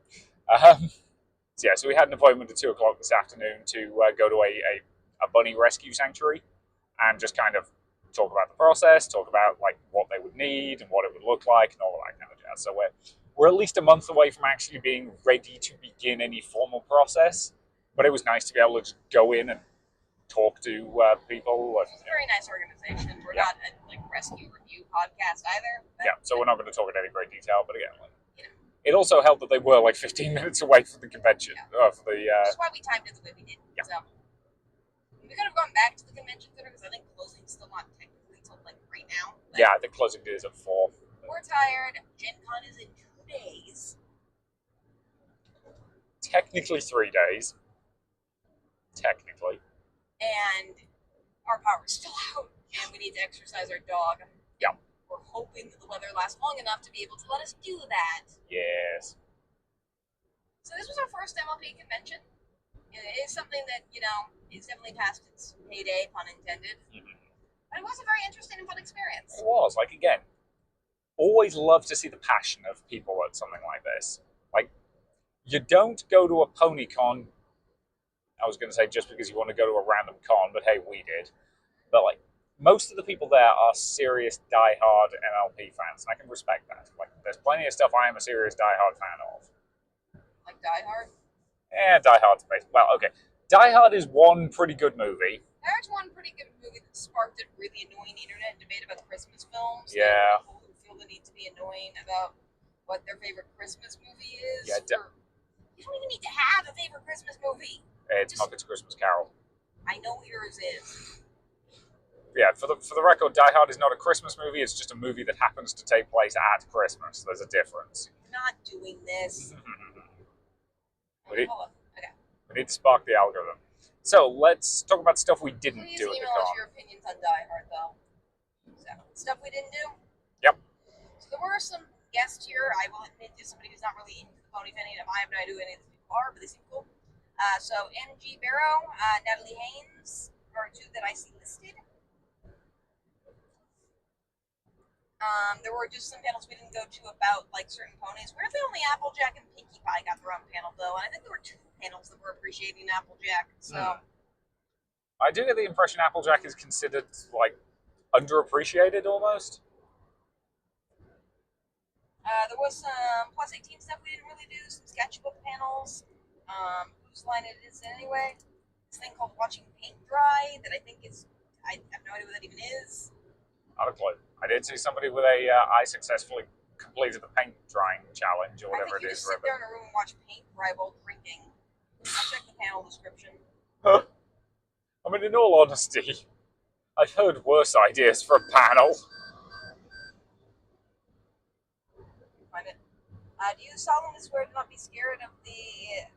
S1: So we had an appointment at 2 o'clock this afternoon to go to a bunny rescue sanctuary and just kind of talk about the process, talk about like what they would need and what it would look like and all that kind of jazz. So we're at least a month away from actually being ready to begin any formal process, but it was nice to be able to just go in and talk to people.
S2: It's a very nice organization. We're not a rescue review podcast either.
S1: Yeah, so we're not going to talk in any great detail, but again, it also helped that they were like 15 minutes away from the convention.
S2: Which is why we timed it the way we did.
S1: Yeah.
S2: So we could have gone back to the convention center because I think closing's still not technically until like right now.
S1: Yeah, the closing day is at 4.
S2: We're tired. Gen Con is in 2 days.
S1: Technically 3 days. Technically.
S2: And our power's still out, and we need to exercise our dog.
S1: Yeah.
S2: We're hoping that the weather lasts long enough to be able to let us do that.
S1: Yes.
S2: So this was our first MLP convention. It is something that, is definitely past its heyday, pun intended.
S1: Mm-hmm.
S2: But it was a very interesting and fun experience.
S1: It was. Like, again, always love to see the passion of people at something like this. Like, you don't go to a pony con, I was going to say just because you want to go to a random con, but hey, we did. But, like, most of the people there are serious, die-hard MLP fans, and I can respect that. Like, there's plenty of stuff I am a serious, die-hard fan of.
S2: Like Die Hard?
S1: Yeah, Die Hard's based. Well, okay. Die Hard is one pretty good movie.
S2: Die Hard's one pretty good movie that sparked a really annoying internet debate about Christmas films.
S1: Yeah.
S2: People who feel the need to be annoying about what their favorite Christmas movie is.
S1: Yeah,
S2: you don't even need to have a favorite Christmas movie.
S1: It's Muppets Christmas Carol.
S2: I know yours is.
S1: Yeah, for the record, Die Hard is not a Christmas movie. It's just a movie that happens to take place at Christmas. There's a difference.
S2: We're not doing this.
S1: We
S2: We
S1: need to spark the algorithm. So let's talk about stuff we didn't
S2: Please
S1: do at the
S2: email us
S1: con.
S2: your opinions on Die Hard, though. So, stuff we didn't do?
S1: Yep.
S2: So there were some guests here. I will admit to somebody who's not really into the pony fanning. I have no idea who any of these people are, but they seem cool. So MG Barrow, Natalie Haynes are 2 that I see listed. There were just some panels we didn't go to about like certain ponies. Weirdly, only Applejack and Pinkie Pie got their own panel though, and I think there were 2 panels that were appreciating Applejack. So
S1: I do get the impression Applejack is considered like underappreciated almost.
S2: There was some plus 18 stuff we didn't really do. Some sketchbook panels. Whose line it is anyway? This thing called Watching Paint Dry that I think is I have no idea what that even is.
S1: Not a clue. I did see somebody with a I successfully completed the paint drying challenge or
S2: I
S1: whatever
S2: think you
S1: it is.
S2: just sit there in a room and watch paint dry while drinking. I'll check the panel description.
S1: I mean, in all honesty, I've heard worse ideas for a panel.
S2: Find it. Do you solemnly swear to not be scared of the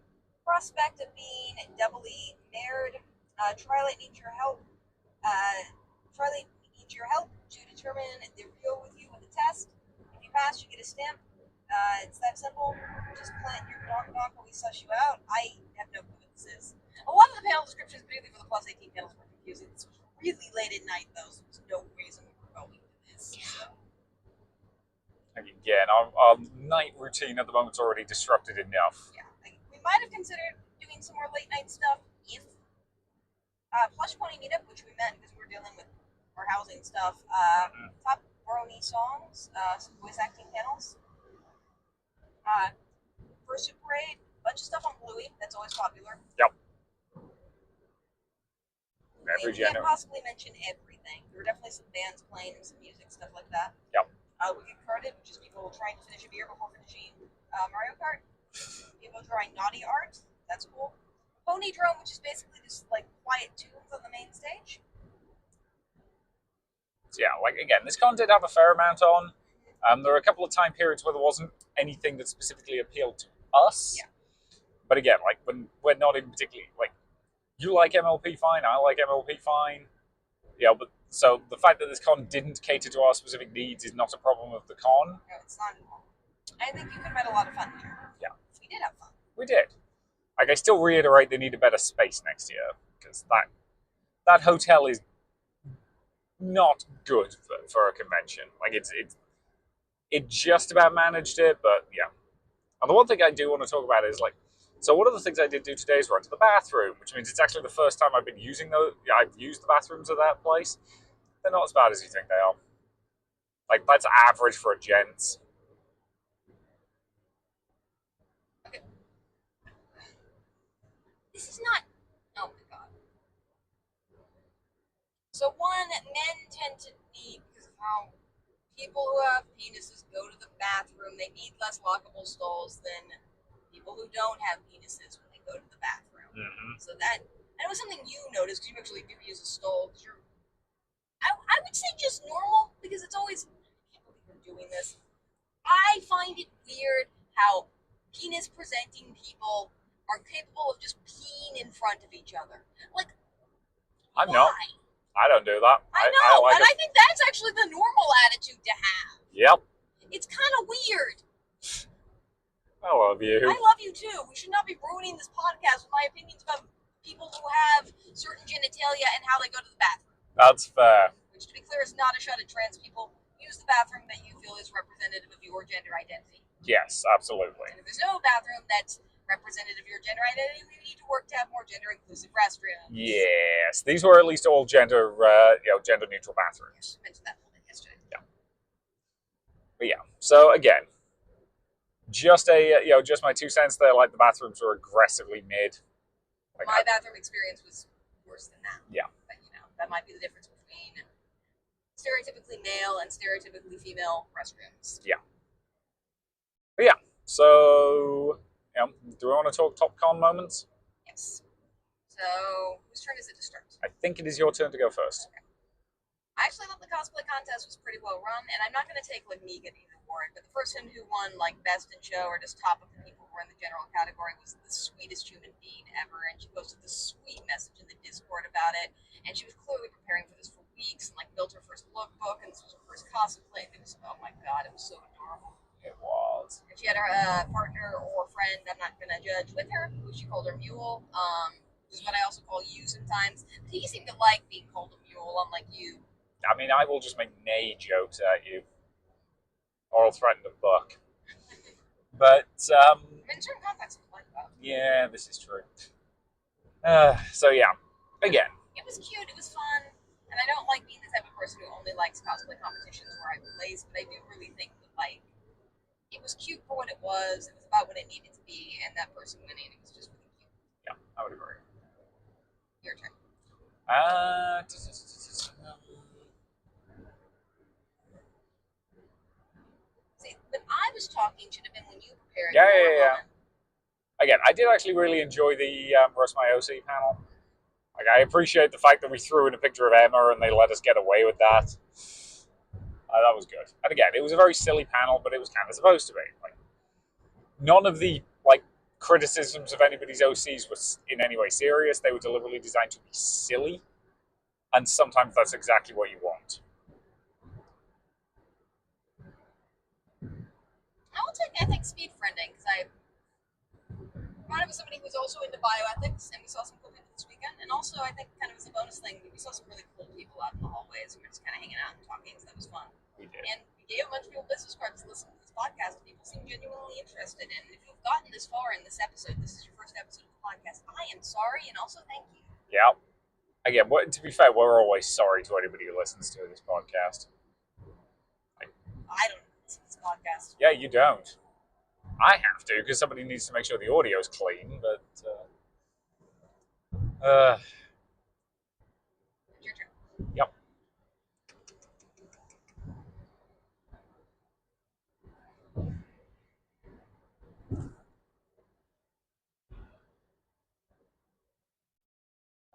S2: prospect of being doubly married? Trilate needs your help. Trilate needs your help to determine the real with you with the test. If you pass, you get a stamp. It's that simple. Just plant your knock while we suss you out. I have no clue what this is. A lot of the panel descriptions, particularly for the plus 18 panels, were confusing. This was really late at night, though, so there's no reason we were going to this. So.
S1: Again, our night routine at the moment's already disrupted enough.
S2: Yeah, we might have considered doing some more late night stuff if Plush Pony Meetup, which we met because we were dealing with our housing stuff. Top Brony songs, some voice acting panels. First Super Parade, bunch of stuff on Bluey. That's always popular.
S1: Yep.
S2: We can't possibly mention everything. There were definitely some bands playing and some music, stuff like that.
S1: Yep.
S2: We get carded, which is people trying to finish a beer before finishing Mario Kart. People drawing naughty art. That's cool. Pony Drone, which is basically just like quiet tunes on the main stage.
S1: So yeah, like again, this con did have a fair amount on. There were a couple of time periods where there wasn't anything that specifically appealed to us.
S2: Yeah.
S1: But again, like when we're not in particularly like you like MLP fine, I like MLP fine. Yeah, but so the fact that this con didn't cater to our specific needs is not a problem of the con.
S2: No, it's not at all. I think you could have had a lot of fun here.
S1: Yeah.
S2: We did have fun.
S1: We did. Like I still reiterate they need a better space next year because that hotel is not good for a convention. Like it just about managed it, but yeah. And the one thing I do want to talk about is like, so one of the things I did do today is run to the bathroom, which means it's actually the first time I've been using those. I've used the bathrooms at that place. They're not as bad as you think they are. Like that's average for a gents.
S2: Okay. This is not. Oh my god. So one, men tend to need because of how people who have penises go to the bathroom. They need less lockable stalls than people who don't have penises when they go to the bathroom.
S1: Mm-hmm.
S2: So that, and it was something you noticed because you actually do use a stall. Because I would say just normal because it's always, I can't believe we're doing this. I find it weird how penis presenting people are capable of just peeing in front of each other. Like,
S1: I'm
S2: why?
S1: not. I don't do that.
S2: I know,
S1: like
S2: I think that's actually the normal attitude to have.
S1: Yep.
S2: It's kind of weird.
S1: I love you.
S2: I love you too. We should not be ruining this podcast with my opinions about people who have certain genitalia and how they go to the bathroom.
S1: That's fair.
S2: Which, to be clear, is not a shot at trans people. Use the bathroom that you feel is representative of your gender identity.
S1: Yes, absolutely.
S2: And if there's no bathroom that's representative of your gender identity, we need to work to have more gender-inclusive restrooms.
S1: Yes, these were at least all gender, gender-neutral bathrooms.
S2: I mentioned that a little bit yesterday.
S1: Yeah. But yeah, so again, just just my 2 cents there. Like the bathrooms were aggressively mid. Like,
S2: my bathroom experience was worse than that.
S1: Yeah.
S2: But that might be the difference between stereotypically male and stereotypically female restrooms.
S1: Yeah. But yeah. So, do we want to talk top con moments?
S2: Yes. So, whose turn is it to start?
S1: I think it is your turn to go first.
S2: Okay. I actually thought the cosplay contest was pretty well run, and I'm not going to take like Megan even for it, but the person who won like best in show or just top of the people who were in the general category was the sweetest human being ever, and she posted this sweet message in the Discord about it, and she was clearly preparing for this for weeks and like built her first lookbook, and this was her first cosplay. It was, oh my god, it was so adorable.
S1: It was.
S2: And she had her partner or friend, I'm not going to judge, with her, who she called her Mule, which is what I also call you sometimes. But he seemed to like being called a mule, unlike you.
S1: I mean, I will just make nay jokes at you. Or I'll threaten to buck. But,
S2: I mean, certain contexts are like that.
S1: yeah, this is true. So, yeah. Again.
S2: It was cute, it was fun, and I don't like being the type of person who only likes cosplay competitions where I place, but I do really think that, like, it was cute for what it was about what it needed to be, and that person winning, it was just really cute.
S1: Yeah, I would agree.
S2: Your turn. was talking should have been when you prepared.
S1: Yeah. Again, I did actually really enjoy the Roast My OC panel. Like, I appreciate the fact that we threw in a picture of Emma and they let us get away with that. That was good. And again, it was a very silly panel, but it was kind of supposed to be. Like, none of the criticisms of anybody's OCs was in any way serious. They were deliberately designed to be silly, and sometimes that's exactly what you want.
S2: I will take ethics speed friending because I brought it with somebody who was also into bioethics, and we saw some cool people this weekend. And also, I think kind of as a bonus thing, we saw some really cool people out in the hallways. We were just kind of hanging out and talking, so that was fun.
S1: We did.
S2: And we gave a bunch of people business cards to listen to this podcast. People seem genuinely interested. And if you've gotten this far in this episode, this is your first episode of the podcast, I am sorry, and also thank you.
S1: Yeah. Again, to be fair, we're always sorry to anybody who listens to this podcast.
S2: I don't listen to this podcast.
S1: Yeah, you don't. I have to, because somebody needs to make sure the audio's clean, but...
S2: Your turn.
S1: Yep.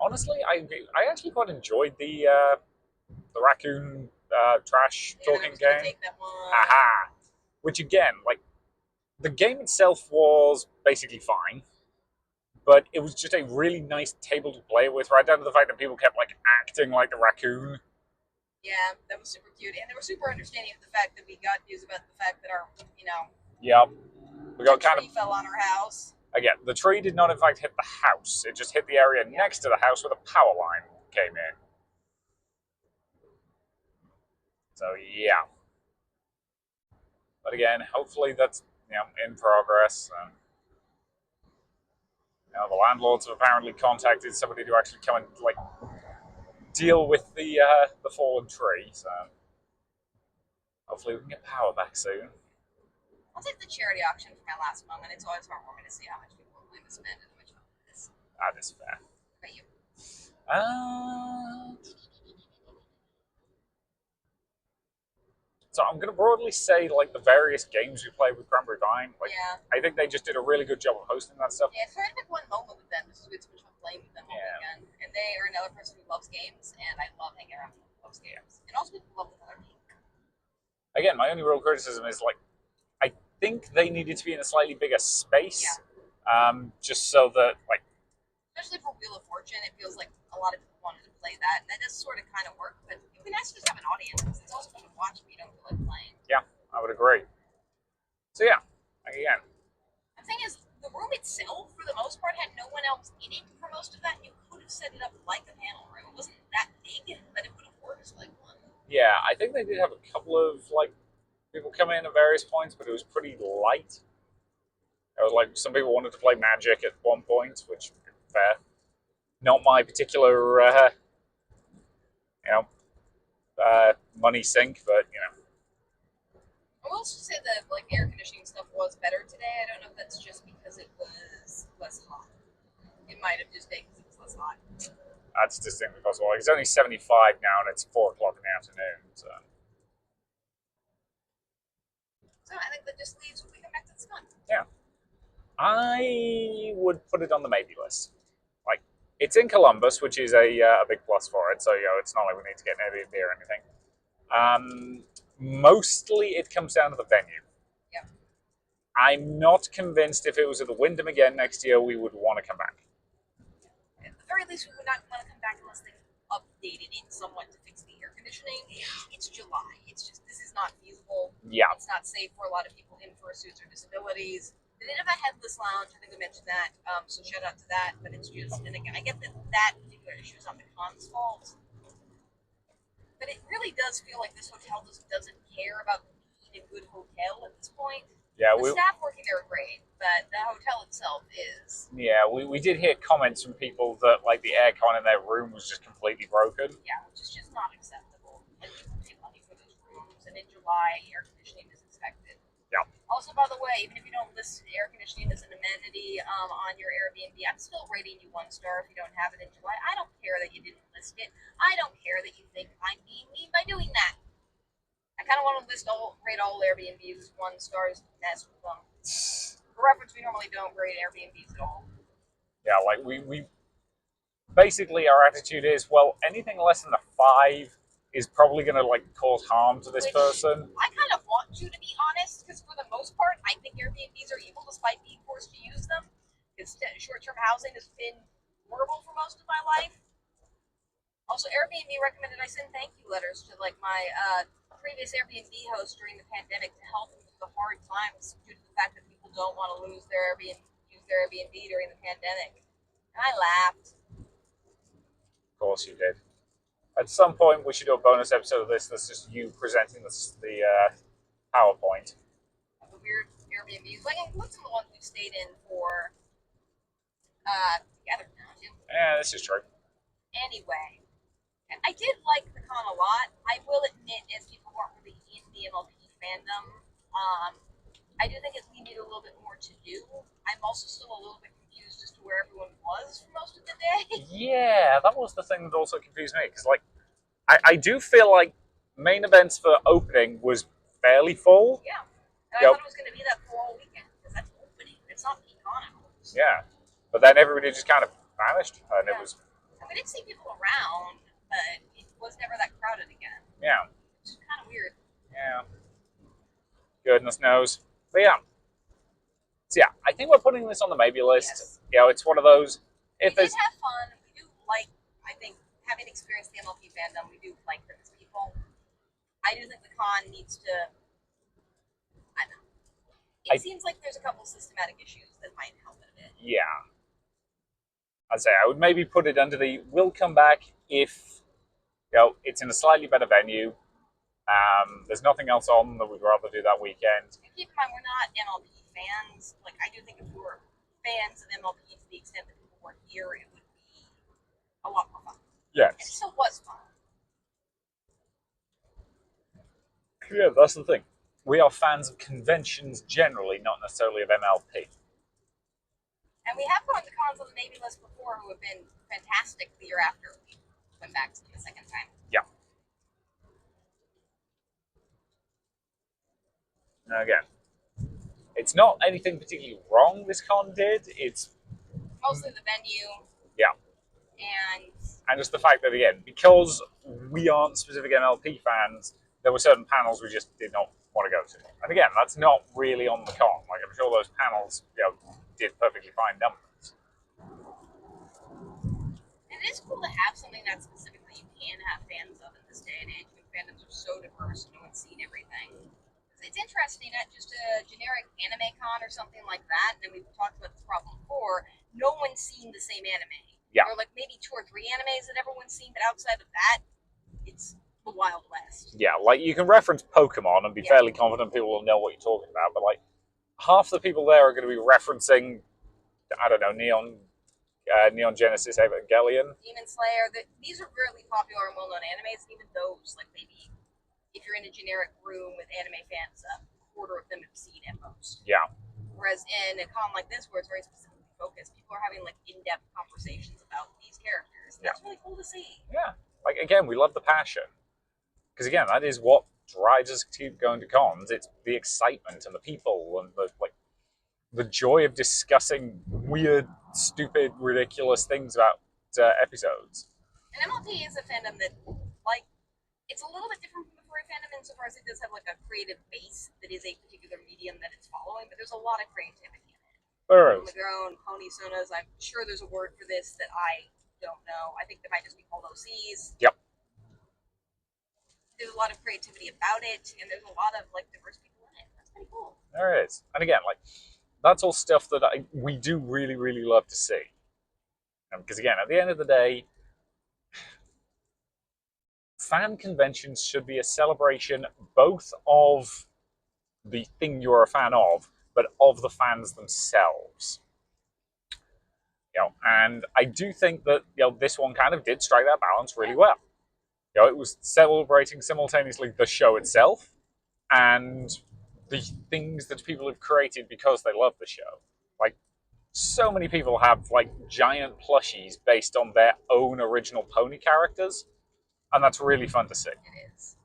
S1: Honestly, I actually quite enjoyed the raccoon trash talking game.
S2: Take that one.
S1: Aha! Which again, the game itself was basically fine, but it was just a really nice table to play with, right down to the fact that people kept acting like the raccoon.
S2: Yeah, that was super cute, and they were super understanding of the fact that we got news about the fact that our,
S1: Yep. We got
S2: tree fell on our house.
S1: Again, the tree did not in fact hit the house. It just hit the area next to the house where the power line came in. So yeah. But again, hopefully that's in progress. The landlords have apparently contacted somebody to actually come and deal with the fallen tree. So hopefully we can get power back soon.
S2: I'll take the charity auction for my last moment. It's always heartwarming to see how much people are willing to spend and how much fun it is.
S1: That is fair.
S2: What about you?
S1: So I'm going to broadly say the various games we played with Cranberry Vine.
S2: Yeah.
S1: I think they just did a really good job of hosting that stuff.
S2: Yeah, it's hard to pick one moment with them. This is so much fun playing with them all weekend. And they are another person who loves games, and I love hanging around with people who loves games. And also people who love the color pink.
S1: Again, my only real criticism is I think they needed to be in a slightly bigger space.
S2: Yeah.
S1: Just so that
S2: especially for Wheel of Fortune, it feels like a lot of people wanted to play that. That does sort of kind of work, but it'd be nice to just have an audience because it's also fun to watch if you don't feel like playing.
S1: Yeah, I would agree. So yeah, again.
S2: The thing is, the room itself, for the most part, had no one else in it for most of that. You could have set it up like a panel room. It wasn't that big, but it would have worked like one.
S1: Yeah, I think they did have a couple of people come in at various points, but it was pretty light. It was some people wanted to play Magic at one point, which fair. Not my particular money sink, but
S2: I will also say that air conditioning stuff was better today. I don't know if that's just because it was less hot. It might have just been because it was less hot.
S1: That's distinctly possible. It's only 75 now, and it's 4 o'clock in the afternoon. So
S2: I think that just leaves when we come back to the sun.
S1: Yeah. I would put it on the maybe list. It's in Columbus, which is a big plus for it. So it's not like we need to get an Airbnb or anything. Mostly, it comes down to the venue.
S2: Yeah.
S1: I'm not convinced if it was at the Wyndham again next year, we would want to come back.
S2: At the very least, we would not want to come back unless they updated it somewhat to fix the air conditioning. It's July. It's just this is not feasible.
S1: Yeah.
S2: It's not safe for a lot of people in fursuits or disabilities. They did have a headless lounge. I think we mentioned that. So shout out to that. But it's just, and again, I get that particular issue is not the con's fault. But it really does feel like this hotel doesn't care about being a good hotel at this point.
S1: Yeah,
S2: the staff working there are great, but the hotel itself is.
S1: Yeah, we did hear comments from people that the aircon in their room was just completely broken.
S2: Yeah, which is just not acceptable. And people pay money for those rooms, and in July, air conditioning is expected.
S1: Yeah.
S2: Also, by the way, even if you don't list air conditioning as an amenity on your Airbnb, I'm still rating you 1 star if you don't have it in July. I don't care that you didn't list it. I don't care that you think I'm being mean by doing that. I kind of want to rate all Airbnbs as 1 stars, mess with them. For reference, we normally don't rate Airbnbs at all.
S1: Yeah, like we basically our attitude is, well, anything less than a 5 is probably going to like cause harm to this person.
S2: I kind of want you to be honest, because for the most part, I think Airbnbs are evil despite being forced to use them. Because short-term housing has been horrible for most of my life. Also, Airbnb recommended I send thank you letters to like my previous Airbnb host during the pandemic to help them through the hard times due to the fact that people don't want to use their Airbnb during the pandemic. And I laughed.
S1: Of course you did. At some point, we should do a bonus episode of this that's just you presenting the PowerPoint.
S2: The weird Airbnbs. Like, what's the ones we stayed in for together now, too?
S1: Yeah, this is true.
S2: Anyway, I did like the con a lot. I will admit, as people weren't really in the MLP fandom, I do think it needed a little bit more to do. I'm also still a little bit confused as to where everyone was for most of the day.
S1: Yeah, that was the thing that also confused me, because like I do feel like main events for opening was fairly full.
S2: Yeah, and I thought it was going to be that for all weekend, because that's opening. It's not peak con hours.
S1: Yeah, but then everybody just kind of vanished, and it was.
S2: And we did see people around, but it was never that crowded again.
S1: Yeah.
S2: Which is kind of weird.
S1: Yeah. Goodness knows. But yeah. So yeah, I think we're putting this on the maybe list.
S2: Yes.
S1: You know, it's one of those. If
S2: we did have fun. We do like, I think, having experienced the MLP fandom, we do like them as people. I do think the con needs to. I don't know. It seems like there's a couple systematic issues that might help it a bit.
S1: Yeah. I'd say I would maybe put it under the we'll come back if it's in a slightly better venue. There's nothing else on that we'd rather do that weekend.
S2: And keep in mind, we're not MLP fans. Like, I do think if we were fans of MLP to the extent that people were here, it would be a lot more fun.
S1: Yes.
S2: And it still was fun.
S1: Yeah, that's the thing. We are fans of conventions generally, not necessarily of MLP.
S2: And we have gone to cons on the maybe list before who have been fantastic the year after we went back to the second time.
S1: Yeah. Now again, it's not anything particularly wrong this con did. It's
S2: mostly the venue.
S1: Yeah.
S2: And
S1: just the fact that, again, because we aren't specific MLP fans, there were certain panels we just did not want to go to. And again, that's not really on the con. Like, I'm sure those panels, did perfectly fine numbers.
S2: And it is cool to have something that specifically you can have fans of in this day and age when fandoms are so diverse and no one's seen everything. It's interesting at just a generic anime con or something like that, and we've talked about this problem before, no one's seen the same anime.
S1: Yeah.
S2: Or like maybe 2 or 3 animes that everyone's seen, but outside of that, it's the Wild West.
S1: Yeah, like you can reference Pokemon and be fairly confident people will know what you're talking about, but like half the people there are going to be referencing, I don't know, Neon Genesis Evangelion.
S2: Demon Slayer. These are really popular and well-known animes, and even those, like maybe if you're in a generic room with anime fans, a quarter of them have seen at most.
S1: Yeah.
S2: Whereas in a con like this, where it's very specifically focused, people are having like in-depth conversations about these characters. And that's really cool to see.
S1: Yeah. Like, again, we love the passion. Because, again, that is what drives us to keep going to cons. It's the excitement and the people and the joy of discussing weird, stupid, ridiculous things about episodes.
S2: And MLP is a fandom that, like, it's a little bit different from the furry fandom insofar as it does have like a creative base that is a particular medium that it's following, but there's a lot of creativity in it.
S1: There is.
S2: With their own pony sonas, I'm sure there's a word for this that I don't know. I think they might just be called OCs.
S1: Yep.
S2: There's a lot of creativity about it, and there's a lot of like diverse people in it. That's pretty cool.
S1: There is. And again, like, that's all stuff that we do really, really love to see. Because again, at the end of the day, fan conventions should be a celebration both of the thing you're a fan of, but of the fans themselves. And I do think that this one kind of did strike that balance really well. It was celebrating simultaneously the show itself and the things that people have created because they love the show. Like, so many people have like giant plushies based on their own original pony characters, and that's really fun to see.
S2: It is.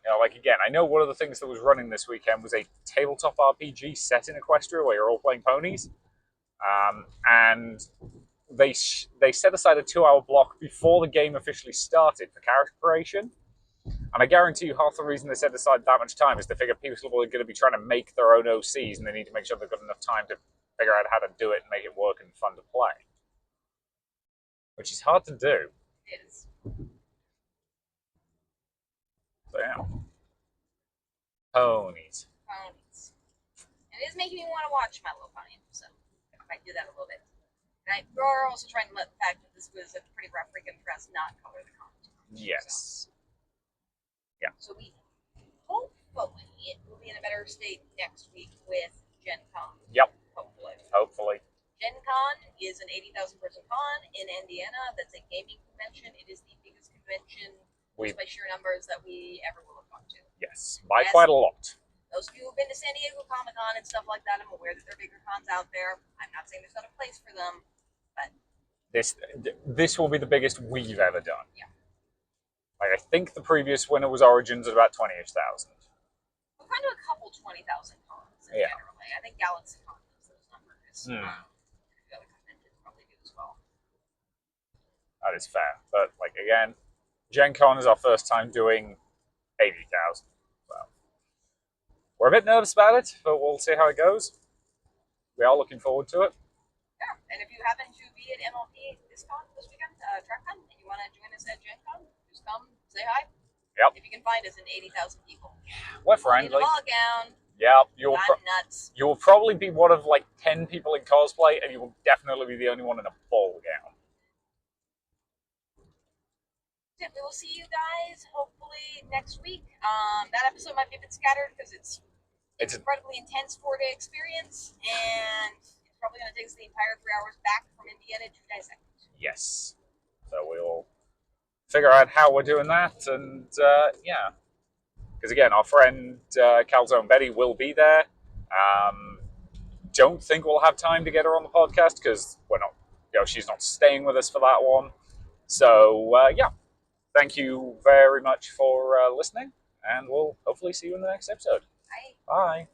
S1: You know, like again, I know one of the things that was running this weekend was a tabletop RPG set in Equestria where you're all playing ponies, and they set aside a 2 hour block before the game officially started for character creation. And I guarantee you, half the reason they set aside that much time is they figure people are going to be trying to make their own OCs, and they need to make sure they've got enough time to figure out how to do it and make it work and fun to play, which is hard to do.
S2: It is.
S1: So yeah, ponies.
S2: Ponies. And it is making me want to watch My Little Pony, so I might do that a little bit. And we're also trying to let the fact that this was a pretty rough weekend for us not color the content.
S1: Yes.
S2: So. Yeah. So we hopefully will be in a better state next week with Gen Con.
S1: Yep.
S2: Hopefully. Gen Con is an 80,000 person con in Indiana. That's a gaming convention. It is the biggest convention by sheer numbers that we ever will have gone to.
S1: Yes, by quite a lot.
S2: Those of you who've been to San Diego Comic Con and stuff like that, I'm aware that there are bigger cons out there. I'm not saying there's not a place for them, but
S1: this will be the biggest we've ever done.
S2: Yeah.
S1: Like I think the previous winner was Origins at about 20,000.
S2: We've gone to a couple 20,000 cons generally. I think Galaxy Con does those numbers. The other conventions probably do as well.
S1: That is fair, but like again, Gen Con is our first time doing 80,000. So we're a bit nervous about it, but we'll see how it goes. We are looking forward to it.
S2: Yeah, and if you happen to be at MLP this weekend, Trotcon, and you want to join us at Gen Con, just come, say hi.
S1: Yep.
S2: If you can find us in 80,000 people.
S1: We're friendly.
S2: In a ball gown.
S1: Yeah,
S2: I'm nuts.
S1: You will probably be one of like 10 people in cosplay, and you will definitely be the only one in a ball gown.
S2: We will see you guys hopefully next week. That episode might be a bit scattered because it's an incredibly intense 4-day experience, and it's probably going to take us the entire 3 hours back from Indiana to dissect.
S1: Yes. So we'll figure out how we're doing that, and yeah. Because again, our friend Calzone Betty will be there. Don't think we'll have time to get her on the podcast because we're not, she's not staying with us for that one. So yeah. Thank you very much for listening, and we'll hopefully see you in the next episode.
S2: Bye.
S1: Bye.